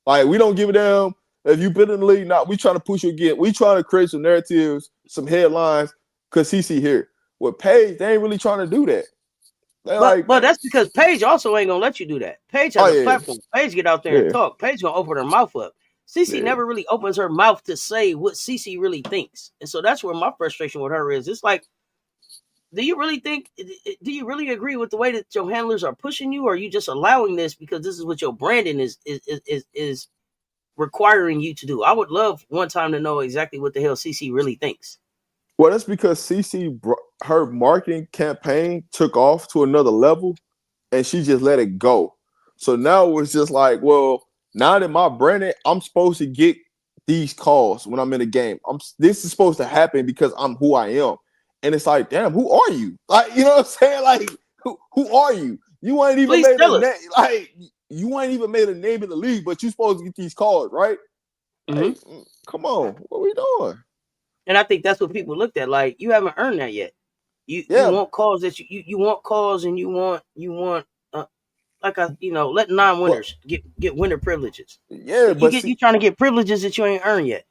Like, we don't give a damn if you've been in the league. Not we trying to push you again. We trying to create some narratives, some headlines, because CC here. With Paige, they ain't really trying to do that. But that's because Paige also ain't gonna let you do that. Paige has a platform. Paige get out there and talk. Paige gonna open her mouth up. CC never really opens her mouth to say what CC really thinks, and so that's where my frustration with her is. It's like, do you really agree with the way that your handlers are pushing you, or are you just allowing this because this is what your branding is requiring you to do? I would love one time to know exactly what the hell CC really thinks. Well, that's because CC, her marketing campaign took off to another level, and she just let it go. So now it's just like, well, now that my branding, I'm supposed to get these calls when I'm in a game. This is supposed to happen because I'm who I am. And it's like, damn, who are you? Like, you know what I'm saying? Like, who are you? You ain't even made a name. Like, you ain't even made a name in the league, but you supposed to get these calls, right? Like, come on, what are we doing? And I think that's what people looked at. Like, you haven't earned that yet. You want calls that you want calls, and you want let non-winners get winner privileges. Yeah, you trying to get privileges that you ain't earned yet.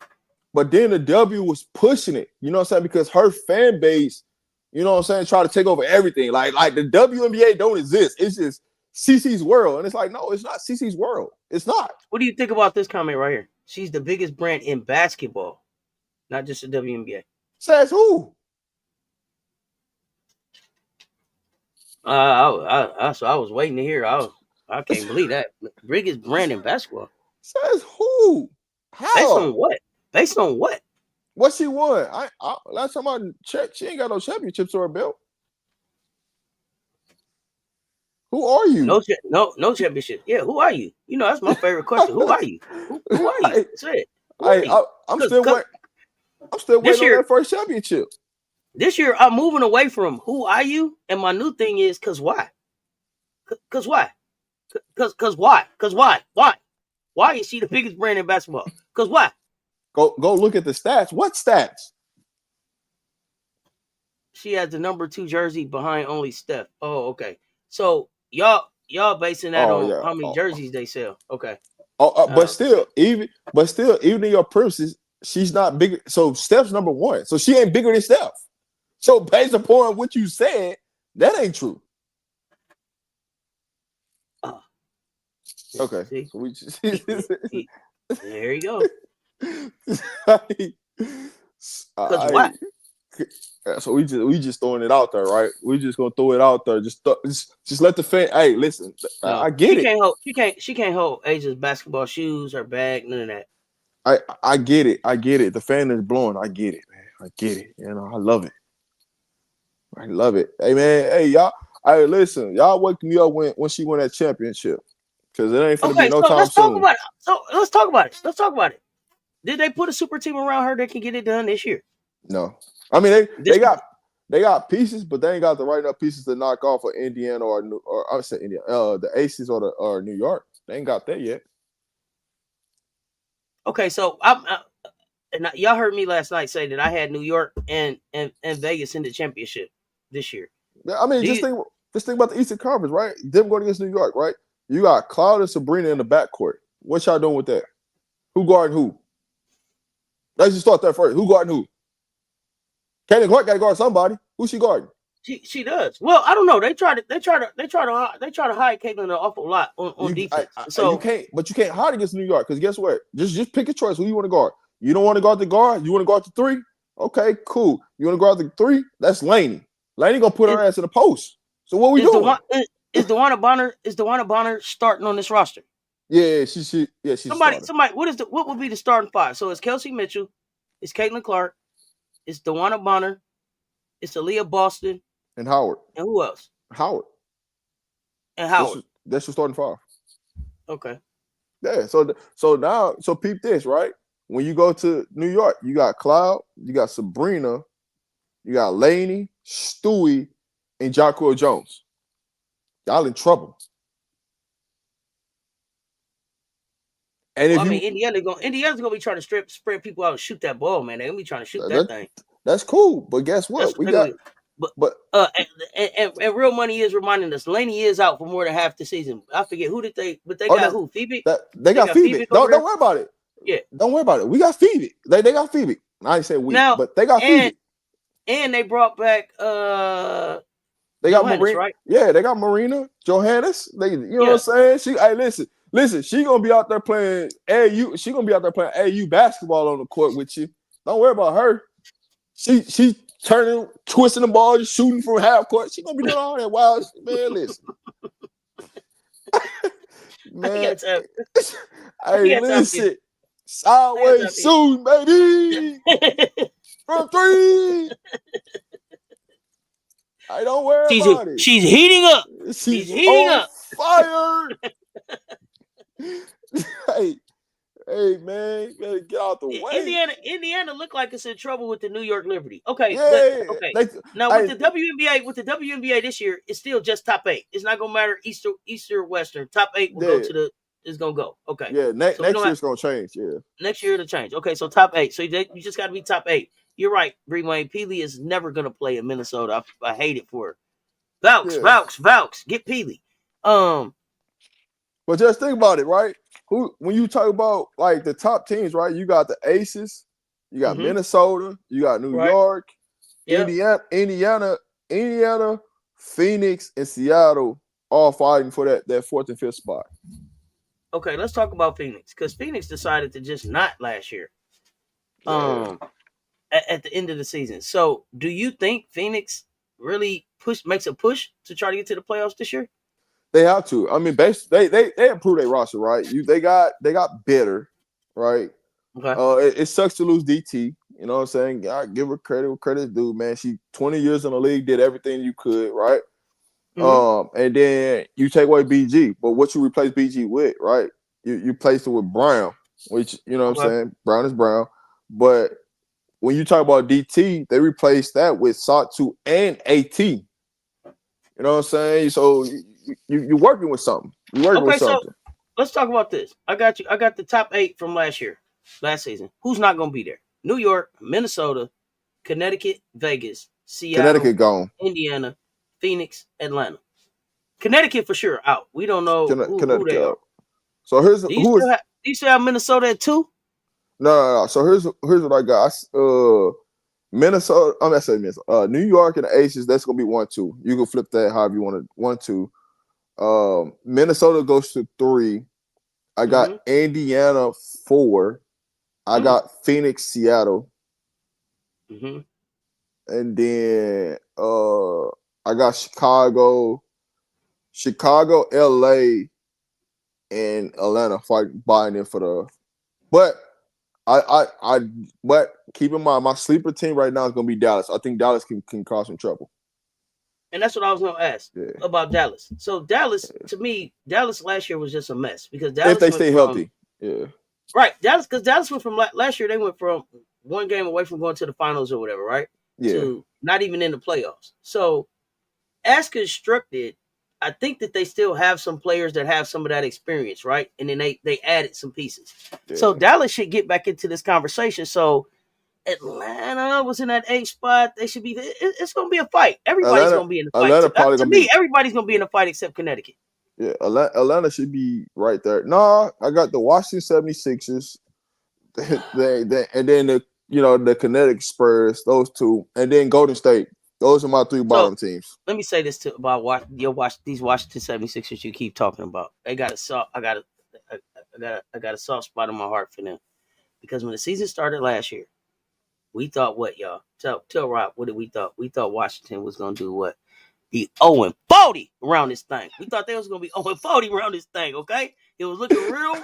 But then the W was pushing it, you know what I'm saying? Because her fan base, you know what I'm saying, try to take over everything. Like the WNBA don't exist. It's just CC's world. And it's like, no, it's not CC's world. It's not. What do you think about this comment right here? She's the biggest brand in basketball, not just the WNBA. Says who? So I was waiting to hear. I can't believe that. Biggest brand in basketball. Says who? How? Based on what? What she won? Last time I checked, she ain't got no championships or a belt. Who are you? No championship. Yeah, who are you? You know, that's my favorite question. Who are you? Who are you? Say it. I'm still waiting on that first championship. This year, I'm moving away from who are you, and my new thing is because why? Because why? Because why? Because why? Why? Why is she the biggest brand in basketball? Because why? Go look at the stats. What stats? She has the number 2 jersey behind only Steph. Oh, okay. So y'all basing that on how many jerseys they sell. Okay. But still, even in your premises, she's not bigger. So Steph's number 1. So she ain't bigger than Steph. So based upon what you said, that ain't true. Okay. See? So we just There you go. Because I, what? so we just throwing it out there, right? We just gonna throw it out there. Just let the fan. Hey, listen, No, I get it. She can't hold Asia's basketball shoes, her bag, none of that. I get it. I get it. The fan is blowing. I get it, man. I get it. You know, I love it. I love it. Hey, man. Hey, y'all. Hey, listen. Y'all wake me up when she won that championship, because it ain't finna be Okay, no so time let's talk soon. about it. So let's talk about it. Let's talk about it. Did they put a super team around her that can get it done this year? No, I mean This they got pieces, but they ain't got the right enough pieces to knock off of Indiana or I would say Indiana, the Aces or New York. They ain't got that yet. Okay, so y'all heard me last night say that I had New York and Vegas in the championship this year. I mean, Do you? just think about the Eastern Conference, right? Them going against New York, right? You got Cloud and Sabrina in the backcourt. What y'all doing with that? Who guarding who? Let's just start there first. Who guarding who? Caitlin Clark got to guard somebody. Who's she guarding? She does. Well, I don't know. They try to hide Caitlin an awful lot on defense. You So can't hide against New York because guess what? Just pick a choice. Who you want to guard? You don't want to guard the guard. You want to guard the three? Okay, cool. You want to guard the three? That's Laney. Laney gonna put her ass in the post. So what we doing? Is DeWanna Bonner starting on this roster? Yeah, she's starting. Somebody. What would be the starting five? So it's Kelsey Mitchell, it's Caitlin Clark, it's DeWanna Bonner, it's Aaliyah Boston, And Howard. and who else? Howard. And Howard. That's your starting five. Okay. Yeah. So peep this, right? When you go to New York, you got Cloud, you got Sabrina, you got Laney, Stewie, and Jacquel Jones. Y'all in trouble. And Well, Indiana's gonna be trying to spread people out and shoot that ball, man. They're gonna be trying to shoot that thing. That's cool, but guess what? And real money is reminding us Laney is out for more than half the season. I forget who did they, but they got who? Phoebe. They got Phoebe. Don't worry about it. Yeah, don't worry about it. We got Phoebe. They got Phoebe. I ain't say we, now, but they got Phoebe. And they brought back they got Johannes, Marina, right? Yeah, they got Marina Johannes. You know what I'm saying? Listen, she gonna be out there playing AU. She gonna be out there playing AU basketball on the court with you. Don't worry about her. She turning, twisting the ball, just shooting from half court. She gonna be doing all that wild shit, man. Listen. Man. Hey, listen. Sideways shooting, baby. From three. I don't worry about it. She's heating up. She's heating up. Fire. Hey, man, you better get out the way. Indiana looked like it's in trouble with the New York Liberty. Okay, now with the WNBA this year, it's still just top 8. It's not gonna matter East or Western. Top 8 will go to is gonna go. Okay. Yeah, next year it's gonna change. Yeah. Next year it'll change. Okay, so top 8. So you just got to be top 8. You're right, Green Wayne. Peely is never gonna play in Minnesota. I hate it for her. Vaux. Get Peely. But just think about it, right? When you talk about like the top teams, right? You got the Aces, you got Minnesota, you got New York, Indiana, Phoenix, and Seattle all fighting for that 4th and 5th spot. Okay, let's talk about Phoenix because Phoenix decided to just not last year. At the end of the season. So, do you think Phoenix really makes a push to try to get to the playoffs this year? They have to. I mean, they improved their roster, right? They got better, right? Okay. It sucks to lose DT. You know what I'm saying? I give her credit where credit's due, man. She 20 years in the league, did everything you could, right? And then you take away BG, but what you replace BG with, right? You replace it with Brown, which you know what I'm saying? Brown is Brown. But when you talk about DT, they replaced that with Satu and AT. You know what I'm saying? So you're working with something. You're working with something. So let's talk about this. I got you. I got the top 8 from last season. Who's not going to be there? New York, Minnesota, Connecticut, Vegas, Seattle, Connecticut gone. Indiana, Phoenix, Atlanta. Connecticut for sure out. We don't know who they are. So here's do you still have Minnesota at 2? No. So here's what I got. Minnesota. I'm not saying Minnesota. New York and the Aces. That's gonna be 1-2. You can flip that however you want to. 1-2. Minnesota goes to 3. I got Indiana 4. I got Phoenix, Seattle. And then I got Chicago, LA, and Atlanta buying in for the. But but keep in mind, my sleeper team right now is gonna be Dallas. I think Dallas can cause some trouble. And that's what I was gonna ask about Dallas. So Dallas, to me, Dallas last year was just a mess because Dallas, if they stay healthy, right. Dallas went from last year. They went from one game away from going to the finals or whatever, right? To not even in the playoffs. So as constructed, I think that they still have some players that have some of that experience, right? And then they added some pieces. So Dallas should get back into this conversation. So Atlanta was in that 8th spot. They should be. It's going to be a fight. Everybody's going to be in the fight. To me, everybody's going to be in a fight except Connecticut. Yeah, Atlanta should be right there. No, I got the Washington 76ers. And then the Connecticut Spurs, those two, and then Golden State. Those are my 3 bottom teams. Let me say this about these Washington 76ers you keep talking about. They got I got a soft spot in my heart for them because when the season started last year, we thought what, y'all? Tell Rob, what did we thought? We thought Washington was gonna do what? Be 0-40 around this thing. We thought they was gonna be 0-40 around this thing. Okay, it was looking real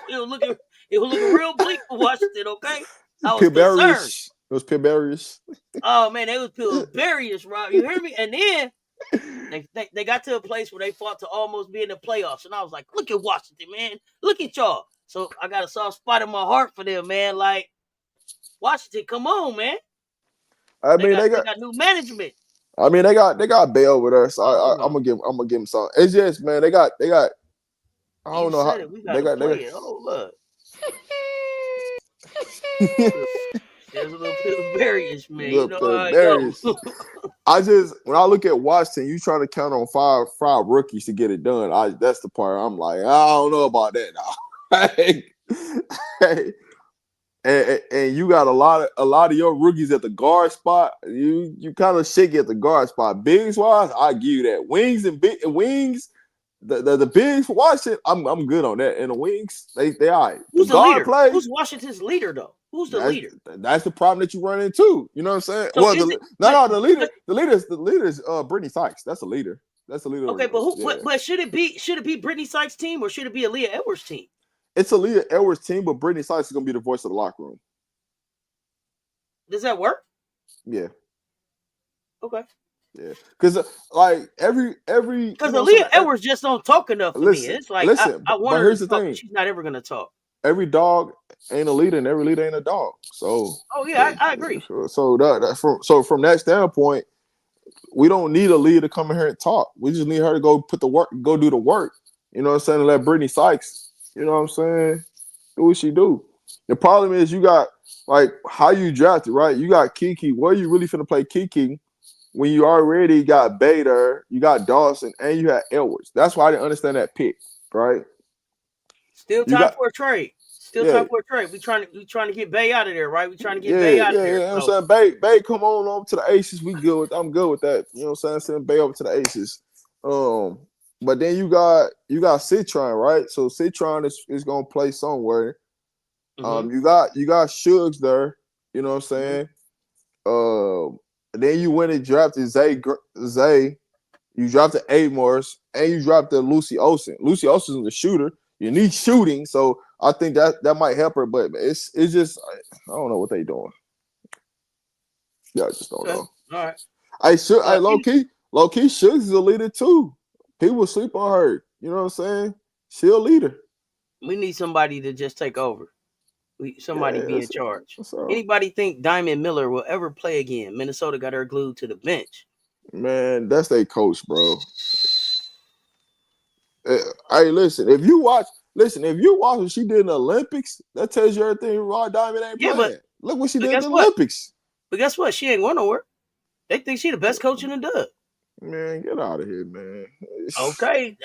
bleak for Washington. Okay, I was concerned. It was Piberius. Oh man, they was Piberius, Rob. You hear me? And then they got to a place where they fought to almost be in the playoffs, and I was like, look at Washington, man. Look at y'all. So I got a soft spot in my heart for them, man. Like. Washington, come on, man. I mean, they got new management. I mean, they got Bay over there, so I'm gonna give them some. It's just, man, they got. I don't know how they got. Oh look, there's a little bit of variance, man. You know how it goes. When I look at Washington, you trying to count on five rookies to get it done. That's the part I'm like, I don't know about that now. And you got a lot of your rookies at the guard spot. You kind of shaky at the guard spot. Bigs wise, I give you that. Wings, the bigs for Washington, I'm good on that. And the wings, they all right. Who's the leader? Who's Washington's leader though? Who's the leader? That's the problem that you run into. You know what I'm saying? So the leader is Brittany Sykes. That's a leader. That's a leader. Okay, but who? Yeah. But should it be Brittany Sykes' team or should it be Aaliyah Edwards' team? It's Aaliyah Edwards' team, but Brittany Sykes is gonna be the voice of the locker room. Does that work? Yeah. Okay. Yeah, because like every because Aaliyah Edwards just don't talk enough for me. It's like I want her to talk, but she's not ever gonna talk. Every dog ain't a leader, and every leader ain't a dog. So. Oh yeah, I agree. So from that standpoint, we don't need a leader to come in here and talk. We just need her to go do the work. You know what I'm saying? And let Brittany Sykes, you know what I'm saying, do what she do. The problem is you got like how you drafted, right? You got Kiki. Where you really finna play Kiki when you already got Bader, you got Dawson, and you had Edwards? That's why I didn't understand that pick, right? Still time for a trade. Time for a trade. We trying to get Bay out of there, right? We trying to get Bay out of there. You know what I'm saying? Bay, come on over to the Aces. I'm good with that. You know what I'm saying? Send Bay over to the Aces. But then you got Citron, right? So Citron is gonna play somewhere. Mm-hmm. You got Suggs there. You know what I'm saying? Mm-hmm. Then you went and drafted Zay. You drafted Amors, and you drafted Lucy Olsen. Lucy Olsen is a shooter. You need shooting, so I think that might help her. But it's just I don't know what they doing. Yeah, I just don't know. All right. Low key, Suggs is a leader too. People sleep on her. You know what I'm saying? She a leader. We need somebody to just take over. Somebody be in charge. Anybody think Diamond Miller will ever play again? Minnesota got her glued to the bench. Man, that's their coach, bro. Hey, listen. If you watch what she did in the Olympics, that tells you everything. Raw Diamond ain't playing. But look what she did in the Olympics. But guess what? She ain't going nowhere. They think she the best coach in the dub. Man, get out of here, man. Okay.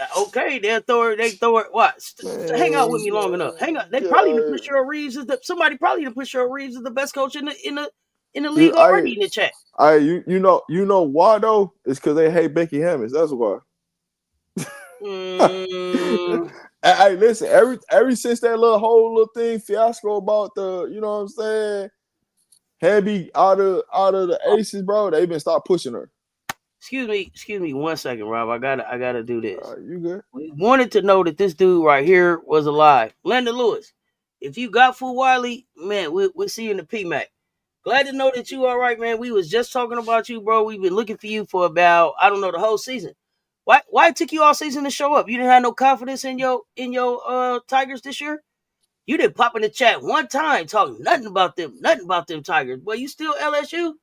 They throw her. What? Man, hang out with me long enough. Hang on. They probably to push Cheryl Reeves as somebody probably to push Cheryl Reeves as the best coach in the league already in the chat. You know why though? It's because they hate Becky Hammons. That's why. Hey, listen, every since that whole little thing fiasco about the, you know what I'm saying, Heavy out of the Aces, bro, they been start pushing her. Excuse me 1 second, Rob. I gotta do this. You good? We wanted to know that this dude right here was alive. Landon Lewis, if you got Fu Wiley, man, we'll see you in the PMAC. Glad to know that you all right, man. We was just talking about you, bro. We've been looking for you for about, I don't know, the whole season. Why it took you all season to show up? You didn't have no confidence in your Tigers this year? You didn't pop in the chat one time talking nothing about them Tigers. Well, you still LSU?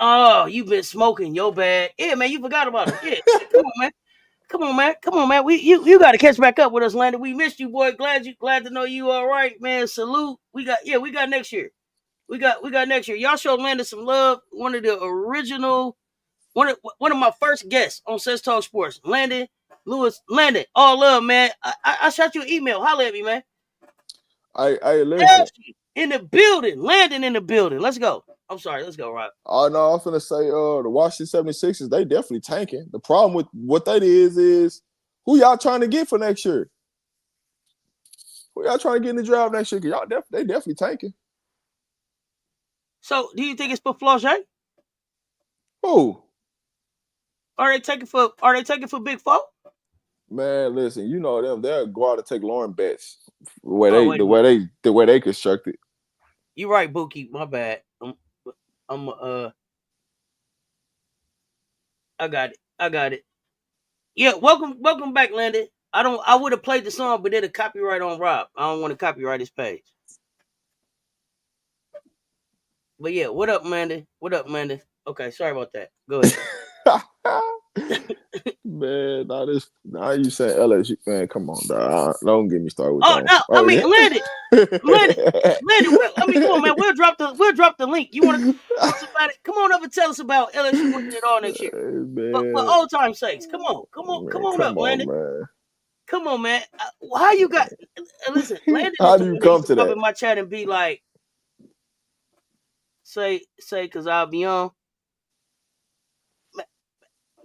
Oh, you've been smoking. Yo, bad. Yeah, man, you forgot about it. Yeah, come on, man. Come on, man. You got to catch back up with us, Landon. We missed you, boy. Glad to know you all right, man. Salute. We got next year. We got next year. Y'all show Landon some love. One of the original, one of my first guests on Cess Talk Sports, Landon Lewis. Landon, all love, man. I shot you an email. Holla at me, man. I listen. In the building, Landon in the building. Let's go. I'm sorry. Let's go, Rob. Oh no, I was gonna say the Washington 76ers, they definitely tanking. The problem with what that is who y'all trying to get for next year? Who y'all trying to get in the draft next year? Cause they definitely tanking. So, do you think it's for Flauget? Who? Are they taking for Big Four? Man, listen, you know them. They'll go out and take Lauren Betts the way they construct it. You're right, Buki. My bad. I got it. Yeah, welcome back, Landon. I would have played the song, but it'll copyright on Rob. I don't want to copyright his page. But yeah, what up, Landon? Okay, sorry about that. Go ahead. Man, now you saying LSU, man, come on, dog. Don't get me started with that. No, I mean, Landon, come on, man. We'll drop the link. You want to tell us about it? Come on up and tell us about LSU winning it all next year. For old time's sakes, come on up, Landon. Man. Come on, man. How you got? Listen, Landon. How do you come to that? Up in my chat and be like, say, because I'll be on.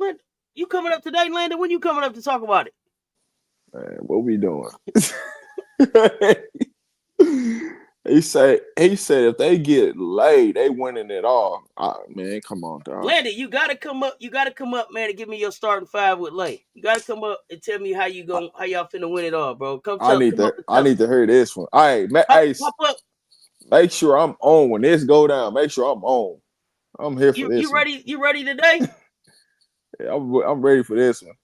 Man, you coming up today, Landon? When you coming up to talk about it? Man, what we doing? He said if they get laid, they winning it all. Man, come on, dog. Landon, you gotta come up. Man, and give me your starting five with Lay. You gotta come up and tell me how y'all finna win it all, bro. I need to hear this one. All right, pop up. Make sure I'm on when this go down. Make sure I'm on. I'm here for this. You ready? You ready today? Yeah, I'm ready for this one.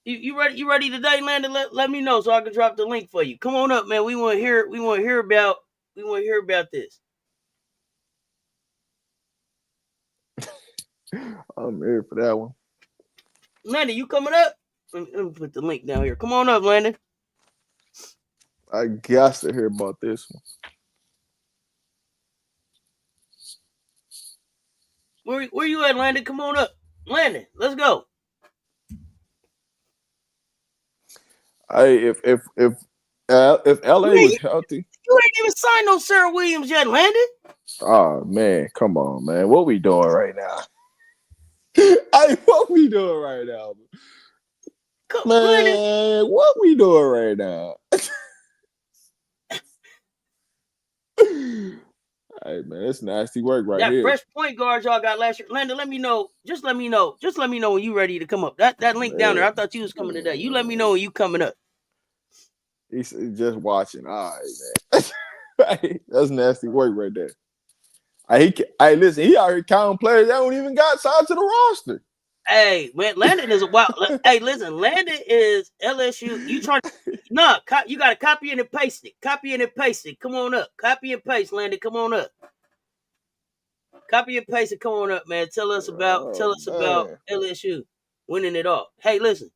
You ready today, Landon? Let me know so I can drop the link for you. Come on up, man. We want to hear about this. I'm here for that one. Landon, you coming up? Let me put the link down here. Come on up, Landon. I got to hear about this one. Where you at, Landon? Come on up. Landon, let's go. Hey, if LA was healthy, you ain't even signed no Sarah Williams yet, Landon. Oh man, come on, man. What we doing right now? Hey, what we doing right now? Man, Landon. What we doing right now? Hey man, it's nasty work right here. That fresh point guard y'all got last year. Landon, let me know. Just let me know when you ready to come up. That link down there. I thought you was coming today. You let me know when you coming up. He's just watching. All right, man. That's nasty work right there. Listen, he out here counting players that don't even got signed to the roster. Hey, man, Landon is a wild. Hey, listen, Landon is LSU. You trying? No, you got to copy and paste it. Come on up. Copy and paste, Landon. Come on up. Copy and paste it. Come on up, man. Tell us about LSU winning it all. Hey, listen,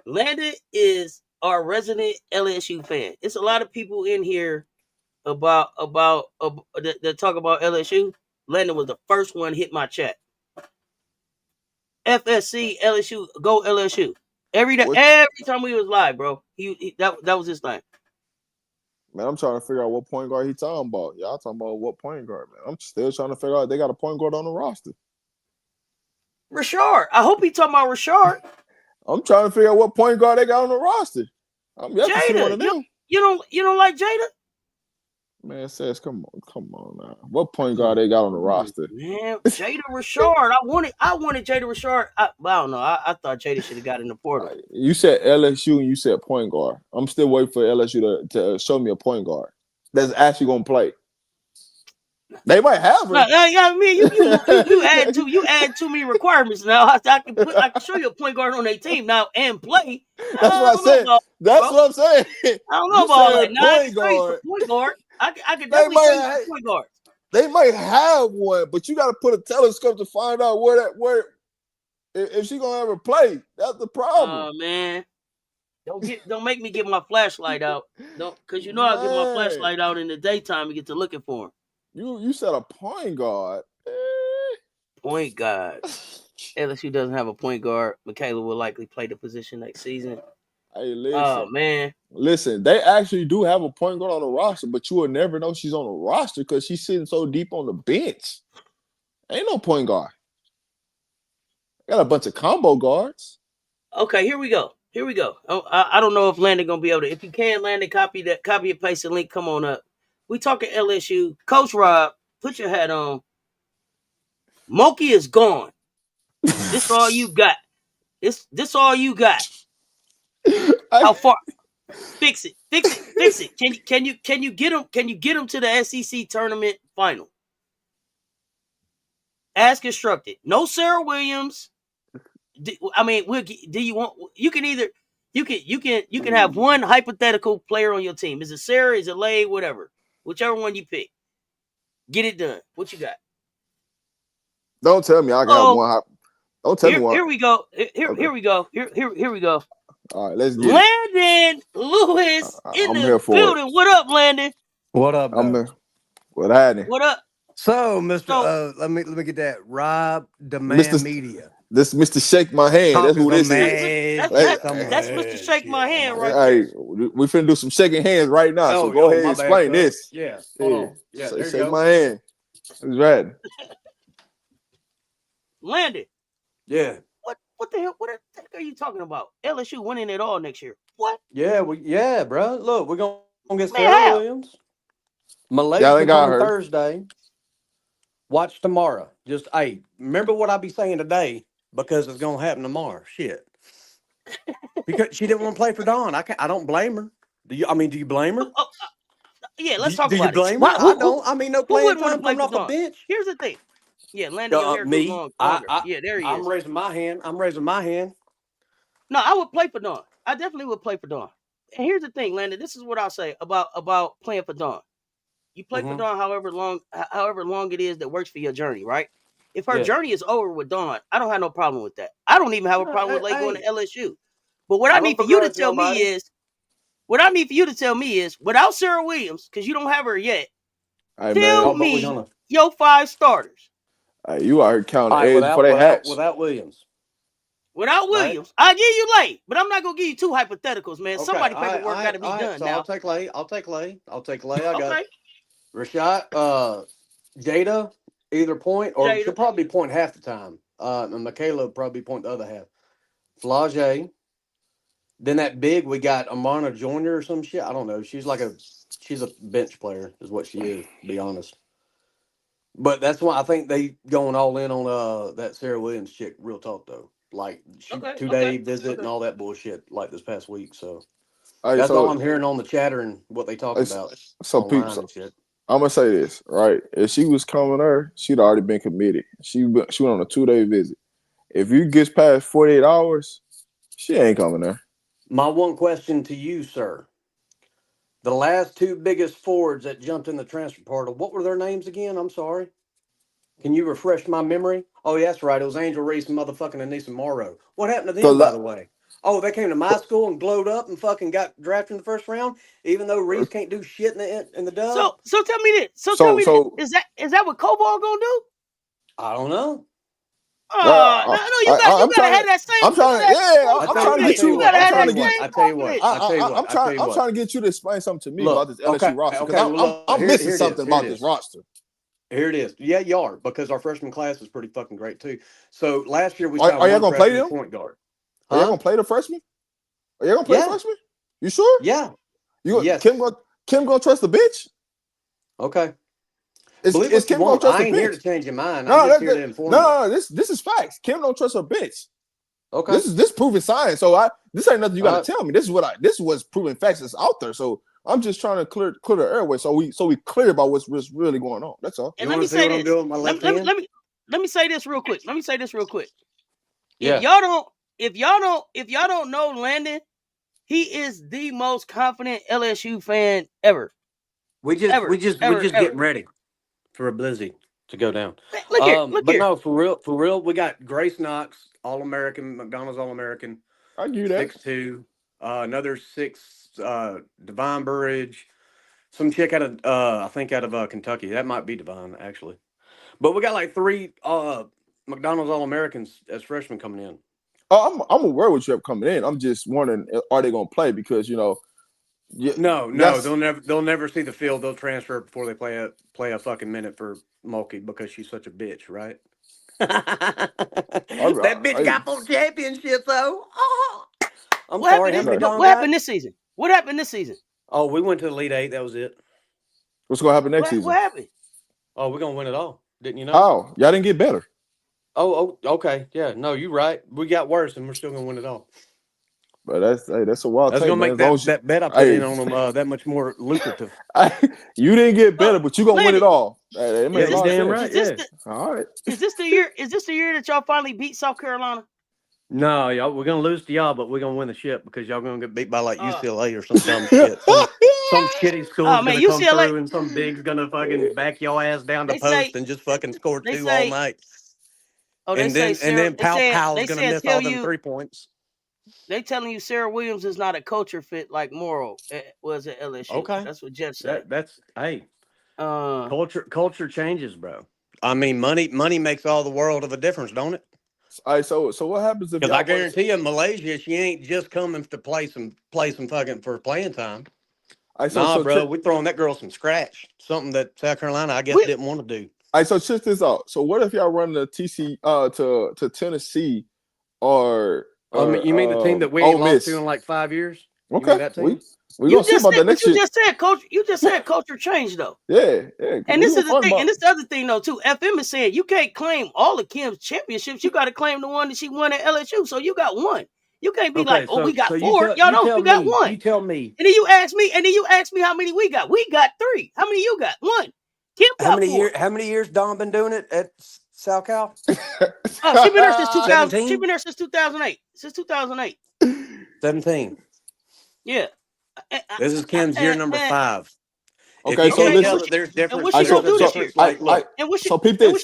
Landon is our resident LSU fan. It's a lot of people in here that talk about LSU. Landon was the first one hit my chat. FSC, LSU, go LSU. Every time we was live, bro. That was his thing. Man, I'm trying to figure out what point guard he talking about. Y'all talking about what point guard, man. I'm still trying to figure out if they got a point guard on the roster. Rashard. I hope he talking about Rashard. I'm trying to figure out what point guard they got on the roster. I'm yet to see one of them. You don't like Jada? Man, Cess, come on now. What point guard they got on the roster? Man, Jada Rashard. I wanted Jada Rashard. I don't know. I thought Jada should have got in the portal. You said LSU and you said point guard. I'm still waiting for LSU to show me a point guard that's actually gonna play. They might have her. I mean, you add too many requirements now. I can show you a point guard on their team now and play. That's what I said. That's what I'm saying. I don't know about that. Point guard. I can definitely show you point guard. They might have one, but you got to put a telescope to find out where if she gonna ever play. That's the problem. Oh man, don't make me get my flashlight out. Because you know I get my flashlight out in the daytime and get to looking for him. You said a point guard. Point guard. LSU doesn't have a point guard. Michaela will likely play the position next season. Hey, listen. Oh man. Listen, they actually do have a point guard on the roster, but you will never know she's on the roster because she's sitting so deep on the bench. Ain't no point guard. Got a bunch of combo guards. Okay, here we go. I don't know if Landon gonna be able to. If you can, Landon, copy and paste the link. Come on up. We talking LSU. Coach Rob, put your hat on. Moki is gone. This all you got. This all you got. How far? Fix it. Can you get him? Can you get him to the SEC tournament final? As constructed. No Sarah Williams. Do you want? You can have one hypothetical player on your team. Is it Sarah? Is it Lay? Whatever. Whichever one you pick. Get it done. What you got? Don't tell me I got one. Don't tell me one. Here we go. Here we go. Here we go. All right, let's get Landon Lewis in the building. What up, Landon? What up? What happening? What up? So, Mr. Let me get that. Rob the Man Media. This Mr. Shake My Hand. That's who this is. That's Mr. Shake My Hand right there. We finna do some shaking hands right now. So go ahead and explain this. Yeah. Yeah. So shake my hand. That's right. Landon. Yeah. What the heck are you talking about? LSU winning it all next year. What? Yeah, bro. Look, we're gonna get Sarah Williams. Malaysia on Thursday. Watch tomorrow. Just remember what I be saying today because it's gonna happen tomorrow. Shit. Because she didn't want to play for Dawn. I don't blame her. Do you blame her? Yeah, let's talk about it. Do you blame her? I don't. I mean, no playing time coming off the bench. Here's the thing. Yeah, Landon, your hair goes long. Yeah, there he is. I'm raising my hand. No, I would play for Dawn. I definitely would play for Dawn. And here's the thing, Landon. This is what I'll say about playing for Dawn. You play for Dawn however long it is that works for your journey, right? If her journey is over with Dawn, I don't have no problem with that. I don't even have a problem with Lake going to LSU. But what I need for you to tell me is, without Sarah Williams, because you don't have her yet, tell me your 5 starters. You are counting eggs before they hatch. Without Williams. Without Williams, I'll give you Lay, but I'm not gonna give you 2 hypotheticals, man. Okay. Somebody paperwork got to be done so now. I'll take Lay. I got Rashad, Jada, either point, or she'll probably point half the time. And Michaela will probably point the other half. Flage. Then that big, we got Amana Jr. or some shit. I don't know. She's a bench player, is what she is, to be honest. But that's why I think they going all in on that Sarah Williams chick. Real talk though, like 2-day visit and all that bullshit like this past week. So that's all I'm hearing on the chatter and what they talk about. So people, I'm gonna say this right. If she was coming there, she'd already been committed. She went on a 2-day visit. If you get past 48 hours, she ain't coming there. My one question to you, sir. The last 2 biggest forwards that jumped in the transfer portal, what were their names again? I'm sorry. Can you refresh my memory? Oh, yeah, that's right. It was Angel Reese and motherfucking Anissa Morrow. What happened to them, by the way? Oh, they came to my school and glowed up and fucking got drafted in the first round, even though Reese can't do shit in the dub. So tell me this. Is that what Cobalt gonna do? I don't know. You gotta have that same. I'm trying to get you. I'm trying to get you to explain something to me about this LSU roster because I'm missing something about this roster. Here it is. Yeah, you are, because our freshman class is pretty fucking great too. So last year we Are signed y'all one gonna play freshman them? point guard. Are y'all gonna play the freshmen? Are y'all gonna play the freshmen? You sure? Yeah. Yes. Kim gonna trust the bitch? Okay. Is Kim gonna trust I the ain't bitch? here to change your mind. I'm just here to inform you. No. This is facts. Kim don't trust her bitch. Okay. This is proven science. So this ain't nothing you gotta tell me. This is what's proven facts that's out there. So I'm just trying to clear the airway so we clear about what's really going on. That's all. And let me say this. Let me say this real quick. Yeah. If y'all don't know Landon, he is the most confident LSU fan ever. We just getting ready for a blizzy to go down. Look here. No, for real, we got Grace Knox, All-American, McDonald's All-American. I knew that. 6'2", another 6, Divine Burridge, some chick out of I think out of Kentucky. That might be Divine actually, but we got like 3 McDonald's All-Americans as freshmen coming in. I'm aware what you have coming in. I'm just wondering, are they gonna play? Because no, they'll never see the field. They'll transfer before they play a fucking minute for Mulkey because she's such a bitch, right? That bitch got 4 championships though. Oh. What happened this season? What happened this season? Oh, we went to the Elite 8. That was it. What's gonna happen next season? What happened? Oh, we're gonna win it all. Didn't you know? How? Y'all didn't get better. Oh, okay. Yeah, no, you're right. We got worse, and we're still gonna win it all. But that's a wild. That's gonna make that bet I put in on them that much more lucrative. You didn't get better, but you're gonna win it all. Damn right. All right. Is this the year? Is this the year that y'all finally beat South Carolina? No, y'all, we're gonna lose to y'all, but we're gonna win the ship because y'all gonna get beat by like UCLA or some dumb shit. Some shitty school's gonna come through, and some big's gonna fucking back your ass down the post and just fucking score 2 all night. Oh, and then Powell's gonna miss all them 3 points. They telling you Sarah Williams is not a culture fit like Morrow was at LSU. Okay, that's what Jeff said. Culture changes, bro. I mean, money makes all the world of a difference, don't it? All right, so what happens if? Because I guarantee you, Malaysia, she ain't just coming to play some fucking for playing time. Bro, we're throwing that girl some scratch. Something that South Carolina, I guess, didn't want to do. All right, so check this out. So what if y'all run the to Tennessee or? You mean the team that we ain't lost to in like 5 years? Okay, that team? We gonna see about that next year. You just said culture changed though. Yeah. And this is the thing, and this is the other thing though too. FM is saying you can't claim all of Kim's championships. You got to claim the one that she won at LSU. So you got one. You can't be we got 4. Y'all know you got 1. You tell me. And then you ask me how many we got. We got 3. How many you got? 1. Kim got 4. How many years Dawn been doing it at South Cal? She been there since 2000. She been there since 2008. Since 2008. 17. Yeah. This is Kim's year number 5. Okay, so listen. There's difference. And what she gonna do this year? And what she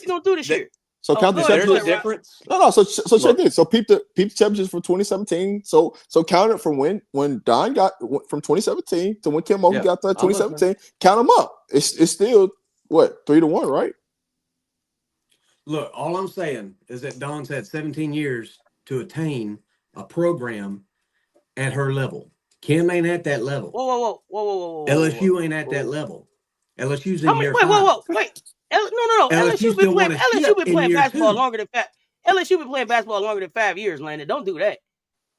gonna do this year? So count the championships. Difference. No. So check this. So peep the championships from 2017. So count it from when Don got from 2017 to when Kim Mulkey got there 2017. Count them up. It's still what 3-1, right? Look, all I'm saying is that Dawn's had 17 years to attain a program at her level. Kim ain't at that level. Whoa. LSU ain't at that level. LSU's in year 5. Wait. No. LSU been playing basketball longer than 5. LSU been playing basketball longer than 5 years, Landon. Don't do that.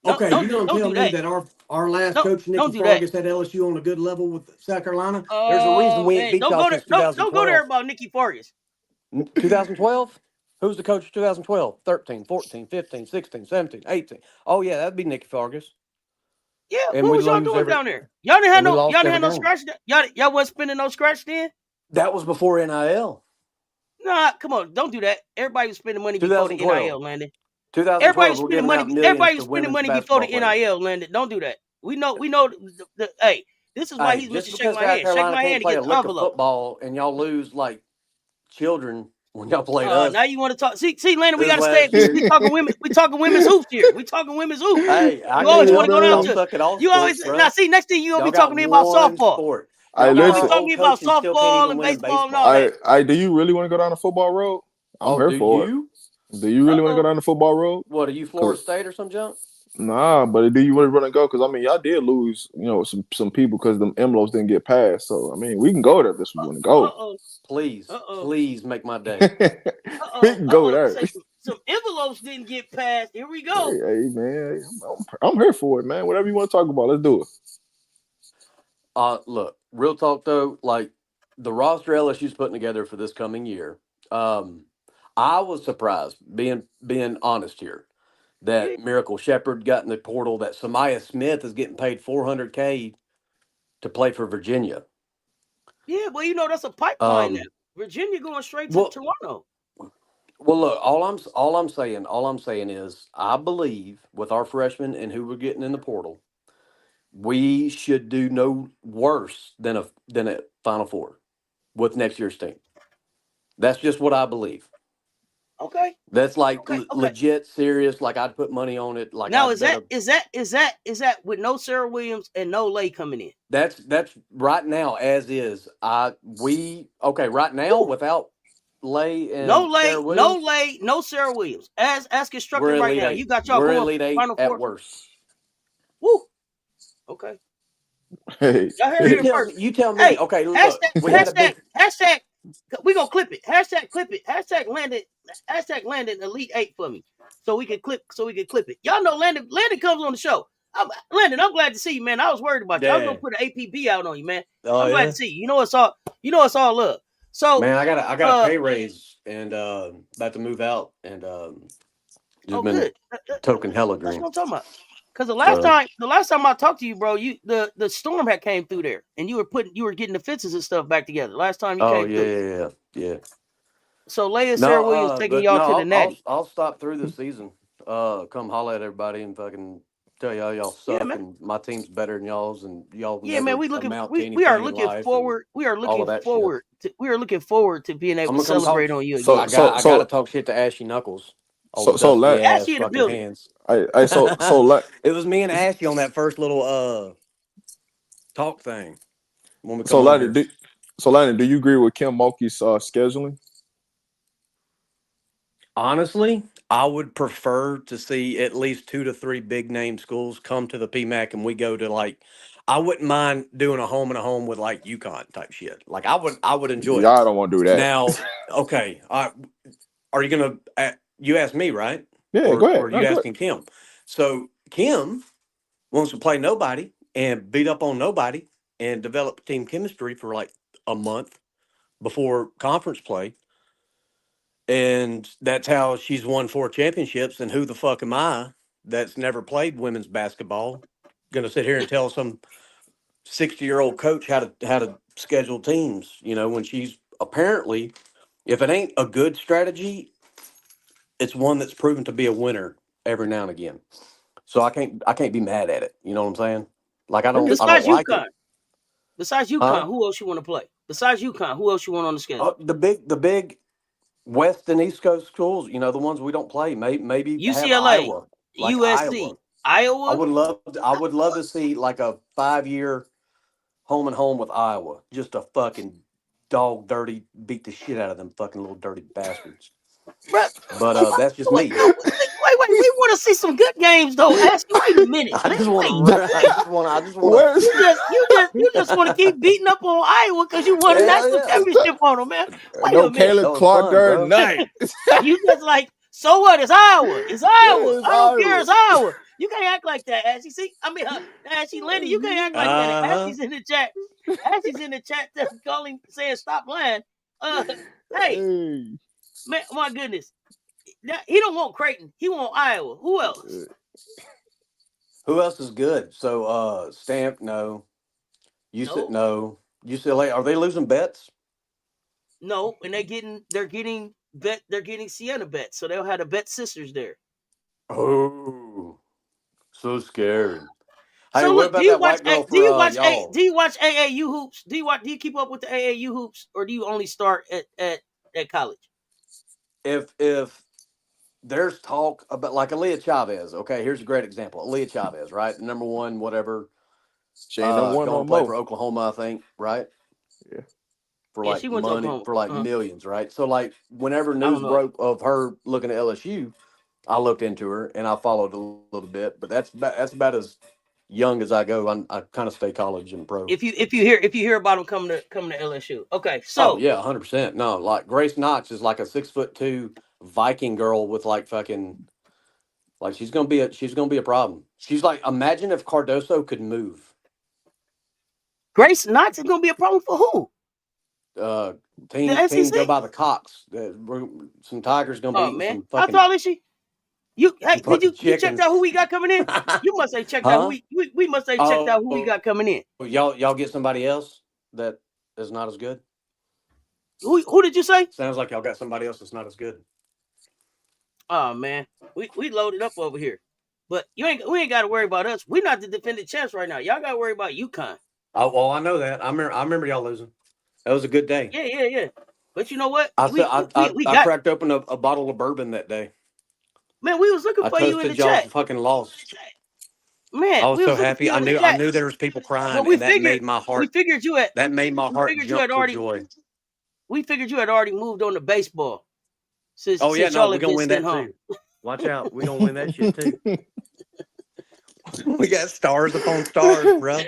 Okay, you don't tell me that our last coach Nicky Fargas had LSU on a good level with South Carolina. There's a reason we ain't beat y'all since 2012. Don't go there about Nicky Fargas. 2012? Who's the coach of 2012? 13, 14, 15, 16, 17, 18. Oh yeah, that'd be Nicky Fargas. Yeah, what was y'all doing down there? Y'all didn't have no scratch. Y'all wasn't spending no scratch then? That was before NIL. Nah, come on, don't do that. Everybody was spending money before the NIL, Landon. 2012, everybody was spending money. Everybody was spending money before the NIL, Landon. Don't do that. We know. Hey, this is why he's Mr. Shake My Hand. Shake my hand to get the envelope. Football and y'all lose like children when y'all played us. Now you want to talk? See, Landon, we got to stay. We talking women. We talking women's hoops here. We talking women's hoops. Hey, you always want to go down to. You always now see. Next thing you gonna be talking to me about softball. I listen. Talking to me about softball and baseball and all that. Do you really want to go down the football road? I'm here for it. Do you really want to go down the football road? What are you, Florida State or some junk? Nah, but do you really want to go? Because I mean, y'all did lose, some people because them envelopes didn't get passed. So I mean, we can go there if we want to go. Please make my day. We can go there. Say some envelopes didn't get passed. Here we go. Hey man, I'm here for it, man. Whatever you want to talk about, let's do it. Look, real talk though, like the roster LSU's putting together for this coming year. I was surprised, being honest here, that Miracle Shepherd got in the portal, that Samaya Smith is getting paid $400K to play for Virginia. Yeah, well, that's a pipeline now. Virginia going straight to Toronto. Well, look, all I'm saying is I believe with our freshmen and who we're getting in the portal, we should do no worse than a Final Four with next year's team. That's just what I believe. Okay. That's like legit serious. Like I'd put money on it. Like now, is that with no Sarah Williams and no Lay coming in? That's right now as is. Right now without Lay and Sarah Williams, no Sarah Williams as constructed right now. You got y'all we're going Elite Eight Final Four at worst. Woo. Okay. Hey, you tell me. Hey, okay, look, hashtag. We gonna clip it. Hashtag clip it. Hashtag Landon Elite 8 for me, so we can clip it. Y'all know Landon comes on the show. Landon, I'm glad to see you, man. I was worried about you. I was gonna put an APB out on you, man. I'm glad to see you. It's all love. So man, I got a pay raise and about to move out and just been good. Token hella green. That's what I'm talking about. Because the last time I talked to you, bro, the storm had came through there, and you were getting the fences and stuff back together. Last time you came through. Yeah. So Leia Sarah Williams taking y'all to the Natty. I'll stop through this season. Come holler at everybody and fucking tell y'all suck and my team's better than y'all's and y'all. Yeah, man, we are looking forward to being able to celebrate on you again. I gotta talk shit to Ashy Knuckles. Ashy in the building. Hands. It was me and Ashy on that first little talk thing. Landon, do you agree with Kim Mulkey's scheduling? Honestly, I would prefer to see at least 2 to 3 big name schools come to the PMAC and we go to I wouldn't mind doing a home and a home with UConn type shit. I would enjoy it. I don't want to do that. Now, okay. Are you going to, you asked me, right? Yeah, go ahead. Or are you asking Kim? So Kim wants to play nobody and beat up on nobody and develop team chemistry for a month before conference play. And that's how she's won 4 championships. And who the fuck am I that's never played women's basketball going to sit here and tell some 60-year-old coach how to schedule teams, when she's apparently, if it ain't a good strategy, it's one that's proven to be a winner every now and again. So I can't be mad at it. You know what I'm saying? I don't like it. Besides UConn, who else you want to play? Besides UConn, who else you want on the schedule? The big West and East Coast schools, the ones we don't play. Maybe UCLA, Iowa, USC, Iowa. I would love to see a 5-year home and home with Iowa. Just a fucking dog dirty, beat the shit out of them fucking little dirty bastards. But that's just me. Wait, we want to see some good games though. Wait a minute. I just want You just want to keep beating up on Iowa because you won a national championship on them, man. Wait a minute. Caleb Clark there night. You just so what? It's Iowa. It's Iowa. I don't care. It's Iowa. You can't act like that, Ashley. See, Ashley Lindy, you can't act like that. Ashley's in the chat. Ashley's in the chat saying stop lying. Hey, man, my goodness. He don't want Creighton. He want Iowa. Who else? Who else is good? So Stamp, no. No. UCLA, are they losing bets? No, and they're getting Sienna bets, so they'll have the Bet sisters there. Oh, so scary. Hey, so look, do you watch AAU hoops? Do you keep up with the AAU hoops, or do you only start at college? If there's talk about Aaliyah Chavez, okay, here's a great example. Aaliyah Chavez, right? Number 1, whatever. She ain't number 1 going to play for Oklahoma, I think, right? Yeah. For money, for millions, right? So whenever news broke of her looking at LSU, I looked into her and I followed a little bit, but that's about as young as I go. I kind of stay college and pro. If you hear about them coming to LSU, okay. So yeah, 100%. No, like Grace Knox is like a 6'2" Viking girl with like fucking like she's gonna be a problem. She's like, imagine if Cardoso could move. Grace Knox is gonna be a problem for who? Team go by the Cox. Some Tigers gonna be man. some fucking. How tall is she? You did you checked out who we got coming in? You must have checked out who we must have checked out who we got coming in. Y'all get somebody else that is not as good. Who did you say? Sounds like y'all got somebody else that's not as good. Oh man, we loaded up over here, but we ain't got to worry about us. We're not the defending champs right now. Y'all got to worry about UConn. Oh, well, I know that. I remember y'all losing. That was a good day. Yeah. But you know what? I cracked open a bottle of bourbon that day. Man, we was looking for you in the chat. Fucking lost. Man, I was so happy. I knew there was people crying, and that made my heart. That made my heart jump for joy. We figured you had already moved on to baseball. Since we're gonna win that too. Watch out, we're gonna win that shit too. We got stars upon stars, bro.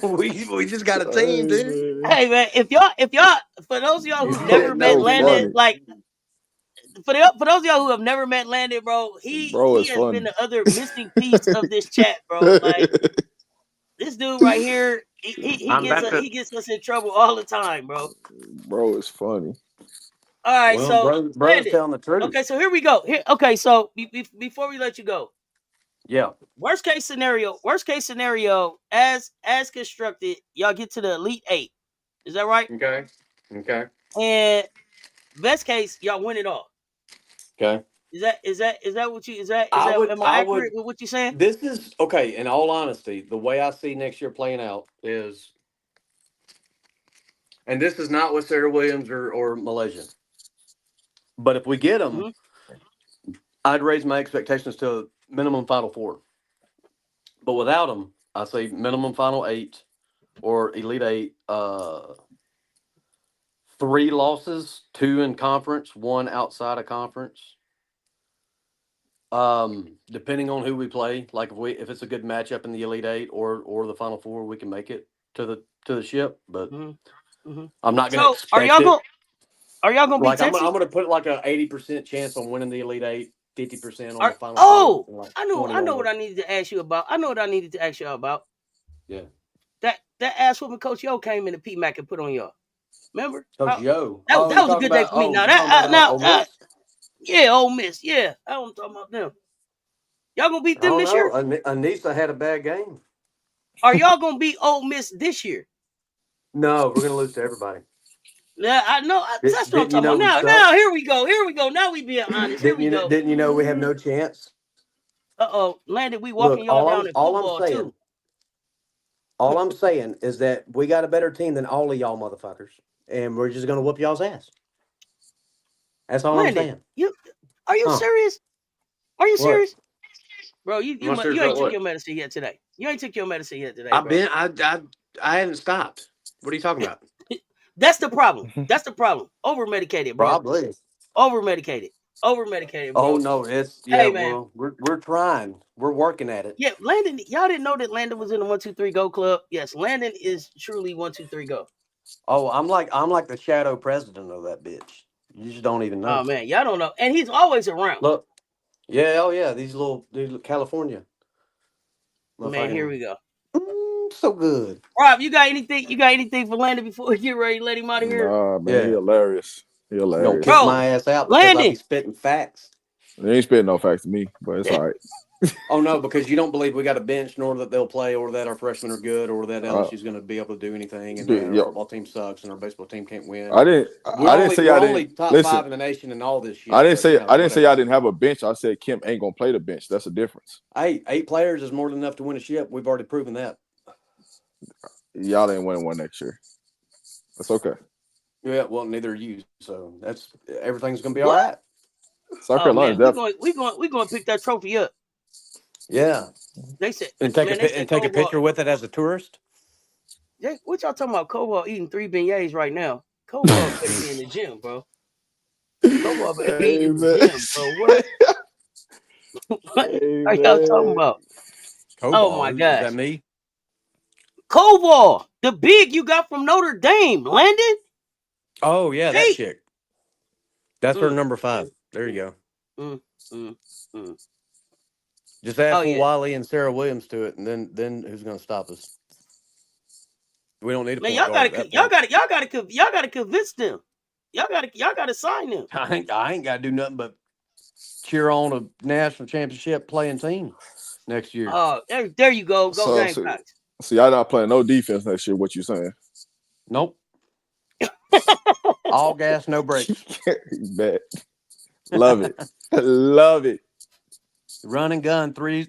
we just got a team, dude. Hey man, if y'all, for those of y'all who never met Landon, like for those of y'all who have never met Landon, bro, he has been the other missing piece of this chat, bro. Like this dude right here, he gets us in trouble all the time, bro. Bro, it's funny. All right, so bro's telling the truth. Okay, so here we go. Okay, so before we let you go, yeah. Worst case scenario, as constructed, y'all get to the Elite 8. Is that right? Okay. And best case, y'all win it all. Okay. Is that what you am I accurate with what you're saying? This is okay. In all honesty, the way I see next year playing out is, and this is not with Sarah Williams or Malaysia, but if we get them, I'd raise my expectations to minimum Final Four. But without them, I say minimum Final 8 or Elite 8. 3 losses, 2 in conference, 1 outside of conference. Depending on who we play, like if it's a good matchup in the Elite 8 or the Final Four, we can make it to the ship. But I'm not going to expect Are y'all going to be like I'm going to put like a 80% chance on winning the Elite 8, 50% on the Final Four. Like I know what I needed to ask you about. I know what I needed to ask y'all about. Yeah. That ass whooping Coach Yo came in the PMAC and put on y'all. Remember? Coach Yo. That was a good day for me. Yeah, Ole Miss. Yeah, I don't talk about them. Y'all gonna beat them this year? Anissa had a bad game. Are y'all gonna beat Ole Miss this year? No, we're gonna lose to everybody. Yeah, I know. That's what I'm talking about. Now, here we go. Now we being honest. Here we go. Didn't you know we have no chance? Landon, we walking y'all down in football too. All I'm saying is that we got a better team than all of y'all motherfuckers, and we're just gonna whoop y'all's ass. That's all Landon, I'm saying. Are you serious? Are you serious? Bro, you ain't took your medicine yet today. Bro. I haven't stopped. What are you talking about? That's the problem. Over medicated, bro. Probably. Over medicated, bro. Oh no, hey, man. Well, we're trying. We're working at it. Yeah, Landon, y'all didn't know that Landon was in the 1, 2, 3 go club. Yes, Landon is truly 1, 2, 3 go. Oh, I'm like the shadow president of that bitch. You just don't even know. Oh man, y'all don't know. And he's always around. Look. Yeah, these little California. Man, here we go. So good. Rob, you got anything for Landon before we get ready to let him out of here? Nah, man, he hilarious. Don't kick my ass out because I be spitting facts. They ain't spitting no facts to me, but it's all right. Oh no, because you don't believe we got a bench, nor that they'll play, or that our freshmen are good, or that LSU's going to be able to do anything, and our football team sucks, and our baseball team can't win. I didn't say we're I only didn't. top 5 in the nation and all this shit. I didn't say I didn't have a bench. I said Kim ain't gonna play the bench. That's the difference. 8 players is more than enough to win a ship. We've already proven that. Y'all ain't winning one next year. That's okay. Yeah, well, neither are you. So everything's gonna be all right. South Carolina's we're going to pick that trophy up. Yeah. They said and take a picture with it as a tourist. Yeah, what y'all talking about? Cobalt eating 3 beignets right now. Cobalt could be in the gym, bro. Football baby in the gym, bro. What? What are y'all talking about? Oh my gosh. Is that me? Koval, the big you got from Notre Dame, Landon. Oh yeah, that chick. That's her number 5. There you go. Just add Wiley and Sarah Williams to it, and then who's going to stop us? We don't need a point guard. Y'all got to convince them. Y'all got to sign them. I ain't got to do nothing but cheer on a national championship playing team next year. Oh, there you go. Go Gamecocks. So y'all not playing no defense next year. What you saying? Nope. All gas, no brakes. Bet. Love it. Love it. Run and gun, threes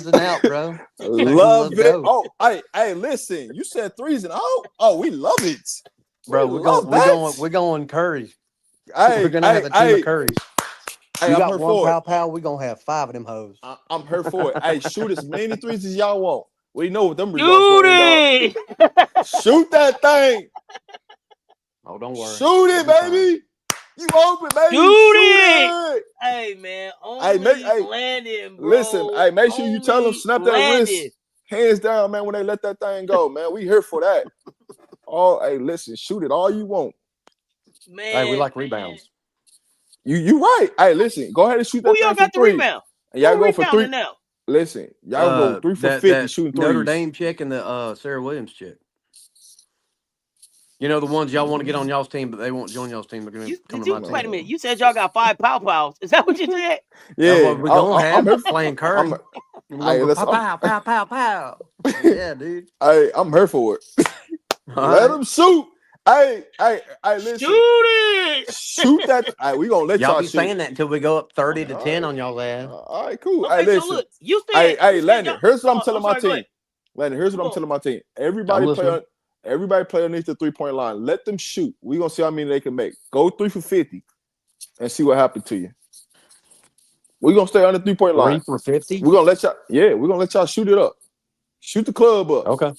and out, bro. Love it. Oh, hey, listen. You said threes and out. Oh, we love it, bro. We're going Curry. Hey, we're gonna have a team of Currys. Hey, you I'm got here one for pow. We're gonna have 5 of them hoes. I'm here for it. Hey, shoot as many threes as y'all want. We know what them results are. Shoot that thing. Oh, don't worry. Shoot it, baby. You open, baby. Shoot it. Hey, man. Landon, bro. Listen, hey, make sure you tell them snap that wrist. Hands down, man, when they let that thing go, man. We here for that. Hey, listen, shoot it all you want. Man. Hey, we like rebounds. You right. Hey, listen, go ahead and shoot that thing for 3. Rebound? And y'all go for 3. Now? Listen, y'all go 3 for 50 shooting threes. Notre Dame chick and the Sarah Williams chick. You know, the ones y'all want to get on y'all's team, but they won't join y'all's team. They're going to come to my team. Wait a minute. You said y'all got 5 pow-pows. Is that what you said? Yeah. We're going to have playing Curry. Pow. Yeah, dude. I'm here for it. Let them shoot. Hey, listen. Shoot it. Shoot that. Hey, we going to let y'all be saying that until we go up 30-10 on y'all's ass. All right, cool. Okay, hey, listen. So look, you said, hey, Landon, here's what I'm telling my team. Landon, here's what I'm telling my team. Everybody play underneath the 3-point line. Let them shoot. We're going to see how many they can make. Go 3 for 50 and see what happens to you. We're going to stay on the 3-point line. 3 for 50? We're going to let y'all shoot it up. Shoot the club up. Okay.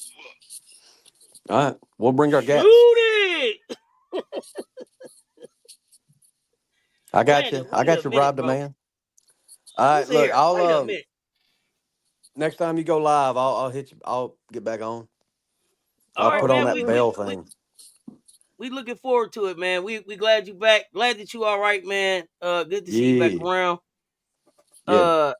All right. We'll bring our gas. Shoot it. I got you. I got you, Rob the man. All right, look, I'll next time you go live, I'll hit you. I'll get back on. I'll put on that bell thing. We looking forward to it, man. We glad you back. Glad that you all right, man. Good to see you back around. Yeah.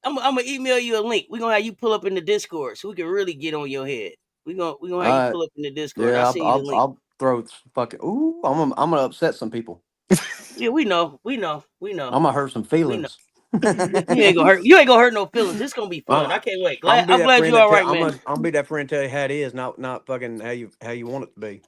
I'm gonna email you a link. We're gonna have you pull up in the Discord so we can really get on your head. We're gonna have you pull up in the Discord. Yeah, I'll throw fucking. Ooh, I'm gonna upset some people. Yeah, we know. I'm gonna hurt some feelings. You ain't gonna hurt no feelings. It's gonna be fun. I can't wait. I'm glad you all right, man. I'm gonna be that friend. Tell you how it is, not fucking how you want it to be.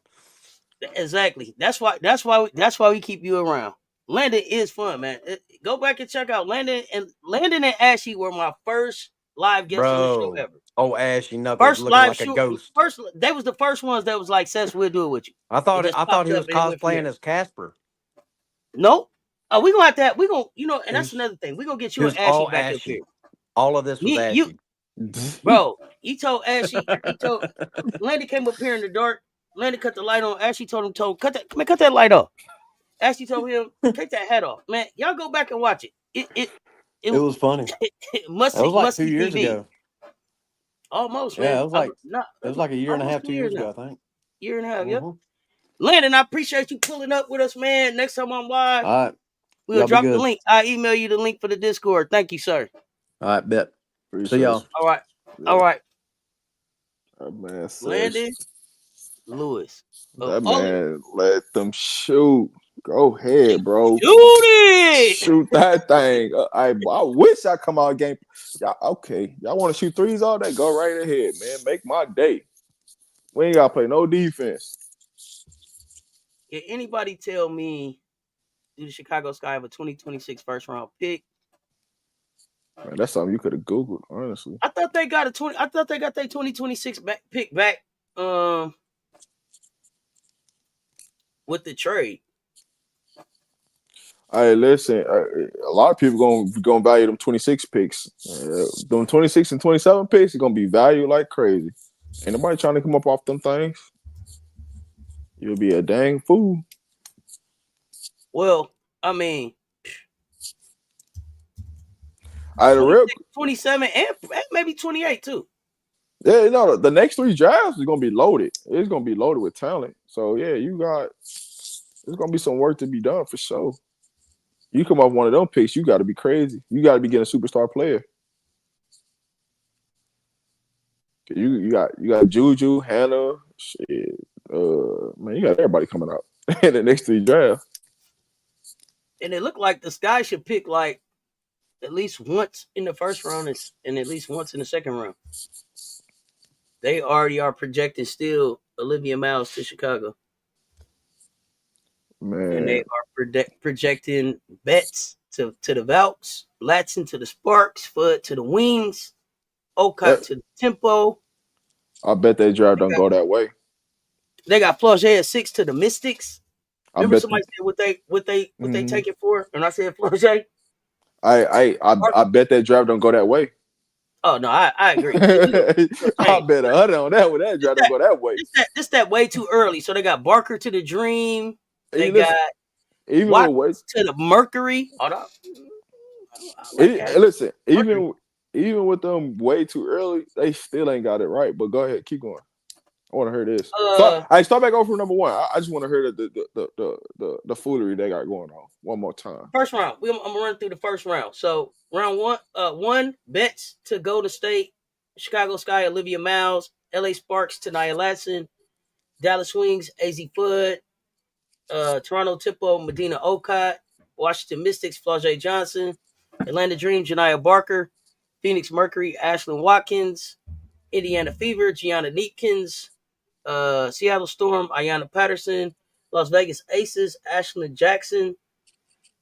Exactly. That's why we keep you around. Landon is fun, man. Go back and check out Landon and Ashley were my first live guests on the show ever. Oh, Ashley, Knuckles looking like a ghost. They was the first ones that was like, "Cess, we'll do it with you." I thought he was cosplaying as Casper. Nope. We gonna have that. We gonna, and that's another thing. We gonna get you and Ashley back up here. All of this was Ashley. Bro, he told Ashley. Landon came up here in the dark. Landon cut the light on. Ashley told him, cut that light off. Ashley told him, take that hat off. Man, y'all go back and watch it. It was funny. It was like 2 years ago. Almost, man. Yeah, it was like a year and a half, 2 years ago, I think. Year and a half, yeah. Landon, I appreciate you pulling up with us, man. Next time I'm live, all right. We'll drop the link. I'll email you the link for the Discord. Thank you, sir. All right, bet. See y'all. All right. Yeah. All right. Man, Landon Lewis. That man, let them shoot. Go ahead, bro. Shoot it. Shoot that thing. I wish I come out game. Y'all, okay. Y'all want to shoot threes all day? Go right ahead, man. Make my day. We ain't got to play no defense. Can anybody tell me, do the Chicago Sky have a 2026 first round pick? Man, that's something you could have Googled, honestly. I thought they got their 2026 pick back with the trade. Hey, listen, a lot of people gonna value them 26 picks. Them 26 and 27 picks are gonna be valued like crazy. Ain't nobody trying to come up off them things. You'll be a dang fool. Well, I mean, I had a real 27 and maybe 28 too. Yeah, the next 3 drafts is gonna be loaded. It's gonna be loaded with talent. So yeah, there's gonna be some work to be done for sure. You come off one of them picks, you got to be crazy. You got to be getting a superstar player. You got Juju, Hannah, shit. Man, you got everybody coming out in the next 3 drafts. And it looked like the Sky should pick like at least once in the first round and at least once in the second round. They already are projecting still Olivia Miles to Chicago. Man. And they are projecting Betts to the Valks, Latson to the Sparks, Fudd to the Wings, Okot to the Tempo. I bet that draft don't go that way. They got Flaugier at 6 to the Mystics. Remember somebody said what they take it for? And I said Flaugier. I bet that draft don't go that way. Oh no, I agree. I bet 100 on that one. That draft don't go that way. This that way too early. So they got Barker to the Dream. They got Watkins to the Mercury. Hold on. Listen, even with them way too early, they still ain't got it right. But go ahead, keep going. I want to hear this. Start back over from number 1. I just want to hear the foolery they got going on one more time. First round. I'm gonna run through the first round. So round 1, Betts to Golden State, Chicago Sky, Olivia Miles, LA Sparks to Nia Latson, Dallas Wings, AZ Fudd, Toronto Tempo, Medina Okot, Washington Mystics, Flaugier Johnson, Atlanta Dream, Janiah Barker, Phoenix Mercury, Ashlyn Watkins, Indiana Fever, Gianna Neatkins, Seattle Storm, Ayanna Patterson, Las Vegas Aces, Ashlyn Jackson,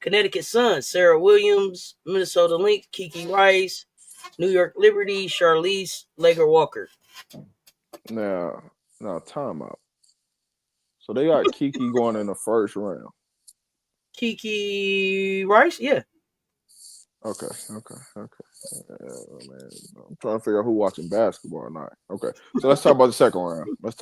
Connecticut Sun, Sarah Williams, Minnesota Lynx, Kiki Rice, New York Liberty, Charlize Lager Walker. Now, timeout. So they got Kiki going in the first round. Kiki Rice, yeah. Okay. Man, I'm trying to figure out who watching basketball or not. Okay, so let's talk about the second round. Let's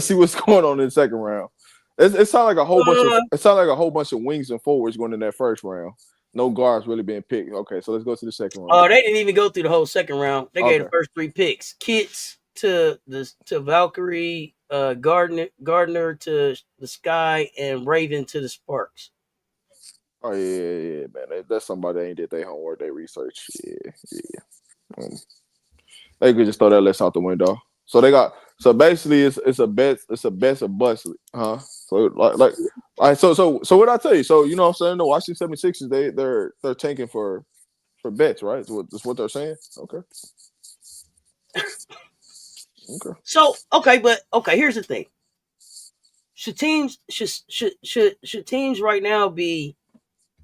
see what's going on in the second round. It sounds like a whole bunch of wings and forwards going in that first round. No guards really being picked. Okay, so let's go to the second round. Oh, they didn't even go through the whole second round. They gave the first 3 picks. Kits to Valkyrie, Gardner to the Sky, and Raven to the Sparks. Oh yeah, man. That's somebody that ain't did their homework, their research. Yeah. They could just throw that list out the window. So basically it's a best or bust, huh? So what I tell you? So you know what I'm saying? The Washington 76ers, they're tanking for bets, right? That's what they're saying. Okay. So here's the thing. Should teams right now be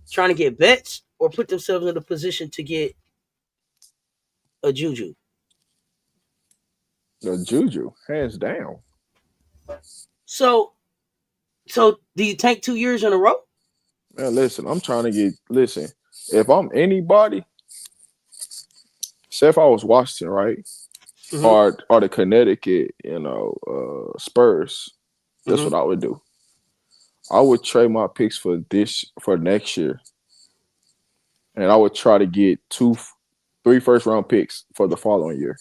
trying to get Betts or put themselves in a position to get a Juju? The Juju, hands down. So do you tank 2 years in a row? Man, listen, if I'm anybody, say if I was Washington, right? Mm-hmm. Or the Connecticut, Spurs, that's what I would do. I would trade my picks for next year. And I would try to get 3 first-round picks for the following year.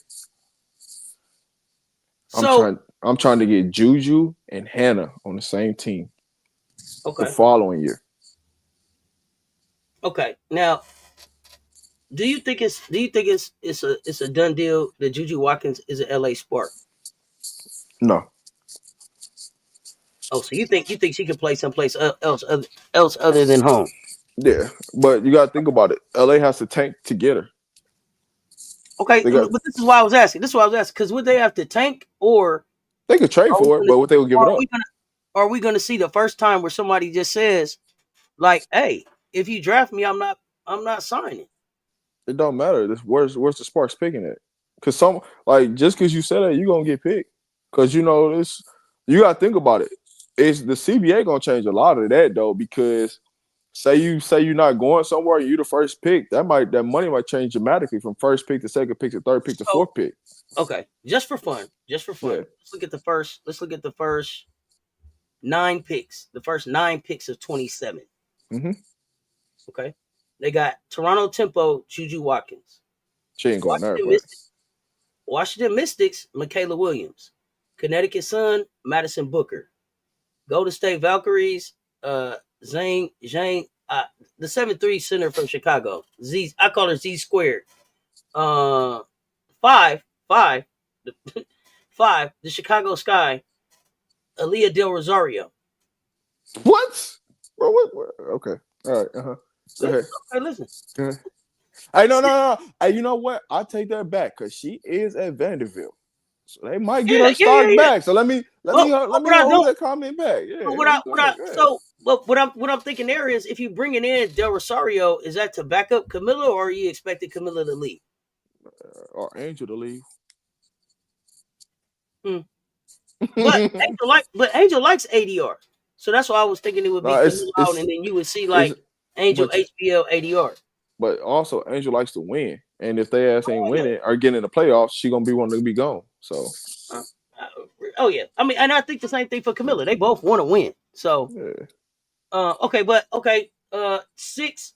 I'm trying to get Juju and Hannah on the same team. Okay. The following year. Okay. Now, do you think it's a done deal that Juju Watkins is an LA Spark? No. Oh, so you think she could play someplace else other than home? Yeah, but you gotta think about it. LA has to tank to get her. Okay, but this is why I was asking. Because would they have to tank, or they could trade for it, but what they would give it up? Are we going to see the first time where somebody just says, like, "Hey, if you draft me, I'm not signing"? It don't matter. Where's the Sparks picking it? Because just because you said that, you're gonna get picked. Because you gotta think about it. It's the CBA gonna change a lot of that though, because say you're not going somewhere, you the first pick, that money might change dramatically from first pick to second pick to third pick to fourth pick. Okay, just for fun. Yeah. Let's look at the first 9 picks. The first 9 picks of 27. Mm-hmm. Okay. They got Toronto Tempo, Juju Watkins. She ain't going there, but Washington Mystics, Michaela Williams. Connecticut Sun, Madison Booker. Golden State Valkyries, Zhang, the 7'3" center from Chicago. I call her Z squared. 5, the Chicago Sky, Aaliyah Del Rosario. What? Bro, what? Okay. All right. Go ahead. Okay, listen. Hey, no. Hey, you know what? I take that back because she is at Vanderbilt, so they might get her stock back. So let me hold that comment back. Yeah. What I'm thinking there is, if you bringing in Del Rosario, is that to back up Camilla, or are you expecting Camilla to leave? Or Angel to leave? But Angel likes ADR, so that's why I was thinking it would be Camilla out, and then you would see like Angel HBL ADR. But also, Angel likes to win, and if they ain't winning or getting in the playoffs, she gonna be one to be gone. So, I mean, and I think the same thing for Camilla. They both want to win. So, okay. 6,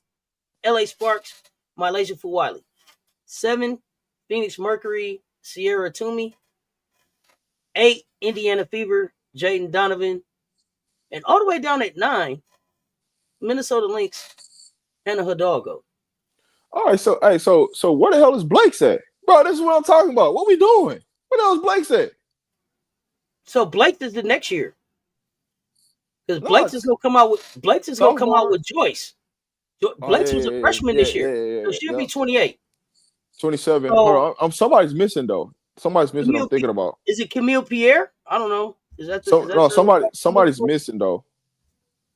LA Sparks, Malaysia Fuwali. 7, Phoenix Mercury, Sierra Toomey. 8, Indiana Fever, Jaden Donovan, and all the way down at 9, Minnesota Lynx, Hannah Hidalgo. All right, so where the hell is Blake's at? Bro, this is what I'm talking about. What we doing? Where the hell is Blake's at? So Blake is the next year. Because Blake's is gonna come out with Joyce. Blake's was a freshman this year. So she'll be 28. 27. So, hold on. Somebody's missing though. Somebody's missing. I'm thinking about. Is it Camille Pierre? I don't know. Is that somebody's missing though.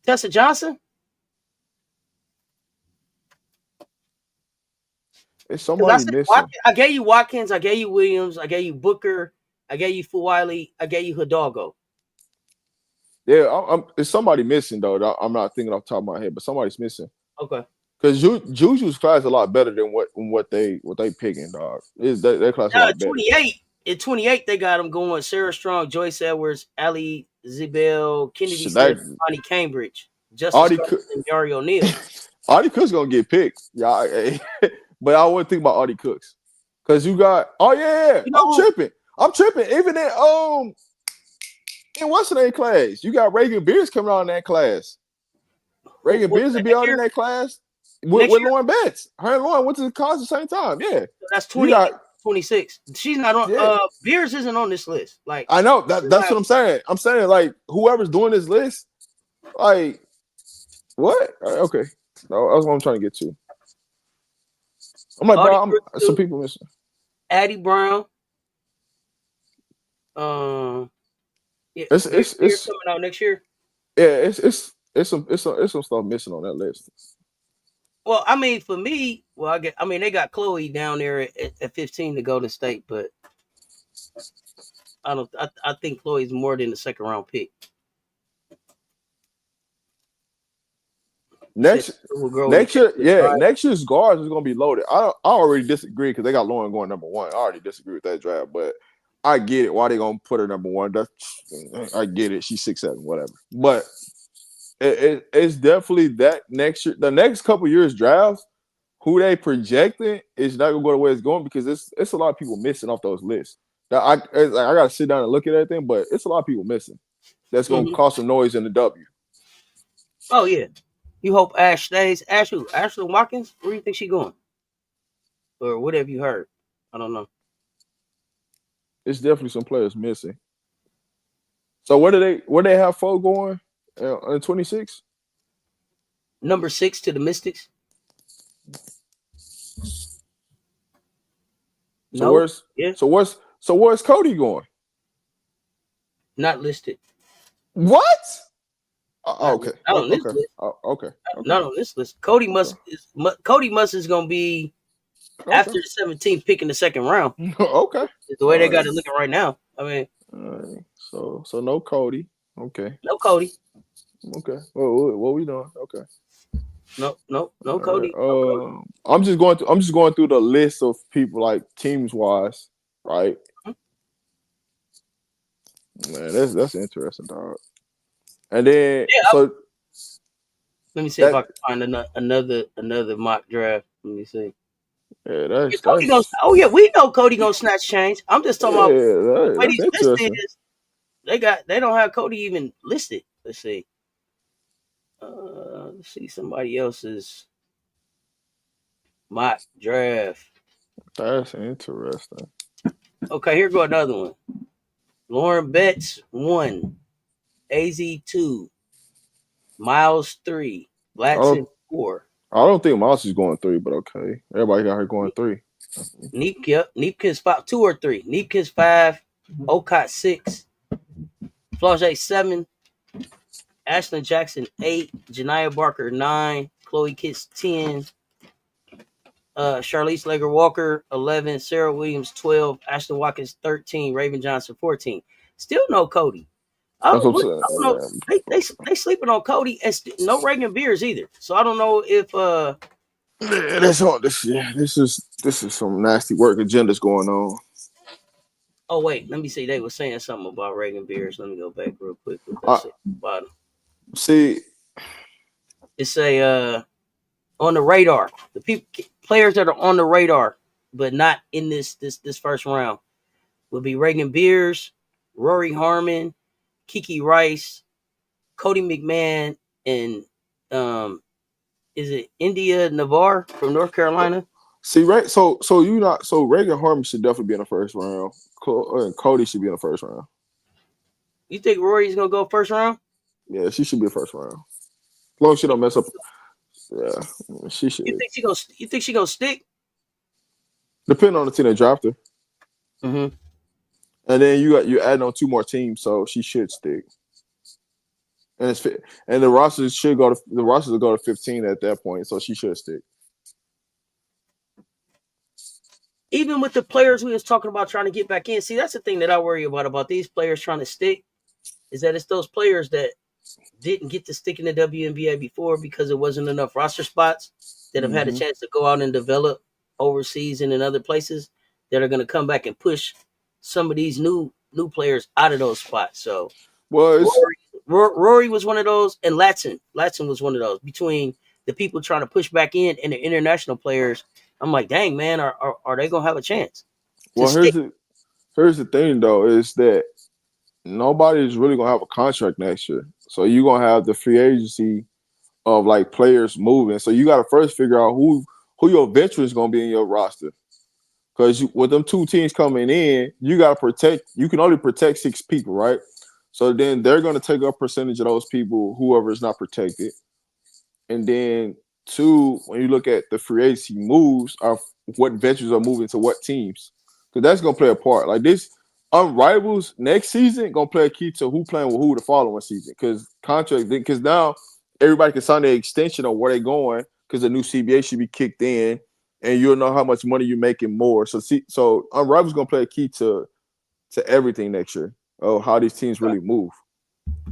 Tessa Johnson? It's somebody missing. I gave you Watkins, I gave you Williams, I gave you Booker, I gave you Fuwali, I gave you Hidalgo. Yeah, it's somebody missing though. I'm not thinking off the top of my head, but somebody's missing. Okay. Because Juju's class is a lot better than what they picking, dog. Their class a lot better. 28. In 28, they got them going Sarah Strong, Joyce Edwards, Ali Zibel, Kennedy Smith, Bonnie Cambridge, Justice and Yari O'Neal. Audie Cook's gonna get picked. Yeah, but I wouldn't think about Audie Cooks. Because you got I'm tripping. Even in what's the name class? You got Reagan Beers coming out in that class. Reagan Beers will be out in that class with Lauren Betts. Her and Lauren went to the college at the same time. Yeah. So that's 26. She's not on Beers isn't on this list. Like, I know that's what I'm saying. I'm saying like whoever's doing this list, like what? Okay. No, that's what I'm trying to get to. I'm like, bro, some people missing. Addie Brown. It's coming out next year. Yeah, it's some stuff missing on that list. Well, I mean, for me, they got Chloe down there at 15 to Golden State, but I think Chloe's more than the second round pick. Next year's guards is gonna be loaded. I already disagree because they got Lauren going number 1. I already disagree with that draft, but I get it. Why they gonna put her number 1? I get it. She's 6'7", whatever. But it's definitely that next year. The next couple years drafts, who they projecting is not gonna go the way it's going because it's a lot of people missing off those lists. I gotta sit down and look at everything, but it's a lot of people missing. That's gonna cause some noise in the W. Oh yeah. You hope Ash stays. Ashley Watkins, where do you think she going? Or what have you heard? I don't know. It's definitely some players missing. So where do they have Foe going in 26? Number 6 to the Mystics. So where's Cody going? Not listed. What? Okay. Not on this list. Okay. Not on this list. Cody Must is going to be after the 17th pick in the second round. Okay. It's the way they got it looking right now. I mean, so no Cody. Okay. No Cody. Okay. Well, what we doing? Okay. No Cody. I'm just going through the list of people like teams wise, right? Man, that's interesting, dog. And then let me see if I can find another mock draft. Let me see. Yeah, that's Cody goes. Oh yeah, we know Cody gonna snatch change. I'm just talking about the way these listed is. They don't have Cody even listed. Let's see. Let's see somebody else's mock draft. That's interesting. Okay, here go another one. Lauren Betts 1, AZ 2, Miles 3, Blackson 4. I don't think Miles is going 3, but okay. Everybody got her going 3. Neepkin's 5, 2 or 3. Neepkin's 5, Ocott 6, Flau'jae 7, Ashlyn Jackson 8, Janiah Barker 9, Chloe Kitts 10, Charlize Lager Walker 11, Sarah Williams 12, Ashton Watkins 13, Raven Johnson 14. Still no Cody. I don't know. They sleeping on Cody and no Reagan Beers either. So I don't know if that's all this. Yeah, this is some nasty work agendas going on. Oh wait, let me see. They were saying something about Reagan Beers. Let me go back real quick. Bottom. See, it's a on the radar. The players that are on the radar, but not in this first round, will be Reagan Beers, Rory Harmon, Kiki Rice, Cody McMahon, and is it India Navarre from North Carolina? See, right? So Reagan Harmon should definitely be in the first round. Cody should be in the first round. You think Rory's gonna go first round? Yeah, she should be first round. As long as she don't mess up. Yeah, she should. You think she gonna stick? Depending on the team that dropped her. Mm-hmm. And then you add on 2 more teams, so she should stick. And the rosters will go to 15 at that point, so she should stick. Even with the players we was talking about trying to get back in, see, that's the thing that I worry about these players trying to stick, is that it's those players that didn't get to stick in the WNBA before because it wasn't enough roster spots that have had a chance to go out and develop overseas and in other places that are going to come back and push some of these new players out of those spots. So, Rory was one of those, and Latson was one of those. Between the people trying to push back in and the international players, I'm like, dang man, are they gonna have a chance? Well, here's the thing though, is that nobody's really gonna have a contract next year, so you're gonna have the free agency of like players moving. So you got to first figure out who your veterans gonna be in your roster, because with them 2 teams coming in, you got to protect. You can only protect 6 people, right? So then they're gonna take a percentage of those people, whoever is not protected, and then 2, when you look at the free agency moves, are what veterans are moving to what teams, because that's gonna play a part. Like this. Rivals next season gonna play a key to who playing with who the following season, because now everybody can sign the extension on where they're going, because the new CBA should be kicked in, and you'll know how much money you're making more. So Rivals gonna play a key to everything next year. Oh, how these teams really move.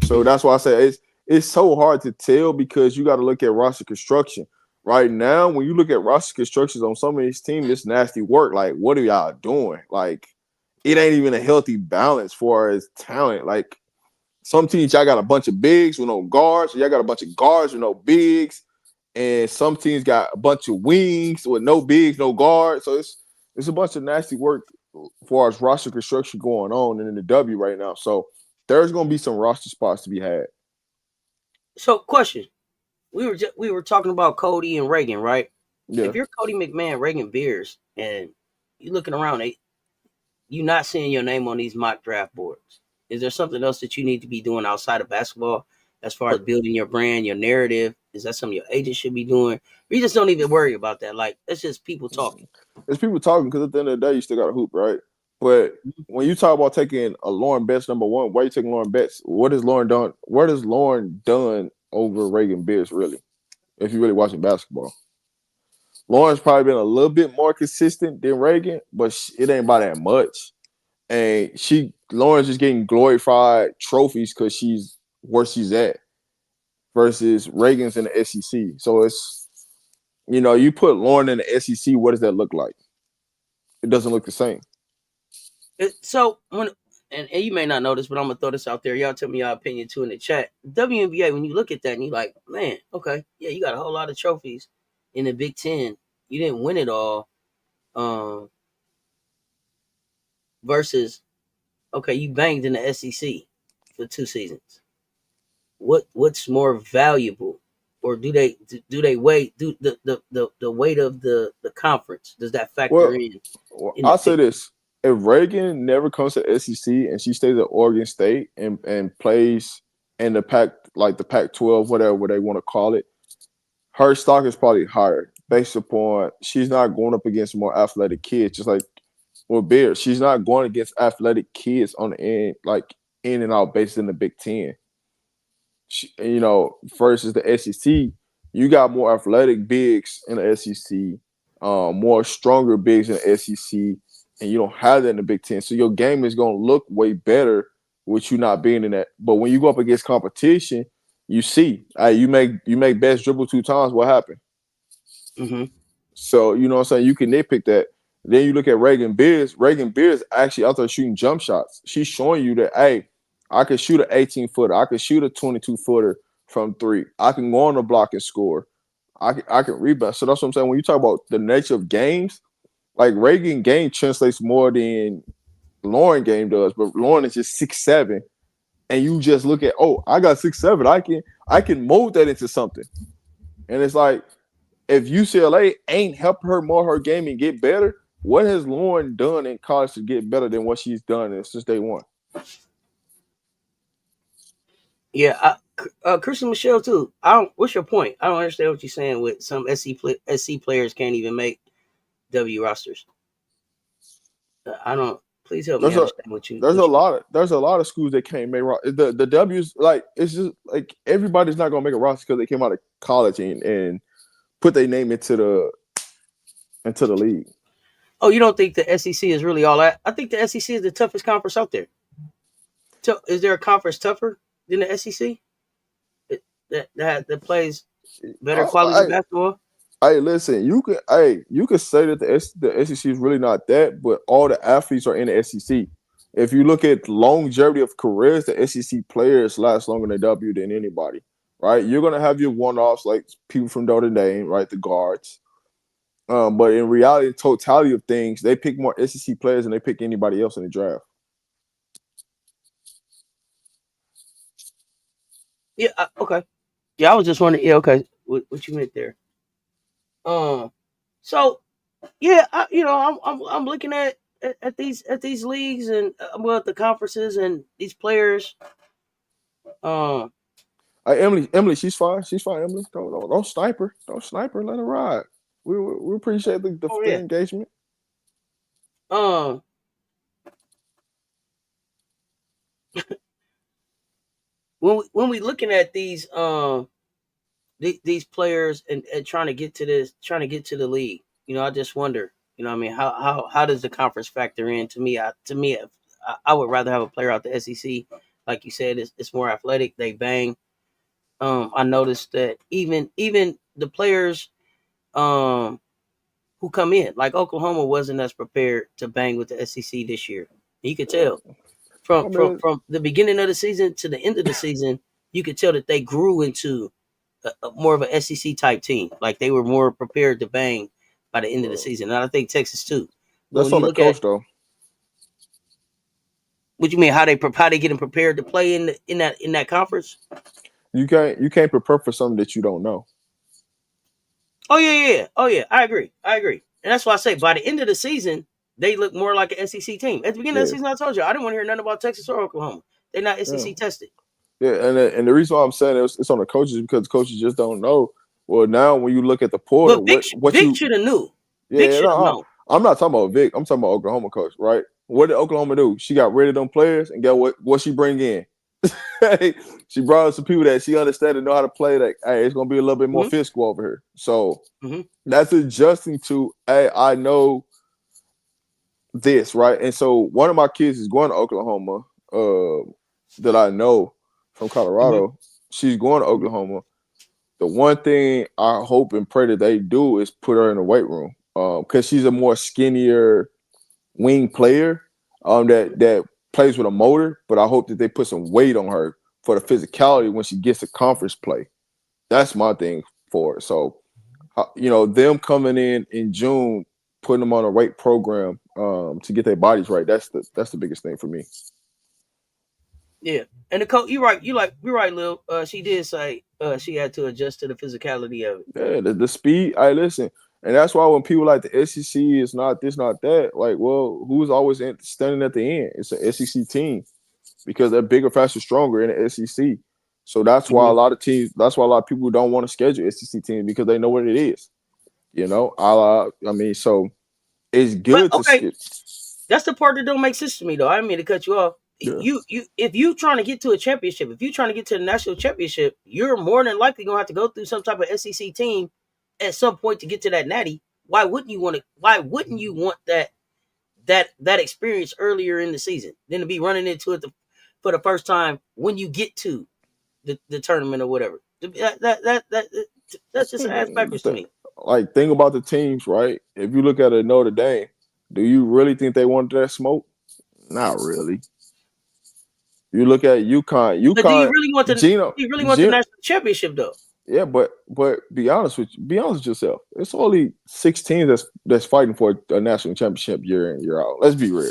So that's why I say it's so hard to tell, because you got to look at roster construction. Right now, when you look at roster constructions on some of these teams, it's nasty work. Like, what are y'all doing? Like, it ain't even a healthy balance for as talent. Like, some teams, y'all got a bunch of bigs with no guards. Y'all got a bunch of guards with no bigs. And some teams got a bunch of wings with no bigs, no guards. So it's a bunch of nasty work as far as roster construction going on in the W right now. So there's going to be some roster spots to be had. So, question. We were talking about Cody and Reagan, right? Yeah. If you're Cody McMahon, Reagan Beers, and you're looking around, you're not seeing your name on these mock draft boards. Is there something else that you need to be doing outside of basketball as far as building your brand, your narrative? Is that something your agent should be doing? Or you just don't even worry about that? Like, it's just people talking. It's people talking, because at the end of the day, you still got to hoop, right? But when you talk about taking a Lauren Betts number 1, why are you taking Lauren Betts? What has Lauren done? What has Lauren done over Reagan Beers, really? If you're really watching basketball, Lauren's probably been a little bit more consistent than Reagan, but it ain't by that much. And Lauren's just getting glorified trophies because she's where she's at, versus Reagan's in the SEC. So it's, you put Lauren in the SEC, what does that look like? It doesn't look the same. So when and you may not know this, but I'm gonna throw this out there. Y'all tell me your opinion too in the chat. WNBA, when you look at that and you're like, man, okay, yeah, you got a whole lot of trophies in the Big Ten. You didn't win it all. Versus, okay, you banged in the SEC for 2 seasons. What's more valuable, or do they weigh the weight of the conference? Does that factor in I'll the say this: if Reagan never comes to SEC and she stays at Oregon State and plays in the Pac-12, whatever they want to call it, her stock is probably higher based upon she's not going up against more athletic kids, just like with Bears. She's not going against athletic kids on the end, like in and out basis in the Big Ten. Versus the SEC, you got more athletic bigs in the SEC, more stronger bigs in the SEC, and you don't have that in the Big Ten. So your game is going to look way better with you not being in that. But when you go up against competition, you see, you make best dribble 2 times. What happened? Mm-hmm. So you know what I'm saying. You can nitpick that. Then you look at Reagan Beers. Reagan Beers actually out there shooting jump shots. She's showing you that, hey, I can shoot an 18-footer. I can shoot a 22-footer from 3. I can go on the block and score. I can rebound. So that's what I'm saying. When you talk about the nature of games, like Reagan game translates more than Lauren game does. But Lauren is just 6'7", and you just look at, oh, I got 6'7". I can mold that into something. And it's like, if UCLA ain't helped her more her game and get better, what has Lauren done in college to get better than what she's done since day one? Yeah, Christian Michelle too. What's your point? I don't understand what you're saying with some SC players can't even make W rosters. I don't. Please help me understand what you. There's a lot of schools that can't make the W's. Like, it's just like everybody's not gonna make a roster because they came out of college and put their name into the league. Oh, you don't think the SEC is really all that? I think the SEC is the toughest conference out there. So, is there a conference tougher than the SEC that plays better quality basketball? Hey, listen, you could say that the SEC is really not that, but all the athletes are in the SEC. If you look at longevity of careers, the SEC players last longer in the W than anybody, right? You're gonna have your one-offs like people from Notre Dame, right? The guards. But in reality, the totality of things, they pick more SEC players than they pick anybody else in the draft. Yeah. Okay. Yeah, I was just wondering. Yeah. Okay. What you meant there? So yeah, I'm looking at these leagues and the conferences and these players. Emily, she's fine. She's fine. Emily, don't snipe her. Don't snipe her. Let her ride. We appreciate the engagement. When we looking at these players and trying to get to the league, I just wonder, I mean, how does the conference factor in? To me, I would rather have a player out the SEC, like you said, it's more athletic. They bang. I noticed that even the players who come in, like Oklahoma, wasn't as prepared to bang with the SEC this year. You could tell from the beginning of the season to the end of the season, you could tell that they grew into more of an SEC type team. Like they were more prepared to bang by the end of the season, and I think Texas too. But that's on the coach, though. What you mean? How they getting prepared to play in that conference? You can't prepare for something that you don't know. Oh yeah. I agree, and that's why I say by the end of the season they look more like an SEC team. At the beginning of the season, I told you I didn't want to hear nothing about Texas or Oklahoma. They're not SEC tested. Yeah, and the reason why I'm saying it's on the coaches is because coaches just don't know. Well, now when you look at the portal, Vic should have knew. Yeah, I'm not talking about Vic. I'm talking about Oklahoma coach, right? What did Oklahoma do? She got rid of them players, and get what she bring in? She brought us some people that she understands and know how to play. Like, hey, it's gonna be a little bit more physical over here. So that's adjusting to, hey, I know this, right? And so one of my kids is going to Oklahoma, that I know from Colorado. She's going to Oklahoma. The one thing I hope and pray that they do is put her in the weight room, because she's a more skinnier wing player. That plays with a motor, but I hope that they put some weight on her for the physicality when she gets to conference play. That's my thing for it. So, them coming in June, putting them on a weight program to get their bodies right. That's the biggest thing for me. Yeah, and the coach, you're right, Lil. She did say she had to adjust to the physicality of it. Yeah, the speed. I listen, and that's why when people like the SEC is not this, not that. Like, well, who's always standing at the end? It's an SEC team because they're bigger, faster, stronger in the SEC. So that's why a lot of teams. That's why a lot of people don't want to schedule SEC teams because they know what it is. So it's good to skip. That's the part that don't make sense to me, though. I didn't mean to cut you off. Yeah. If you trying to get to a championship, if you're trying to get to the national championship, you're more than likely gonna have to go through some type of SEC team at some point to get to that natty. Why wouldn't you want that experience earlier in the season than to be running into it for the first time when you get to the tournament or whatever? That's just ass backwards to me. Like, think about the teams, right? If you look at a Notre Dame, do you really think they wanted that smoke? Not really. You look at UConn. But do you really want the national championship though? Yeah, but be honest with yourself. It's only 6 teams that's fighting for a national championship year in, year out. Let's be real.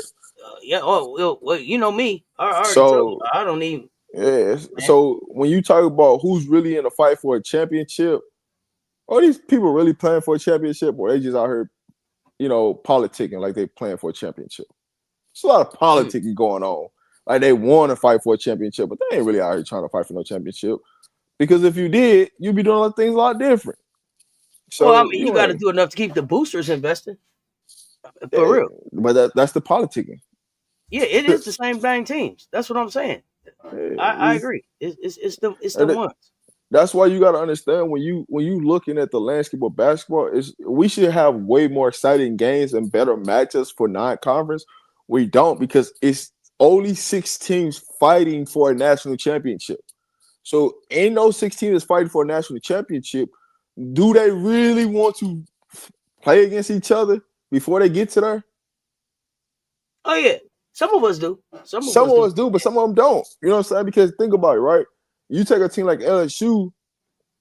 Yeah. Oh well, you know me. I don't even. Yeah. So when you talk about who's really in a fight for a championship, are these people really playing for a championship, or they just out here, politicking like they playing for a championship? There's a lot of politicking going on. Like, they want to fight for a championship, but they ain't really out here trying to fight for no championship. Because if you did, you'd be doing things a lot different. So, you got to do enough to keep the boosters invested. For real. But that's the politicking. Yeah, it is the same dang teams. That's what I'm saying. I agree. It's the ones. That's why you got to understand when you looking at the landscape of basketball, we should have way more exciting games and better matchups for non-conference. We don't, because it's only 6 teams fighting for a national championship. So ain't no 6 teams fighting for a national championship. Do they really want to play against each other before they get to there? Oh yeah, some of us do. Some of us do, but some of them don't. You know what I'm saying? Because think about it, right? You take a team like LSU,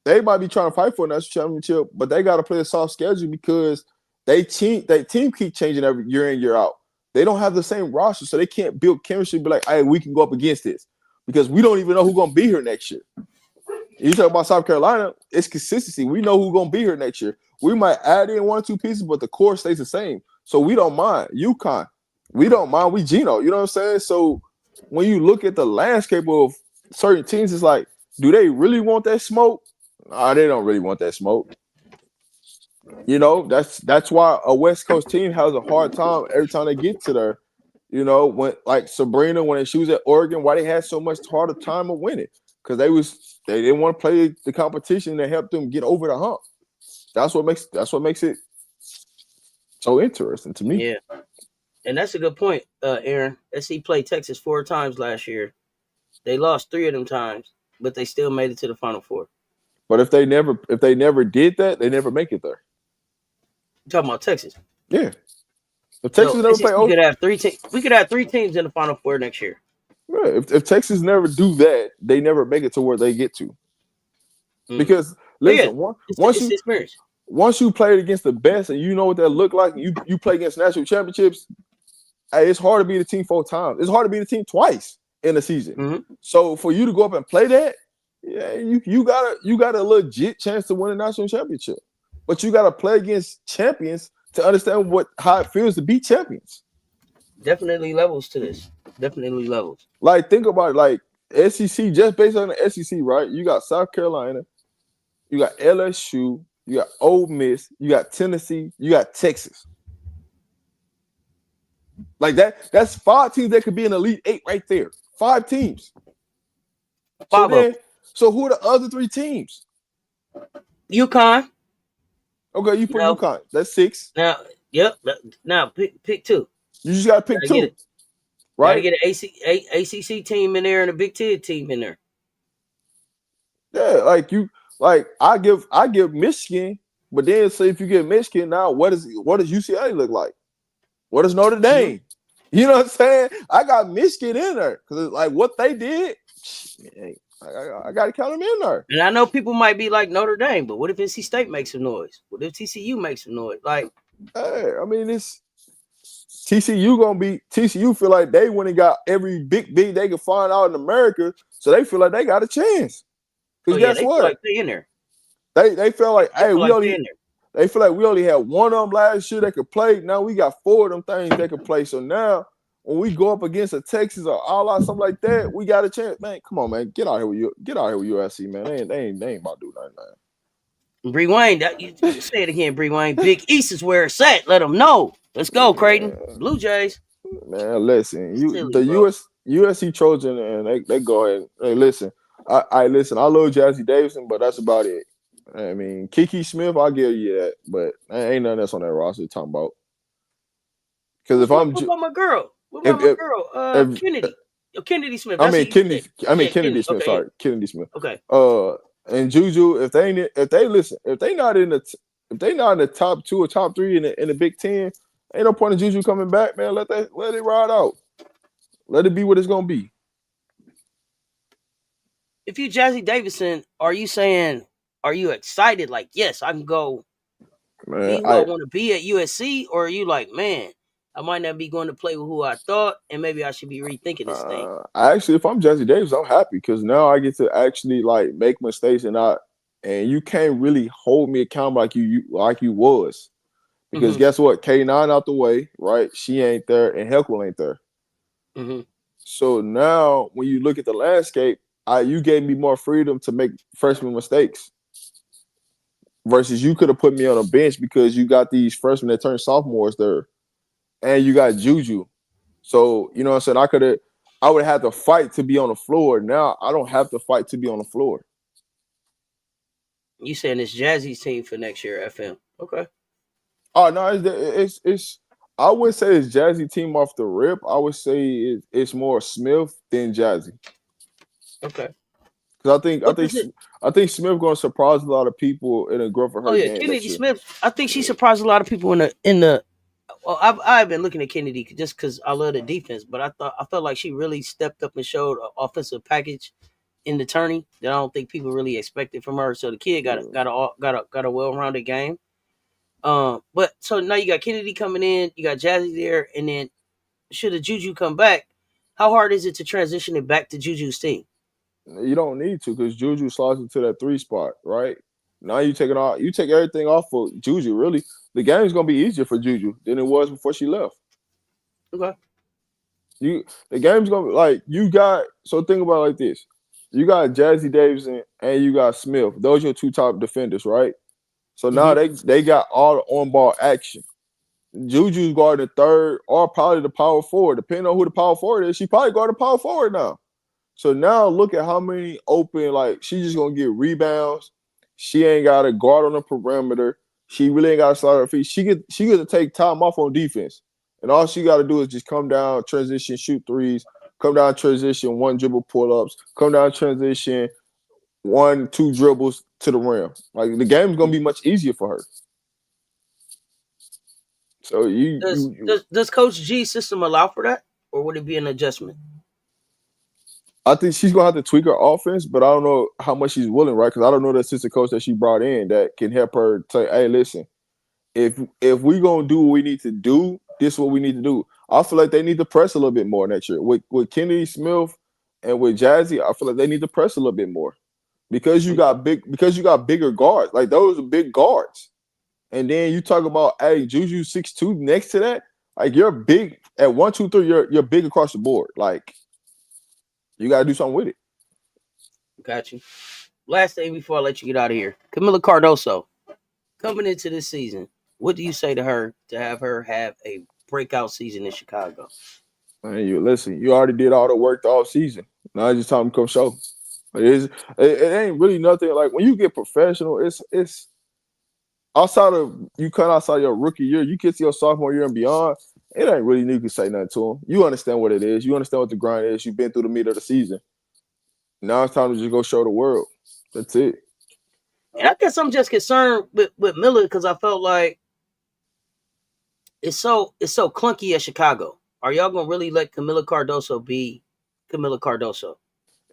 they might be trying to fight for a national championship, but they got to play a soft schedule because they team keep changing every year in, year out. They don't have the same roster, so they can't build chemistry. Be like, hey, we can go up against this because we don't even know who's gonna be here next year. You talk about South Carolina, it's consistency. We know who's gonna be here next year. We might add in 1 or 2 pieces, but the core stays the same. So we don't mind. UConn, we don't mind. We Gino, you know what I'm saying? So when you look at the landscape of certain teams, it's like, do they really want that smoke? Nah, they don't really want that smoke. That's why a West Coast team has a hard time every time they get to there. When like Sabrina, when she was at Oregon, why they had so much harder time of winning? Because they didn't want to play the competition that helped them get over the hump. That's what makes it so interesting to me. Yeah, and that's a good point, Aaron. SC played Texas 4 times last year. They lost 3 of them times, but they still made it to the Final Four. But if they never did that, they never make it there. You're talking about Texas? Yeah. If Texas never play, we could have 3 teams. We could have 3 teams in the Final Four next year. Yeah, if Texas never do that, they never make it to where they get to. Because listen, once you played against the best and you know what that look like, and you play against national championships, hey, it's hard to beat a team 4 times. It's hard to beat a team twice in a season. Mm-hmm. So for you to go up and play that, yeah, you got a legit chance to win a national championship. But you got to play against champions to understand how it feels to beat champions. Definitely levels to this. Definitely levels. Like, think about it. Like, SEC, just based on the SEC, right? You got South Carolina, you got LSU, you got Ole Miss, you got Tennessee, you got Texas. Like that's 5 teams that could be in the Elite 8 right there. 5 teams. So who are the other 3 teams? UConn. Okay, you put UConn. That's 6. Now, yep. Now pick 2. You just gotta pick 2. Right? Gotta get an ACC team in there and a Big Ten team in there. Yeah, I give Michigan, but then say if you get Michigan now, what does UCLA look like? What does Notre Dame? You know what I'm saying? I got Michigan in there because like what they did. I got to count them in there. And I know people might be like Notre Dame, but what if NC State makes some noise? What if TCU makes some noise? Like, hey, I mean, it's TCU gonna be TCU. Feel like they went and got every big they could find out in America, so they feel like they got a chance. Because guess they what? feel like they in there. They feel like, hey, we only. They feel like we only had one of them last year that could play. Now we got 4 of them things that could play. So now when we go up against a Texas or all something like that, we got a chance. Man, come on, man. Get out here with USC, man. They ain't about to do nothing, man. Bree Wayne, you say it again, Bree Wayne. Big East is where it's at. Let them know. Let's go, Creighton. Blue Jays. Man, listen. USC Trojan, and they go ahead. Hey, listen. I listen. I love Jazzy Davidson, but that's about it. I mean, Kiki Smith, I'll give you that, but ain't nothing else on that roster to talk about. Because what about my girl? What about my girl? Kennedy. Kennedy Smith. Kennedy Smith. Okay. Sorry, Kennedy Smith. Okay. And Juju, if they not in the top 2 or top 3 in the Big Ten, ain't no point in Juju coming back, man. Let it ride out. Let it be what it's gonna be. If you Jazzy Davidson, are you excited? Like, yes, I can go be who I want to be at USC, or are you like, man, I might not be going to play with who I thought, and maybe I should be rethinking this thing? Actually, if I'm Jazzy Davis, I'm happy because now I get to actually like make mistakes and you can't really hold me accountable like you was. Because guess what? K9 out the way, right? She ain't there, and Heckle ain't there. Mm-hmm. So now when you look at the landscape, you gave me more freedom to make freshman mistakes. Versus you could have put me on a bench because you got these freshmen that turn sophomores there. And you got Juju. So, you know what I'm saying? I would have to fight to be on the floor. Now I don't have to fight to be on the floor. You saying it's Jazzy's team for next year, FM. Okay. Oh no, it's I wouldn't say it's Jazzy team off the rip. I would say it's more Smith than Jazzy. Okay. Because I think Smith going to surprise a lot of people in a growth for her game. Kennedy Smith. I think she surprised a lot of people in the. Well, I've been looking at Kennedy just because I love the defense, but I felt like she really stepped up and showed an offensive package in the tourney that I don't think people really expected from her. So the kid got a well-rounded game. But so now you got Kennedy coming in, you got Jazzy there, and then should a Juju come back, how hard is it to transition it back to Juju's team? You don't need to because Juju slides into that 3 spot, right? Now you take everything off of Juju. Really, the game's gonna be easier for Juju than it was before she left. Okay. The game's gonna be like so think about it like this. You got Jazzy Davidson and you got Smith. Those are your 2 top defenders, right? So now they got all the on-ball action. Juju's guarding the 3rd or probably the power forward. Depending on who the power forward is, she probably guard the power forward now. So now look at how many open, like she's just gonna get rebounds. She ain't got a guard on the perimeter. She really ain't got to slide her feet. She get to take time off on defense. And all she got to do is just come down, transition, shoot threes, come down, transition, 1 dribble pull-ups, come down, transition, 1, 2 dribbles to the rim. Like the game's gonna be much easier for her. So does Coach G's system allow for that, or would it be an adjustment? I think she's gonna have to tweak her offense, but I don't know how much she's willing, right? Because I don't know the assistant coach that she brought in that can help her say, "Hey, listen, if we gonna do what we need to do, this is what we need to do." I feel like they need to press a little bit more next year with Kennedy Smith and with Jazzy. I feel like they need to press a little bit more because you got bigger guards. Like those are big guards, and then you talk about Juju 6'2" next to that. Like you're big at 1, 2, 3. You're big across the board. Like. You got to do something with it. Got you. Last thing before I let you get out of here. Camila Cardoso, coming into this season, what do you say to her to have her have a breakout season in Chicago? Man, you already did all the work the off season. Now it's just time to come show. It ain't really nothing. Like when you get professional, it's outside of you cut outside your rookie year, you get to your sophomore year and beyond. It ain't really need to say nothing to them. You understand what it is. You understand what the grind is. You've been through the meat of the season. Now it's time to just go show the world. That's it. And I guess I'm just concerned with Miller because I felt like it's so clunky at Chicago. are y'all gonna really let Camila Cardoso be Camila Cardoso?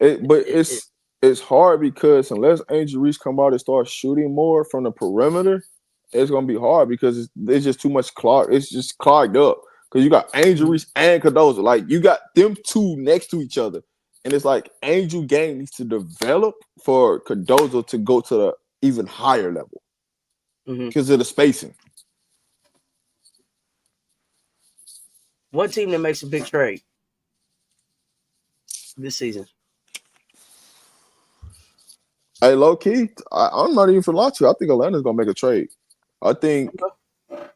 It's hard because unless Angel Reese come out and start shooting more from the perimeter, it's gonna be hard because it's just too much clog. It's just clogged up because you got Angel Reese and Cardoso. Like you got them two next to each other, and it's like Angel game needs to develop for Cardoso to go to the even higher level because of the spacing. One team that makes a big trade this season. Hey, low key, I'm not even for lie to you. I think Atlanta's gonna make a trade. I think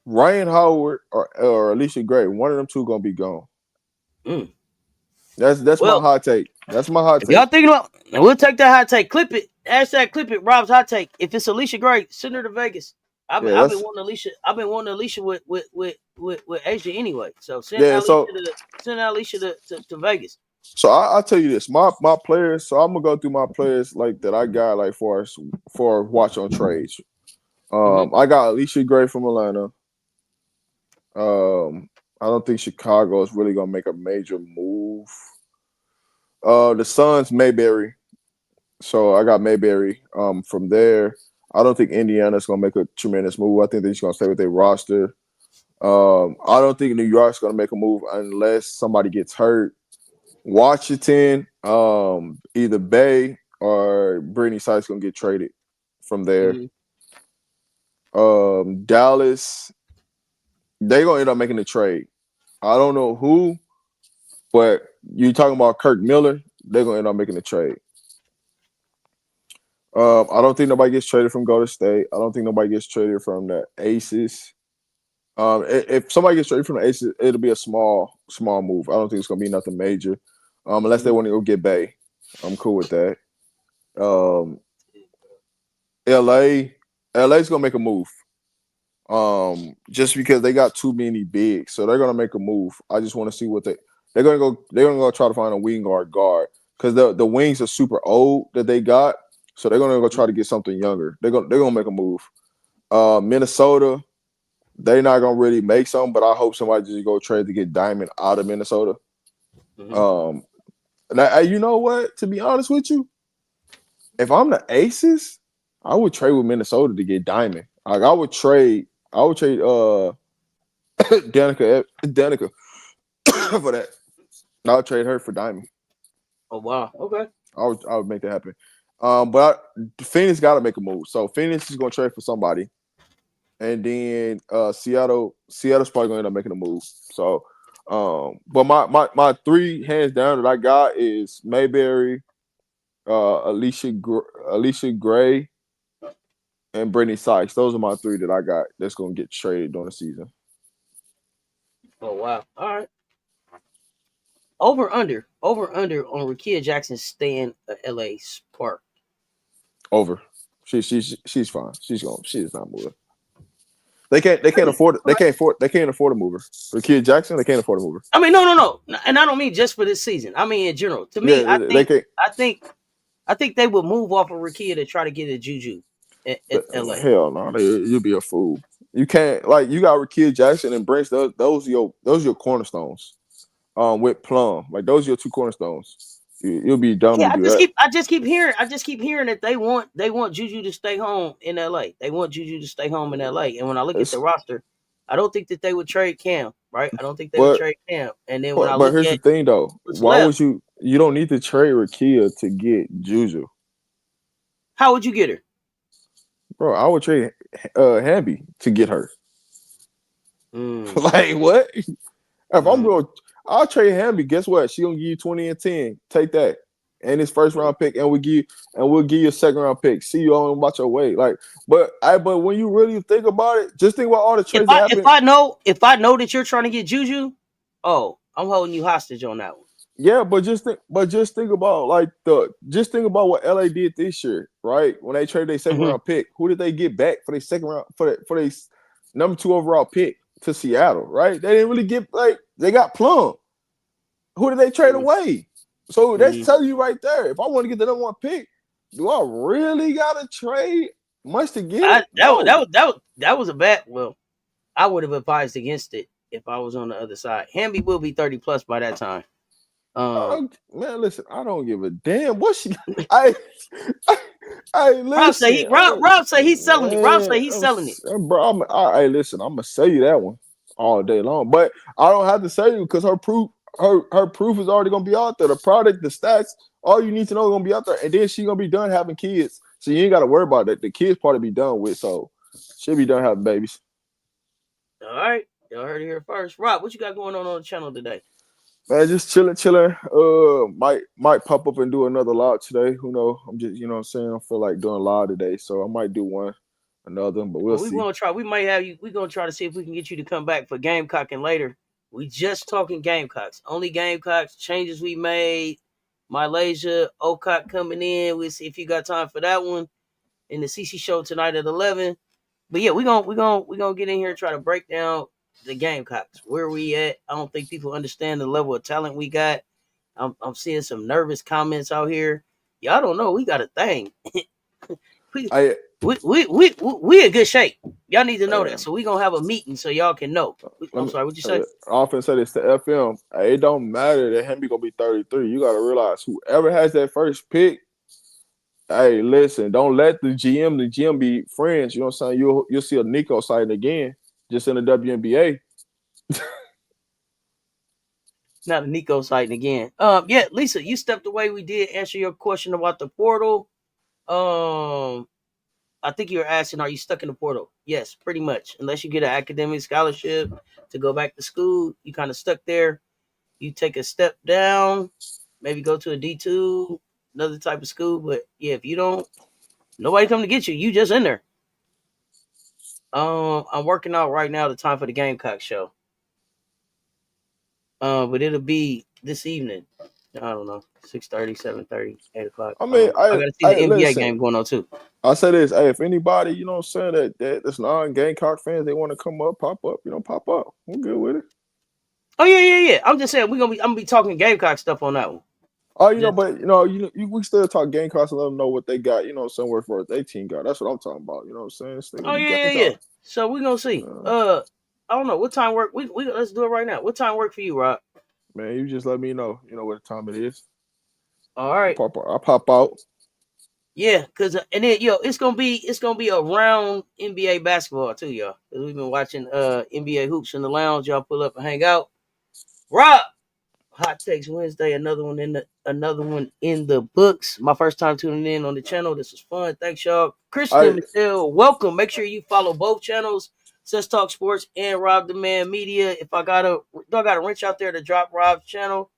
Ryan Howard or Alicia Gray, one of them two gonna be gone. That's my hot take. That's my hot take. Y'all thinking about? And we'll take that hot take. Clip it. Hashtag clip it. Rob's hot take. If it's Alicia Gray, send her to Vegas. I've been wanting Alicia. I've been wanting Alicia with Asia anyway. So send Alicia to Vegas. So I'll tell you this. My players. So I'm gonna go through my players like that I got like for watch on trades. I got Alicia Gray from Atlanta. I don't think Chicago is really gonna make a major move. The Suns, Mayberry. So I got Mayberry. From there, I don't think Indiana's gonna make a tremendous move. I think they're just gonna stay with their roster. I don't think New York's gonna make a move unless somebody gets hurt. Washington, either Bay or Brittany Sykes gonna get traded from there. Dallas, they're gonna end up making a trade. I don't know who, but you talking about Kirk Miller, they're gonna end up making a trade. I don't think nobody gets traded from Golden State. I don't think nobody gets traded from the Aces. If somebody gets traded from the Aces, it'll be a small move. I don't think it's gonna be nothing major. Unless they want to go get Bay. I'm cool with that. LA's gonna make a move. Just because they got too many bigs, so they're gonna make a move. I just want to see what they're gonna go try to find a wing guard because the wings are super old that they got, so they're gonna go try to get something younger. They're gonna make a move. Minnesota, they're not gonna really make something, but I hope somebody just go trade to get Diamond out of Minnesota. Now, you know what? To be honest with you, if I'm the Aces, I would trade with Minnesota to get Diamond. Like I would trade Danica for that. I would trade her for Diamond. Oh wow. Okay. I would make that happen. But Phoenix got to make a move. So Phoenix is going to trade for somebody, and then Seattle's probably going to end up making a move. So, but my three hands down that I got is Mayberry, Alicia Gray, and Brittany Sykes. Those are my three that I got that's going to get traded during the season. Oh wow! All right. Over under on Rickea Jackson staying at LA's Park. Over. She's fine. She's not moving. They can't afford a mover. Rickea Jackson, they can't afford a mover. I mean, no, and I don't mean just for this season. I mean in general. To me, I think they would move off of Rickea to try to get a Juju at LA. Hell no, you'll be a fool. You can't you got Rickea Jackson and Brent. Those are your cornerstones. With Plum, those are your two cornerstones. You'll be dumb to do that. I just keep hearing that they want Juju to stay home in LA. They want Juju to stay home in LA. And when I look at the roster, I don't think that they would trade Cam, right? I don't think they would trade Cam. And then when here's the thing though, why would you don't need to trade Rickea to get Juju? How would you get her? Bro, I would trade Hamby to get her. What? If I'm going, I'll trade Hamby. Guess what? She gonna give you 20 and 10. Take that. And his first round pick, and we'll give you a second round pick. See you on about your way. But when you really think about it, just think about all the trades that happen. If I know that you're trying to get Juju, I'm holding you hostage on that one. Yeah, but just think about what LA did this year, right? When they traded their second round pick, who did they get back for their second round for their number 2 overall pick to Seattle, right? They didn't really get they got Plum. Who did they trade away? So that's telling you right there. If I want to get the number 1 pick, do I really gotta trade much to get it? That was a bad. Well, I would have advised against it if I was on the other side. Hamby will be 30 plus by that time. Man, listen, I don't give a damn what she. I listen. Rob say he's selling it. Rob say he's selling it. Bro, listen, I'm gonna sell you that one all day long. But I don't have to sell you because her proof is already gonna be out there. The product, the stats, all you need to know is gonna be out there. And then she's gonna be done having kids. So you ain't gotta worry about that. The kids part to be done with. So she'll be done having babies. All right. Y'all heard it here first. Rob, what you got going on the channel today? Man, just chilling. Might pop up and do another live today. Who knows? I'm just, you know what I'm saying? I feel like doing live today. So I might do another, but we'll see. Gonna try. We might have you. We're gonna try to see if we can get you to come back for Gamecock and later. We just talking Gamecocks. Only Gamecocks, changes we made. Malaysia, Ocock coming in. We'll see if you got time for that one. In the CC show tonight at 11. But yeah, we're gonna get in here and try to break down the Gamecocks. Where we at? I don't think people understand the level of talent we got. I'm seeing some nervous comments out here. Y'all don't know we got a thing. we in good shape. Y'all need to know that. So we gonna have a meeting so y'all can know. I'm sorry, what'd you say? I often say this to FM. It don't matter that Henry gonna be 33. You gotta realize whoever has that first pick. Hey, listen, don't let the GM be friends. You know what I'm saying? You'll see a Nico sighting again, just in the WNBA. Not a Nico sighting again. Yeah, Lisa, you stepped away. We did answer your question about the portal. I think you were asking, are you stuck in the portal? Yes, pretty much. Unless you get an academic scholarship to go back to school, you kind of stuck there. You take a step down, maybe go to a D2, another type of school. But yeah, if you don't, nobody come to get you. You just in there. I'm working out right now the time for the Gamecock show. But it'll be this evening. I don't know, 6:30, 7:30, 8 o'clock. I mean, I gotta see the NBA game going on too. I say this, hey, if anybody, you know what I'm saying, that's non-Gamecock fans, they want to come up, pop up, pop up. We're good with it. Oh yeah. I'm just saying I'm gonna be talking Gamecock stuff on that one. Oh, but we still talk Gamecocks and let them know what they got, somewhere for their team got. That's what I'm talking about. You know what I'm saying? Oh yeah. So we're gonna see. I don't know what time work. We let's do it right now. What time work for you, Rob? Man, you just let me know. You know what time it is. All right. I'll pop out. Yeah, cause and then it's gonna be around NBA basketball too, y'all. Cause we've been watching NBA hoops in the lounge. Y'all pull up and hang out. Rob, Hot Takes Wednesday. Another one in the books. My first time tuning in on the channel. This was fun. Thanks, y'all. Christian and Michelle, welcome. Make sure you follow both channels, Cess Talk Sports and Rob the Man Media. If I got a wrench out there to drop Rob's channel.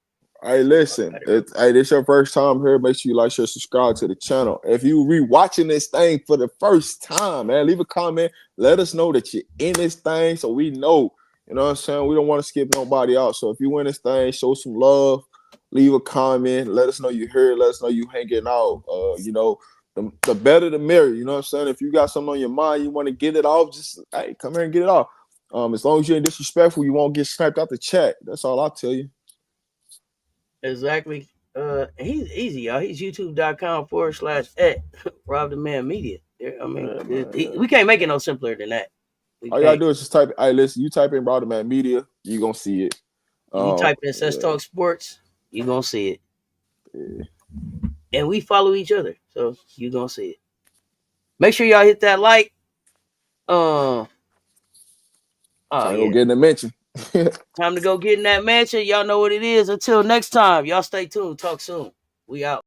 Hey, listen. This your first time here. Make sure you like, share, subscribe to the channel. If you re-watching this thing for the first time, man, leave a comment. Let us know that you're in this thing so we know. You know what I'm saying? We don't want to skip nobody out. So if you in this thing, show some love. Leave a comment. Let us know you heard. Let us know you hanging out. The better the merrier. You know what I'm saying? If you got something on your mind, you want to get it off, just come here and get it off. As long as you ain't disrespectful, you won't get sniped out the chat. That's all I'll tell you. Exactly. He's easy, y'all. He's youtube.com/@ Rob the Man Media. I mean, we can't make it no simpler than that. All you gotta do is just type. Listen, you type in Rob the Man Media, you gonna see it. You type in Cess Talk Sports, you gonna see it. Yeah. And we follow each other, so you gonna see it. Make sure y'all hit that like. Time to go get in the mention. Time to go get in that mansion. Y'all know what it is. Until next time, y'all stay tuned. Talk soon. We out.